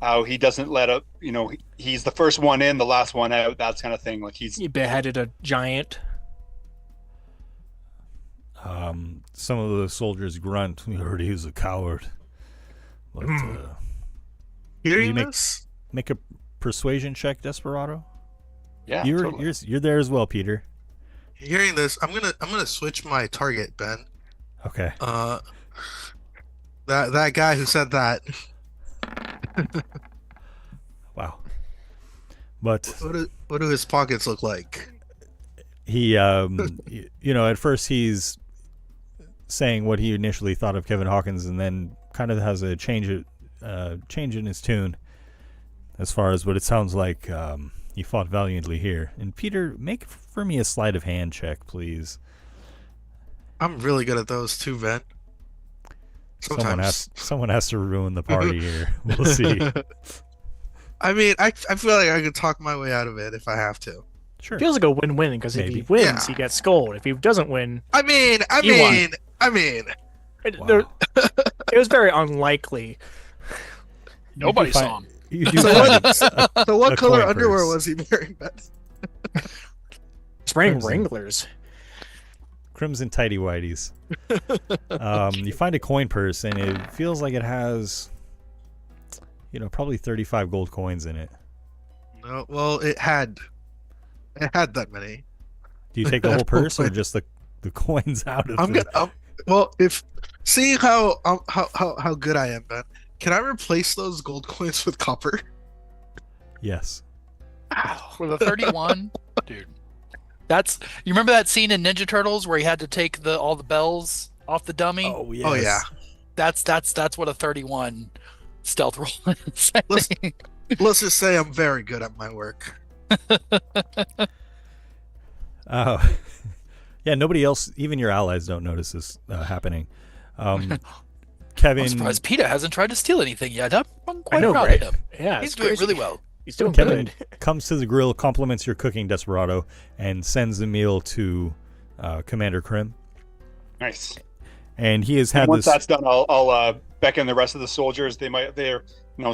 how he doesn't let up. You know, he's the first one in, the last one out. That kind of thing. Like he beheaded a giant. Some of the soldiers grunt. We heard he was a coward. But, hearing this, make a persuasion check, Desperado. Yeah, you're there as well, Peter. Hearing this, I'm gonna switch my target, Ben. Okay. That guy who said that. Wow. But what do his pockets look like? He, you know, at first he's saying what he initially thought of Kevin Hawkins, and then kind of has a change in his tune as far as what it sounds like. He fought valiantly here. And Peter, make for me a sleight of hand check, please. I'm really good at those too, Ben. Someone has to ruin the party here. We'll see. I mean, I feel like I could talk my way out of it if I have to. Sure. Feels like a win-win because if he wins, he gets gold. If he doesn't win, I mean, it was very unlikely. Nobody saw him. So what color underwear was he wearing? He's wearing Wranglers. Crimson tighty whities. You find a coin purse, and it feels like it has, you know, probably 35 gold coins in it. No, well, it had that many. Do you take the whole purse or just the coins out of it? Well, if seeing how good I am, Ben, can I replace those gold coins with copper? Yes. Wow, with a 31, dude. You remember that scene in Ninja Turtles where he had to take all the bells off the dummy? Oh yes. Oh yeah. That's what a 31 stealth roll is. Let's just say I'm very good at my work. Yeah, nobody else, even your allies, don't notice this happening. Kevin, I'm surprised Petyr hasn't tried to steal anything yet. I'm quite I know, proud right? of him. Yeah, He's it's doing crazy. really well. He's doing Kevin good. comes to the grill, compliments your cooking, Desperado, and sends the meal to Commander Krim. Nice. And he has had Once this. that's done, I'll beckon the rest of the soldiers. They're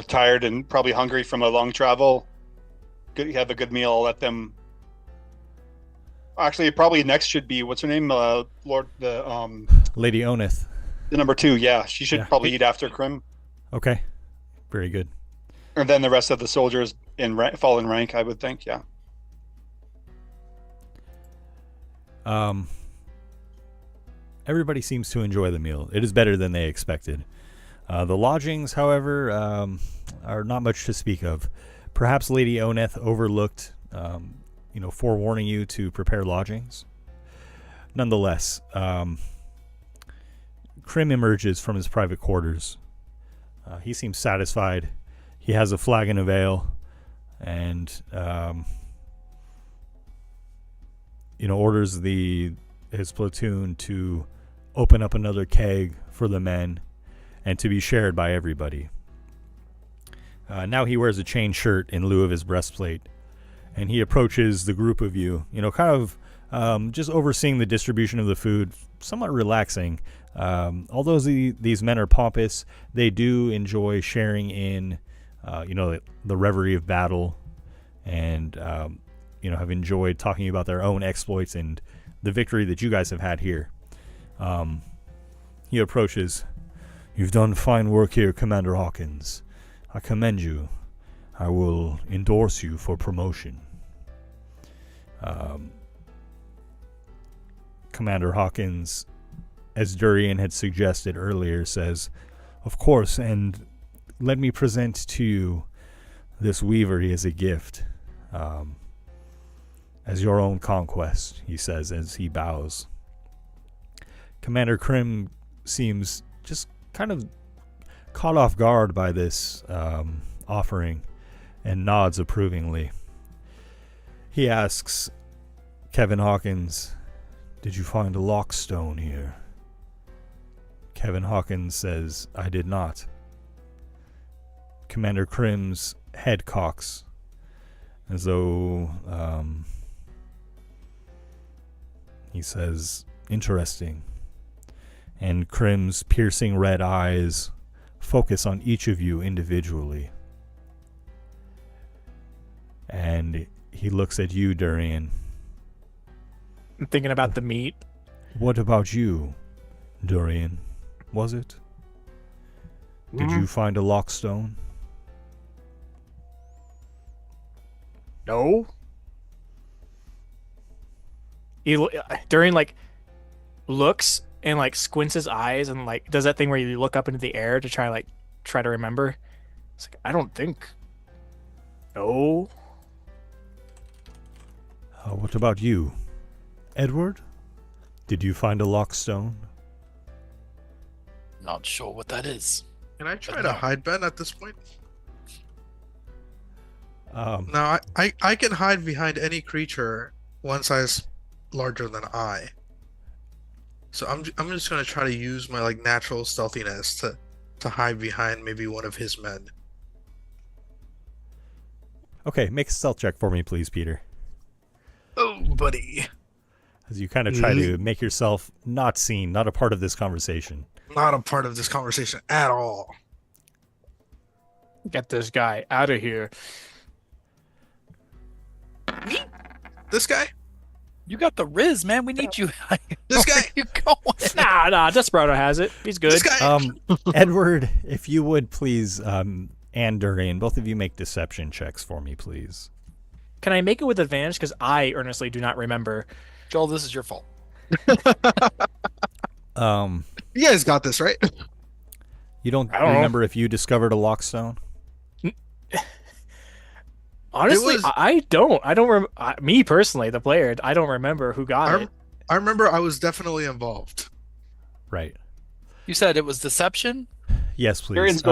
tired and probably hungry from a long travel. Good, have a good meal. I'll let them. Actually, probably next should be what's her name, Lady Oneth. the number 2. Yeah, she should probably eat after Krim, Okay, very good. and then the rest of the soldiers fall in rank. I would think. Yeah. Everybody seems to enjoy the meal. It is better than they expected. The lodgings, however, are not much to speak of. Perhaps Lady Oneth overlooked, forewarning you to prepare lodgings. Nonetheless, Krim emerges from his private quarters. He seems satisfied. He has a flagon of ale, and orders his platoon to open up another keg for the men and to be shared by everybody. Now he wears a chain shirt in lieu of his breastplate, and he approaches the group of you, kind of just overseeing the distribution of the food, somewhat relaxing. Although these men are pompous, they do enjoy sharing in, the reverie of battle, and, have enjoyed talking about their own exploits and the victory that you guys have had here. He approaches. "You've done fine work here, Commander Hawkins. I commend you. I will endorse you for promotion." Commander Hawkins, as Durian had suggested earlier, says, "Of course, and let me present to you this Weavery as a gift, as your own conquest," he says as he bows. Commander Krim seems just kind of caught off guard by this offering and nods approvingly. He asks Kevin Hawkins, "Did you find a lockstone here?" Kevin Hawkins says, "I did not." Commander Krim's head cocks as though he says, "Interesting." And Krim's piercing red eyes focus on each of you individually. And he looks at you, Durian. I'm thinking about the meat. "What about you, Durian? Was it? Did you find a lockstone?" No. Durian looks and squints his eyes and does that thing where you look up into the air to try to remember. It's I don't think. No. What about you, Edward? Did you find a lockstone? Not sure what that is. Can I try to hide Ben at this point? Um, Now, I can hide behind any creature one size larger than I. So I'm just gonna try to use my natural stealthiness to hide behind maybe one of his men. Okay, make a stealth check for me, please, Petyr. Oh, buddy. As you kind of try to make yourself not seen, not a part of this conversation. Not a part of this conversation at all. Get this guy out of here. Me? This guy? You got the Riz, man. We need you. This guy? Where are you going? Nah, Desperado has it. He's good. This guy? Edward, if you would please, and Durian, both of you make deception checks for me, please. Can I make it with advantage? Because I earnestly do not remember. Joel, this is your fault. You guys got this, right? You don't I don't remember if you discovered a lockstone? Honestly, was- I don't. Me personally, the player, I don't remember who got it. I remember I was definitely involved. Right. You said it was deception? Yes, please. Durian's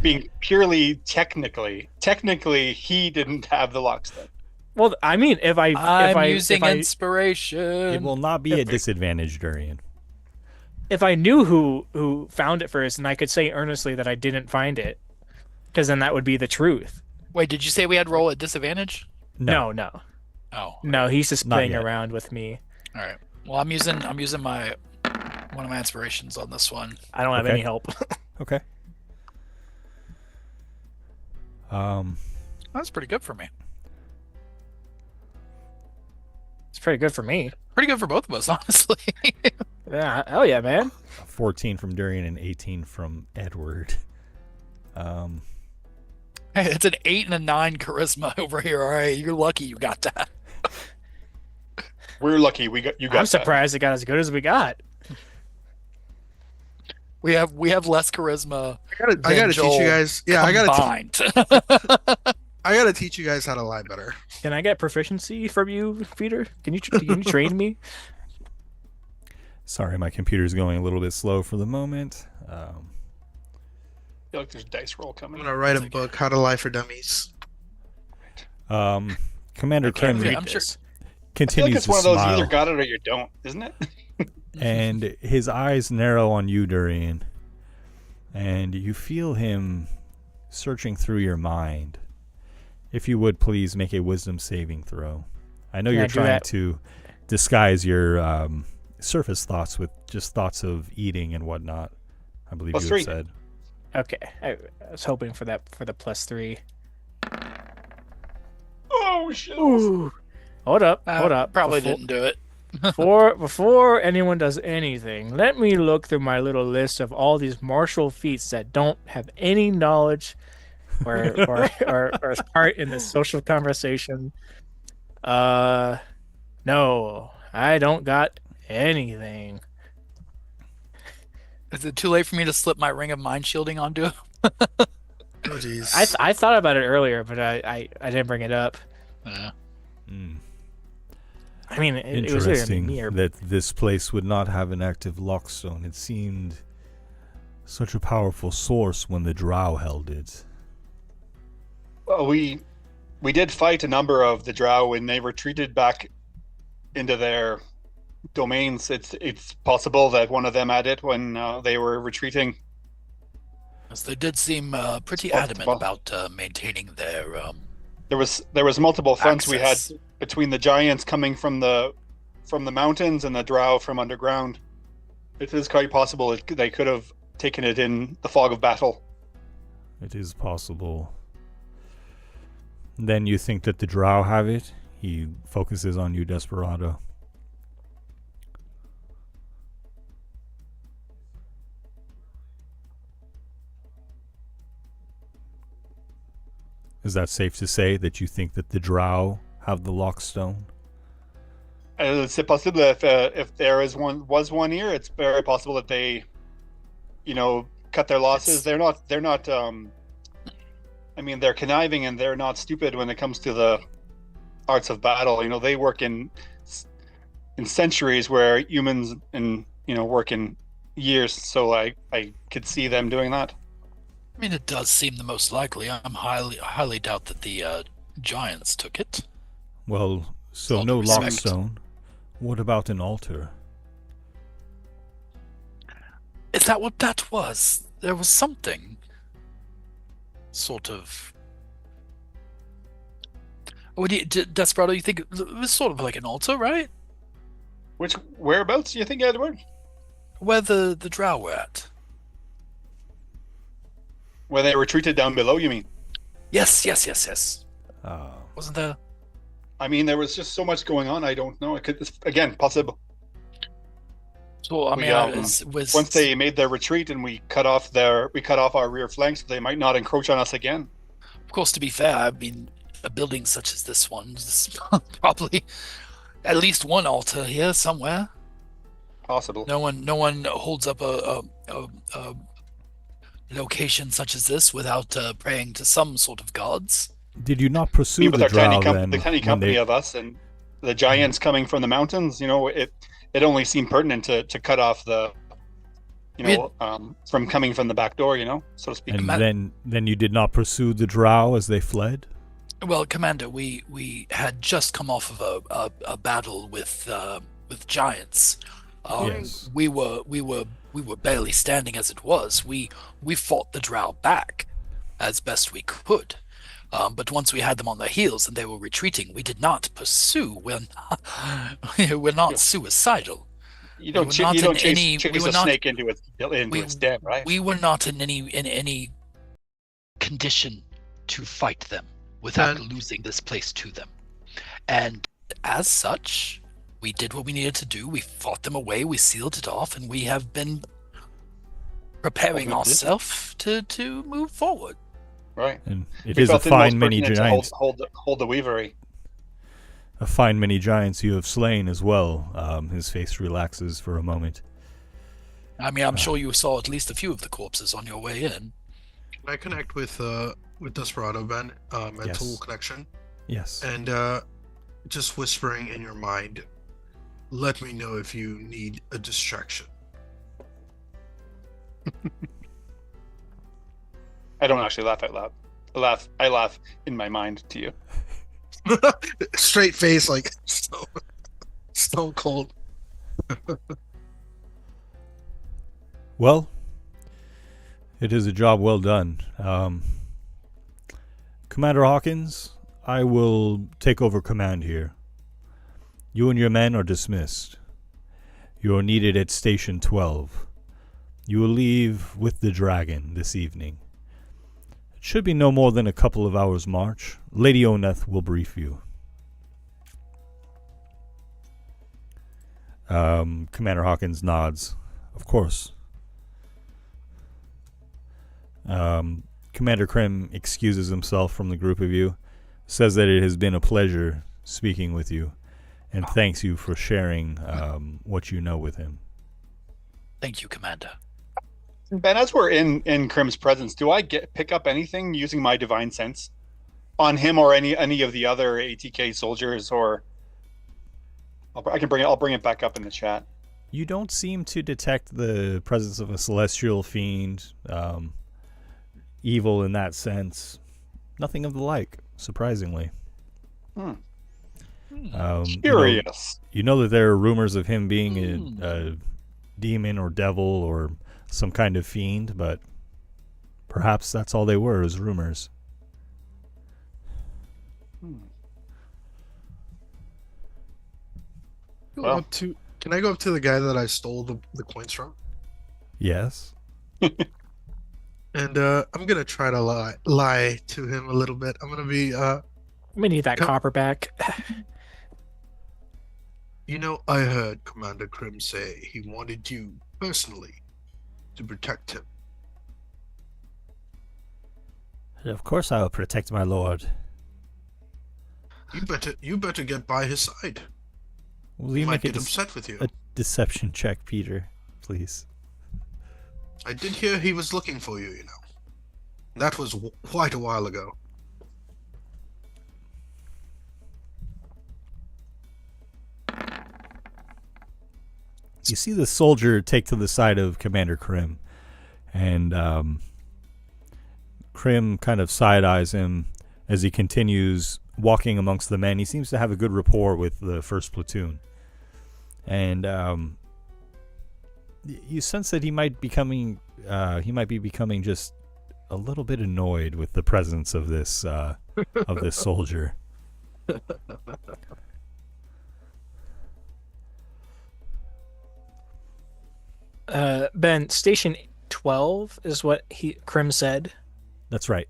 being purely technically. Technically, he didn't have the lockstone. Well, I mean, I'm using inspiration. It will not be a disadvantage, Durian. If I knew who found it first, and I could say earnestly that I didn't find it, because then that would be the truth. Wait, did you say we had roll at disadvantage? No. Oh. No, he's just playing around with me. All right. Well, I'm using my one of my inspirations on this one. I don't have any help. Okay. That's pretty good for me. It's pretty good for me. Pretty good for both of us, honestly. Yeah, hell yeah, man. 14 from Durian and 18 from Edward. Hey, it's an 8 and a 9 charisma over here. All right, you're lucky you got that. We're lucky you got. I'm surprised it got as good as we got. We have less charisma. I gotta teach you guys. Yeah, combined. I gotta teach you guys how to lie better. Can I get proficiency from you, Peter? Can you train me? Sorry, my computer's going a little bit slow for the moment. I feel like there's dice roll coming. I'm gonna write a book, How to Lie for Dummies. Commander Ken this. Continues I feel like it's to one of those smile, you either got it or you don't, isn't it? and his eyes narrow on you, Durian, and you feel him searching through your mind. If you would please make a wisdom saving throw. I know you're trying to disguise your surface thoughts with just thoughts of eating and whatnot. I believe you had said. Okay, I was hoping for that for the +3. Oh shit! Ooh. Hold up. Probably didn't do it. Before anyone does anything, let me look through my little list of all these martial feats that don't have any knowledge or part in the social conversation. No, I don't got anything. Is it too late for me to slip my ring of mind shielding onto him? Oh jeez. I thought about it earlier, but I didn't bring it up. I mean, it was Interesting near. that this place would not have an active lockstone. It seemed such a powerful source when the Drow held it. Well, we did fight a number of the Drow when they retreated back into their domains. It's possible that one of them had it when they were retreating. Yes, they did seem pretty adamant about maintaining their. There was multiple fronts we had access. between the giants coming from the mountains and the Drow from underground. It is quite possible they could have taken it in the fog of battle. It is possible. Then you think that the Drow have it? He focuses on you, Desperado. Is that safe to say that you think that the Drow have the lockstone? It's possible if there was one here, it's very possible that they, cut their losses. They're not. I mean, they're conniving and they're not stupid when it comes to the arts of battle. They work in centuries where humans work in years. So I could see them doing that. I mean, it does seem the most likely. I'm highly doubt that the giants took it. Well, so no lockstone. What about an altar? Is that what that was? There was something. Sort of. Desperado, you think it was sort of like an altar, right? Whereabouts do you think, Edward? Where the Drow were at. Where they retreated down below, you mean? Yes. Wasn't there? I mean, there was just so much going on. I don't know. It's again possible. So I mean, once they made their retreat and we cut off our rear flanks, they might not encroach on us again. Of course, to be fair, I mean, a building such as this one, there's probably at least one altar here somewhere. Possible. No one holds up a location such as this without praying to some sort of gods. Did you not pursue with the our Drow then? the tiny company of us and the giants coming from the mountains, it only seemed pertinent to cut off the, from coming from the back door, so to speak. And then you did not pursue the Drow as they fled? Well, Commander, we had just come off of a battle with giants. Yes. We were barely standing as it was. We fought the drow back as best we could. But once we had them on their heels and they were retreating, we did not pursue. We're not suicidal. You don't chase chickens a snake into its den, right? We were not in any condition to fight them without losing this place to them. And as such, we did what we needed to do. We fought them away, we sealed it off, and we have been preparing ourselves to move forward. Right. And it is a fine many giants. Hold the Weavery. A fine many giants you have slain as well. His face relaxes for a moment. I mean, I'm sure you saw at least a few of the corpses on your way in. Can I connect with Desperado, Ben? Mental connection? Yes. And just whispering in your mind, let me know if you need a distraction. I don't actually laugh out loud. I laugh in my mind to you. Straight face, like stone cold. Well, it is a job well done. Commander Hawkins, I will take over command here. You and your men are dismissed. You are needed at Station 12. You will leave with the dragon this evening. It should be no more than a couple of hours' march. Lady Oneth will brief you. Commander Hawkins nods. Of course. Commander Krim excuses himself from the group of you, says that it has been a pleasure speaking with you, and thanks you for sharing what you know with him. Thank you, Commander. Ben, as we're in Krim's presence, do I pick up anything using my divine sense on him or any of the other ATK soldiers? Or I'll bring it back up in the chat. You don't seem to detect the presence of a celestial fiend, evil in that sense. Nothing of the like, surprisingly. Curious. You know that there are rumors of him being a demon or devil or some kind of fiend, but perhaps that's all they were, is rumors. Well, can I go up to the guy that I stole the coins from? Yes. And I'm gonna try to lie to him a little bit. I'm gonna be We need that copper back. You know, I heard Commander Krim say he wanted you personally to protect him. Of course I will protect my lord. You better get by his side. Will He you might make get upset with you. a deception check, Petyr, please? I did hear he was looking for you, you know. That was quite a while ago. You see the soldier take to the side of Commander Krim, and Krim kind of side-eyes him as he continues walking amongst the men. He seems to have a good rapport with the first platoon, and you sense that he might be becoming just a little bit annoyed with the presence of this soldier. Ben, Station 12 is what Krim said. That's right.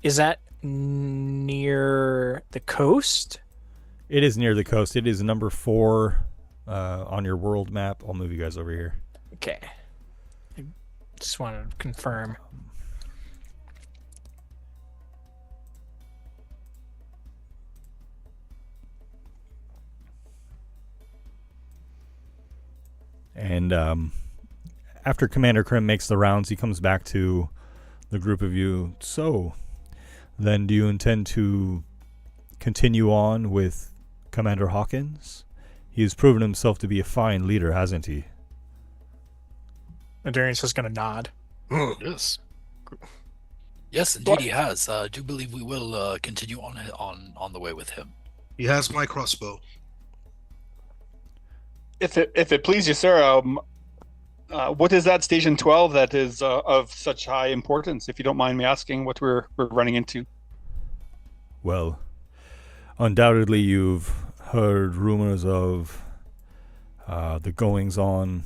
Is that near the coast? It is near the coast. It is number 4 on your world map. I'll move you guys over here. Okay. I just wanted to confirm. And after Commander Krim makes the rounds, he comes back to the group of you. So, then do you intend to continue on with Commander Hawkins? He has proven himself to be a fine leader, hasn't he? Adarian's just going to nod. Yes. Yes, indeed he has. I do believe we will continue on the way with him. He has my crossbow. If it please you, sir, what is that Station 12 that is of such high importance? If you don't mind me asking, what we're running into. Well, undoubtedly you've heard rumors of the goings on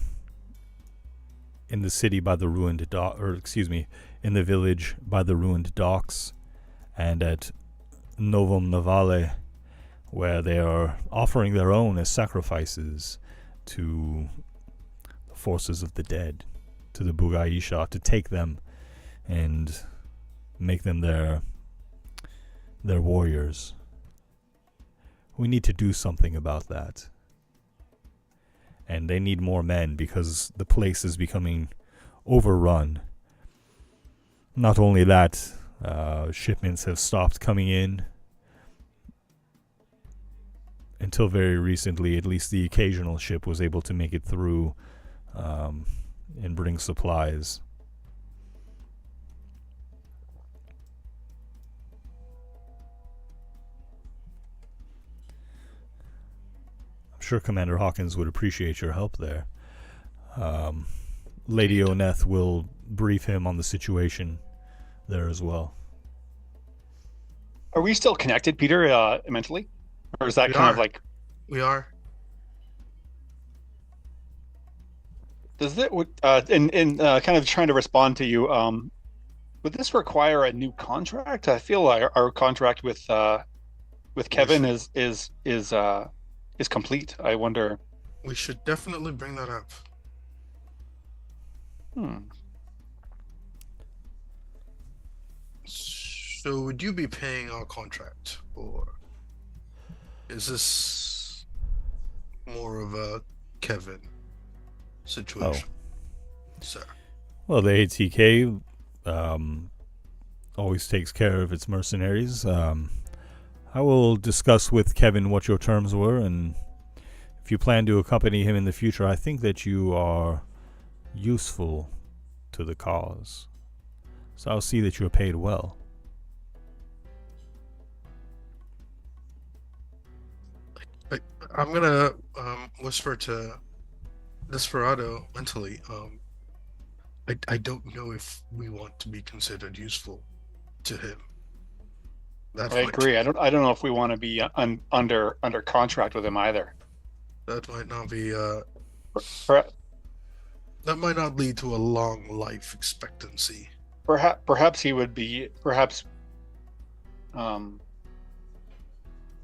in the city by the ruined in the village by the ruined docks, and at Novum Navale, where they are offering their own as sacrifices to the forces of the dead, to the Bugaisha, to take them and make them their warriors. We need to do something about that. And they need more men because the place is becoming overrun. Not only that, shipments have stopped coming in. Until very recently, at least the occasional ship was able to make it through and bring supplies. I'm sure Commander Hawkins would appreciate your help there. Lady Oneth will brief him on the situation there as well. Are we still connected, Peter, mentally? Or is that We kind are. of like... We are. Does it, kind of trying to respond to you, would this require a new contract? I feel like our contract with Kevin is complete. I wonder. We should definitely bring that up. So would you be paying our contract, or is this more of a Kevin situation, sir? Well, the ATK always takes care of its mercenaries. I will discuss with Kevin what your terms were, and if you plan to accompany him in the future, I think that you are useful to the cause. So I'll see that you are paid well. I'm gonna whisper to Desperado mentally. I don't know if we want to be considered useful to him. I agree. I don't know if we want to be under contract with him either. That might not be. That might not lead to a long life expectancy. Perhaps he would be. Perhaps.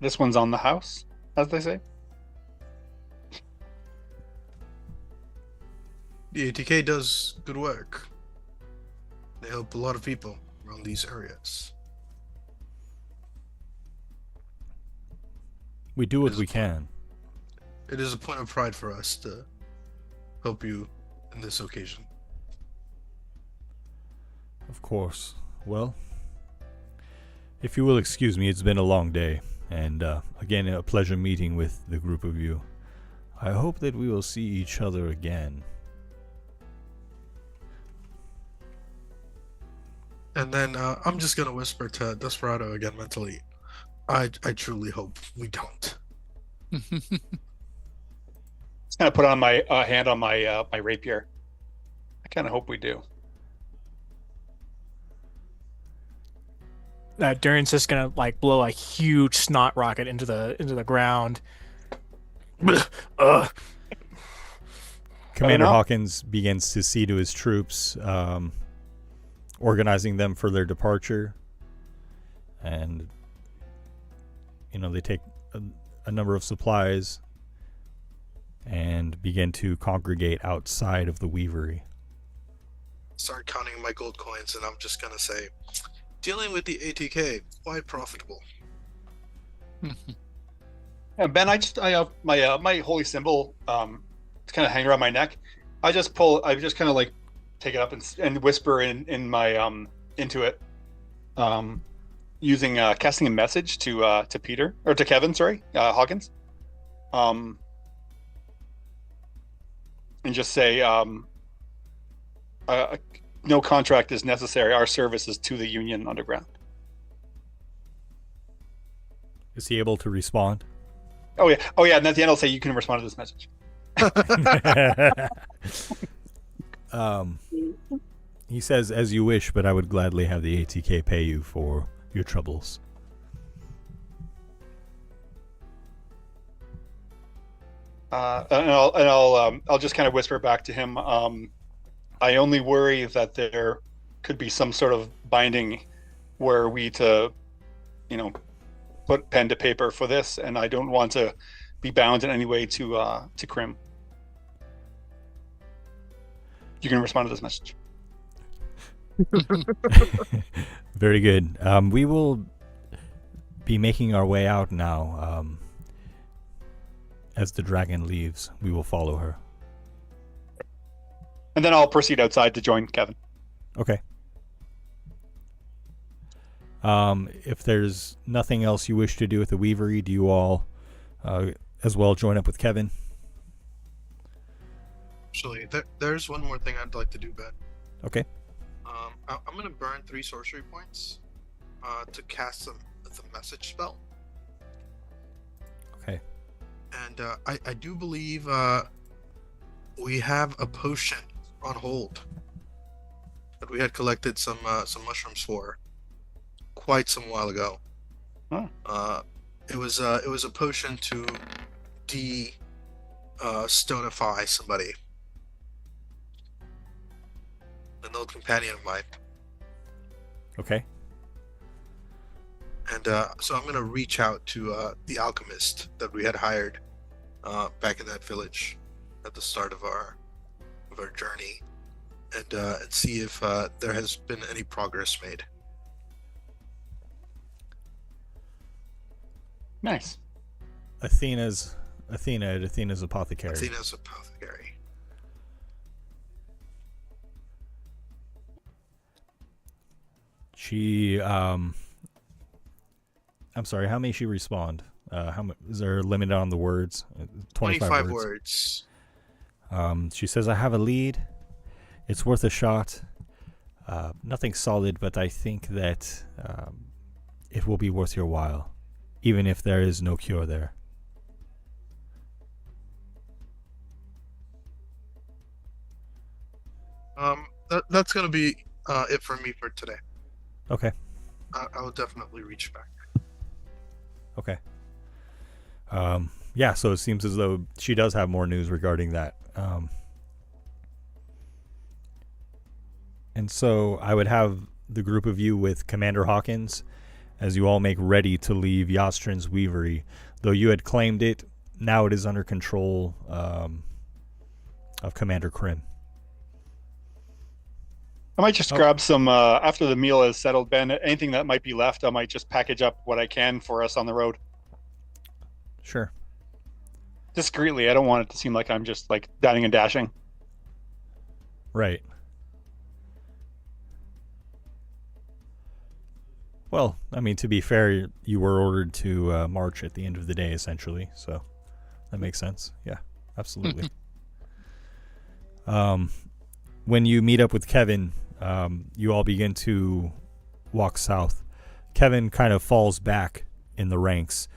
This one's on the house, as they say. The ATK does good work. They help a lot of people around these areas. We do what we can. It is a point of pride for us to help you in this occasion. Of course. Well, if you will excuse me, it's been a long day, and again, a pleasure meeting with the group of you. I hope that we will see each other again. And then I'm just gonna whisper to Desperado again mentally. I truly hope we don't. Just kind of put on my hand on my my rapier. I kind of hope we do. Durian's just gonna like blow a huge snot rocket into the ground. Commander Hawkins begins to see to his troops, organizing them for their departure, and they take a number of supplies and begin to congregate outside of the Weavery. Start counting my gold coins, and I'm just gonna say, dealing with the ATK, quite profitable. Yeah, Ben, I have my holy symbol it's kind of hanging around my neck. I just kind of like take it up and whisper in my into it, using casting a message to Peter, or to Kevin, sorry, Hawkins, and just say no contract is necessary. Our service is to the Union underground. Is he able to respond? Oh yeah. And at the end, I'll say you can respond to this message. He says, "As you wish, but I would gladly have the ATK pay you for your troubles." And I'll just kind of whisper back to him. I only worry that there could be some sort of binding where we to, put pen to paper for this, and I don't want to be bound in any way to Krim. You can respond to this message. Very good. We will be making our way out now. As the dragon leaves, we will follow her. And then I'll proceed outside to join Kevin. Okay. If there's nothing else you wish to do with the Weavery, do you all as well join up with Kevin? Actually, there's one more thing I'd like to do, Ben. Okay. I'm going to burn 3 sorcery points to cast the message spell. Okay. And I do believe we have a potion on hold that we had collected some mushrooms for quite some while ago. Huh. It was a potion to stonify somebody. An old companion of mine. Okay. And so I'm going to reach out to the alchemist that we had hired back in that village at the start of our journey, and see if there has been any progress made. Nice. Athena's apothecary. Athena's apothecary. She I'm sorry, how may she respond? Is there a limit on the words? 25 words. She says, "I have a lead. It's worth a shot. Nothing solid, but I think that it will be worth your while, even if there is no cure there." That's going to be it for me for today. Okay. I will definitely reach back. Okay. Yeah, so it seems as though she does have more news regarding that. And so I would have the group of you with Commander Hawkins as you all make ready to leave Yaz'Trin's Weavery. Though you had claimed it, now it is under control of Commander Krim. I might just grab some, after the meal is settled, Ben, anything that might be left, I might just package up what I can for us on the road. Sure. Discreetly. I don't want it to seem like I'm just like dining and dashing. Right. Well, I mean, to be fair, you were ordered to march at the end of the day, essentially, so that makes sense. Yeah, absolutely. When you meet up with Kevin, you all begin to walk south. Kevin kind of falls back in the ranks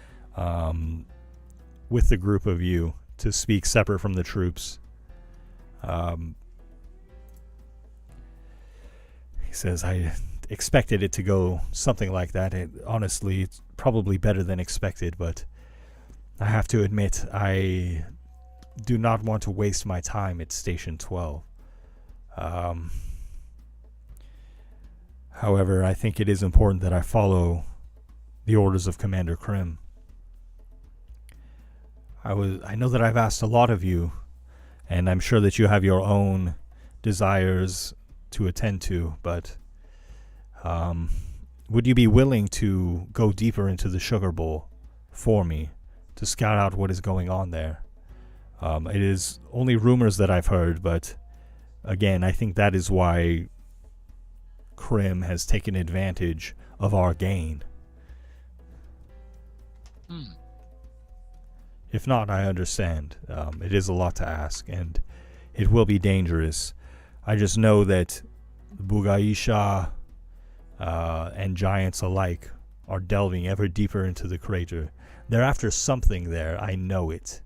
with the group of you to speak separate from the troops. He says, "I expected it to go something like that. Honestly, it's probably better than expected, but I have to admit, I do not want to waste my time at Station 12. However, I think it is important that I follow the orders of Commander Krim. I know that I've asked a lot of you, and I'm sure that you have your own desires to attend to, but would you be willing to go deeper into the Sugar Bowl for me to scout out what is going on there? It is only rumors that I've heard, but again, I think that is why Krim has taken advantage of our gain. If not, I understand. It is a lot to ask, and it will be dangerous. I just know that Bugaisha and giants alike are delving ever deeper into the crater. They're after something there. I know it.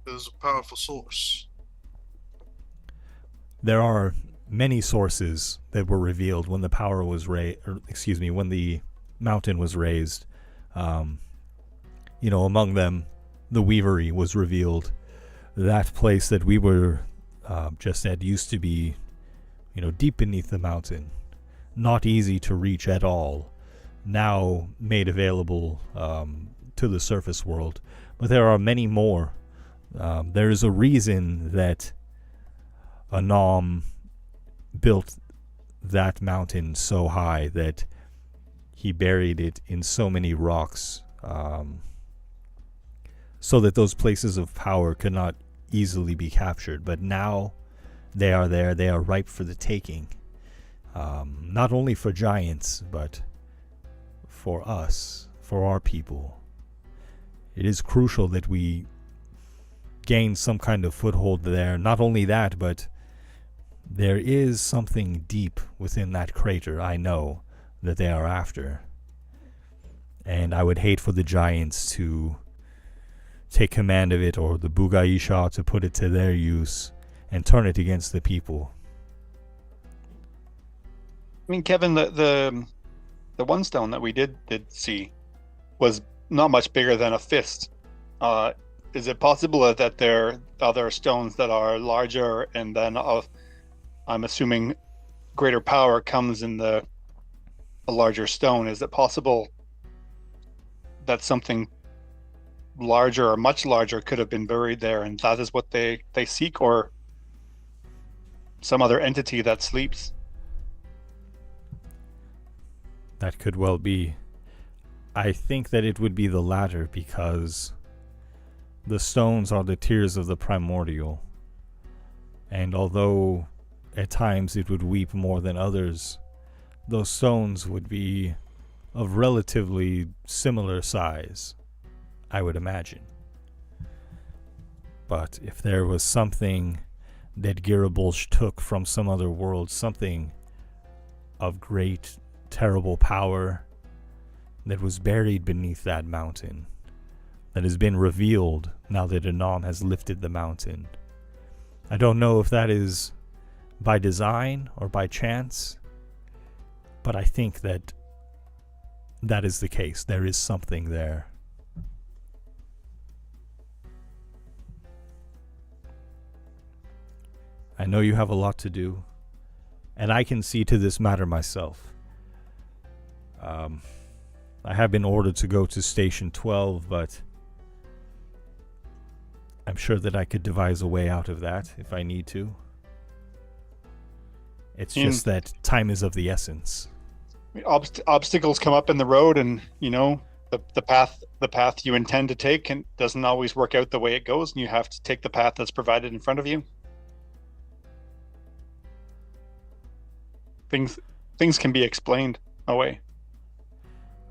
There's a powerful source. There are many sources that were revealed when the power was when the mountain was raised. Among them, the Weavery was revealed. That place that we were just at used to be, deep beneath the mountain, not easy to reach at all. Now made available to the surface world, but there are many more. There is a reason that Anam built that mountain so high that he buried it in so many rocks, so that those places of power could not easily be captured. But now they are there. They are ripe for the taking, not only for giants, but for us, for our people. It is crucial that we gain some kind of foothold there. Not only that, but there is something deep within that crater, I know, that they are after. And I would hate for the giants to take command of it, or the Bugaisha to put it to their use and turn it against the people. I mean, Kevin, the one stone that we did see was not much bigger than a fist. Is it possible that there are other stones that are larger, and then I'm assuming greater power comes in a larger stone? Is it possible that something larger or much larger could have been buried there, and that is what they seek, or some other entity that sleeps? That could well be. I think that it would be the latter, because the stones are the tears of the primordial, and although at times it would weep more than others, those stones would be of relatively similar size, I would imagine. But if there was something that Girabolsh took from some other world, something of great, terrible power that was buried beneath that mountain, that has been revealed now that Anam has lifted the mountain. I don't know if that is by design or by chance, but I think that is the case. There is something there. I know you have a lot to do, and I can see to this matter myself. I have been ordered to go to Station 12, but I'm sure that I could devise a way out of that if I need to. It's just that time is of the essence. Obstacles come up in the road, and the path you intend to take doesn't always work out the way it goes, and you have to take the path that's provided in front of you. Things can be explained away.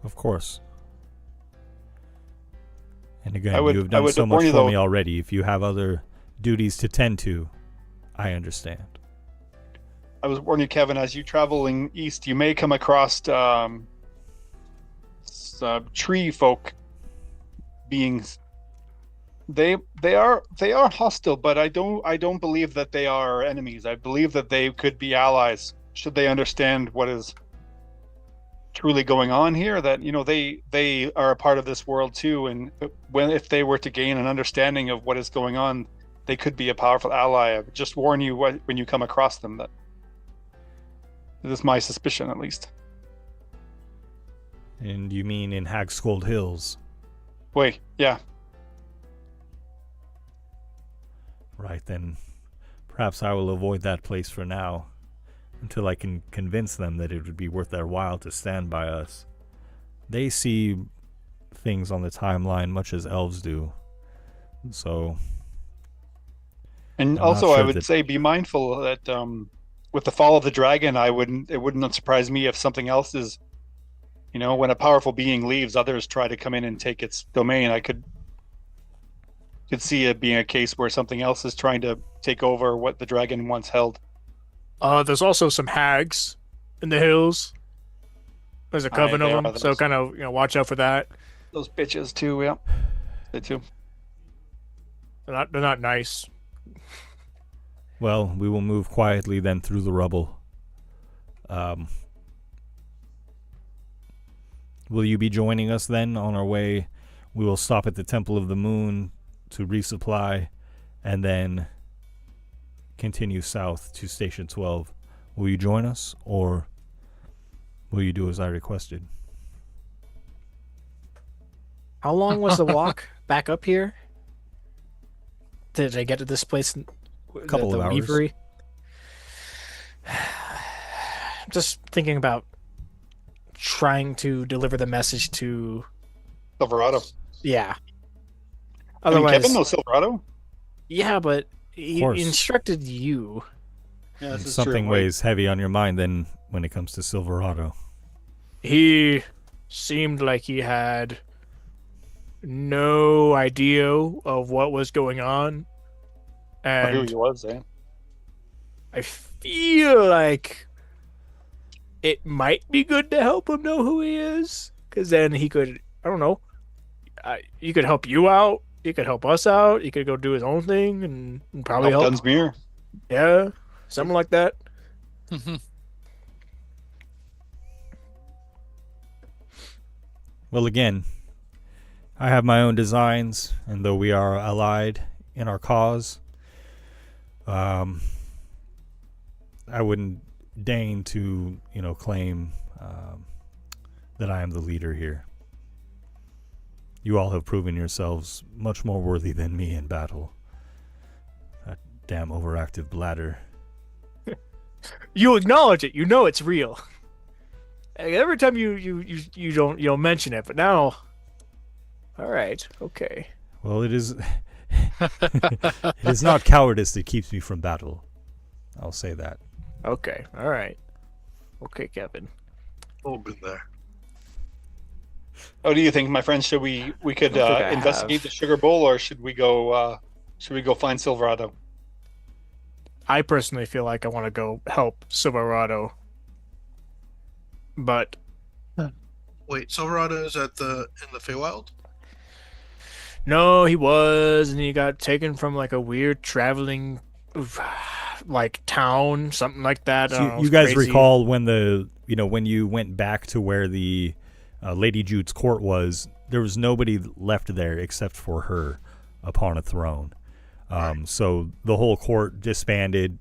Of course. And again, you have done so much for me already. If you have other duties to tend to, I understand. I was warning you, Kevin, as you traveling east, you may come across tree folk beings. They are hostile, but I don't believe that they are enemies. I believe that they could be allies should they understand what is truly going on here. That they are a part of this world too, and if they were to gain an understanding of what is going on, they could be a powerful ally. I would just warn you when you come across them. That this is my suspicion, at least. And you mean in Hagskold Hills? Wait, yeah. Right, then perhaps I will avoid that place for now, until I can convince them that it would be worth their while to stand by us. They see things on the timeline much as elves do. So... And also, I would say be mindful that with the fall of the dragon, it wouldn't surprise me if something else is, when a powerful being leaves, others try to come in and take its domain. could see it being a case where something else is trying to take over what the dragon once held. There's also some hags in the hills. There's a coven of there them, are so those. kind of watch out for that. Those bitches too, yeah. They too. They're not nice. Well, we will move quietly then through the rubble. Will you be joining us then on our way? We will stop at the Temple of the Moon to resupply and then continue south to Station 12. Will you join us, or will you do as I requested? How long was the walk back up here? Did I get to this place? Couple of hours. Weavery? I'm just thinking about trying to deliver the message to Silverado. Yeah. I mean, Otherwise, Kevin knows Silverado. yeah, but he course. instructed you. Yeah, this is Something true. weighs heavy on your mind then when it comes to Silverado. He seemed like he had no idea of what was going on. Or who And he was, eh? I feel like it might be good to help him know who he is. Because then he could, I don't know, he could help you out. He could help us out. He could go do his own thing and probably help. Dunsmuir. Yeah, something like that. Well, again, I have my own designs, and though we are allied in our cause, I wouldn't deign to, claim that I am the leader here. You all have proven yourselves much more worthy than me in battle. That damn overactive bladder. You acknowledge it. You know it's real. Every time you don't mention it, but now, all right, okay. Well, it is. It is not cowardice that keeps me from battle. I'll say that. Okay, all right. Okay, Kevin. All been there. What do you think, my friends? Should we could I think I investigate have. the Sugar Bowl, or should we go find Silverado? I personally feel like I want to go help Silverado, but Wait, Silverado is in the Feywild? no, he was, and he got taken from like a weird traveling, like town, something like that. I don't know, it You was guys crazy. recall when when you went back to where the Lady Jude's court was, there was nobody left there except for her upon a throne. So the whole court disbanded.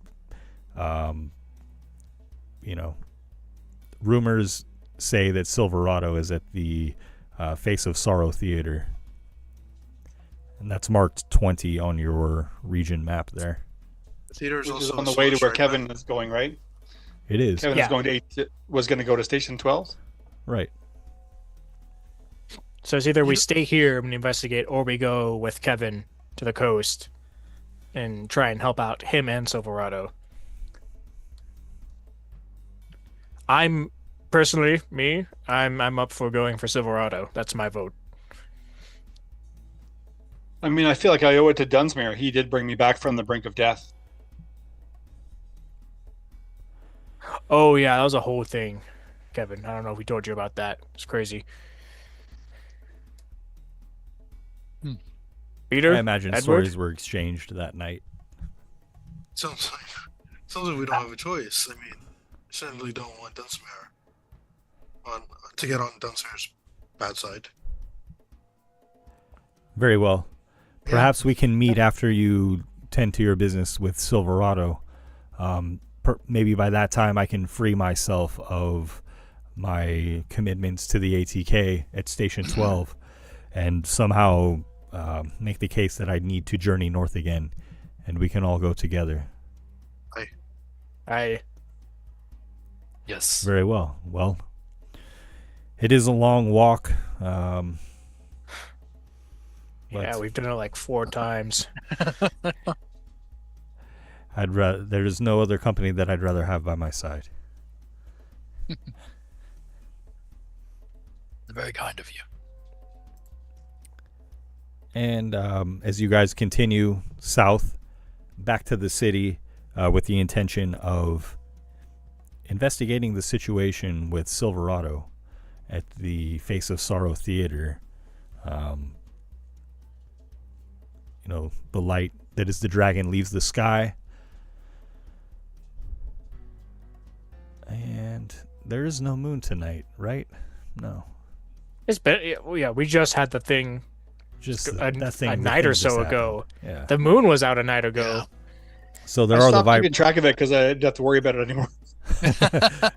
Rumors say that Silverado is at the Face of Sorrow Theater. And that's marked 20 on your region map there. The theater is Which is also on the way to where Soulstrike, Kevin right? is going, right? It is. Kevin Yeah. is going was going to go to Station 12. Right. So it's either we stay here and investigate, or we go with Kevin to the coast and try and help out him and Silverado. I'm personally I'm up for going for Silverado. That's my vote. I mean, I feel like I owe it to Dunsmuir. He did bring me back from the brink of death. Oh yeah, that was a whole thing, Kevin. I don't know if we told you about that. It's crazy. Peter, I imagine Edward? stories were exchanged that night. Sounds like we don't have a choice. I mean, certainly don't want Dunsmuir to get on Dunsmuir's bad side. Very well. Perhaps we can meet after you tend to your business with Silverado. Maybe by that time I can free myself of my commitments to the ATK at Station 12 and somehow make the case that I need to journey north again, and we can all go together. Yes. Very well. Well, it is a long walk. Yeah, we've done it like 4 times. There is no other company that I'd rather have by my side. Very kind of you. And as you guys continue south, back to the city, with the intention of investigating the situation with Silverado at the Face of Sorrow Theater. The light that is the dragon leaves the sky. And there is no moon tonight, right? No. It's been, yeah, we just had the thing a night or so ago. Yeah. The moon was out a night ago. Yeah. So there I are the stopped keeping track of it because I didn't have to worry about it anymore.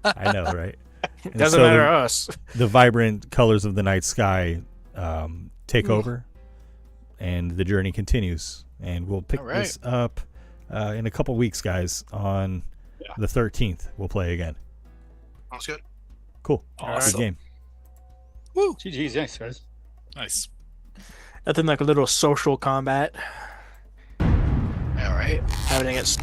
I know, right? And Doesn't matter to us. The vibrant colors of the night sky take over, and the journey continues. And we'll pick this up in a couple weeks, guys. On the 13th, we'll play again. Sounds good. Cool. Awesome. Good game. Woo! GG's, thanks, guys. Nice. Nothing like a little social combat. All right. Having it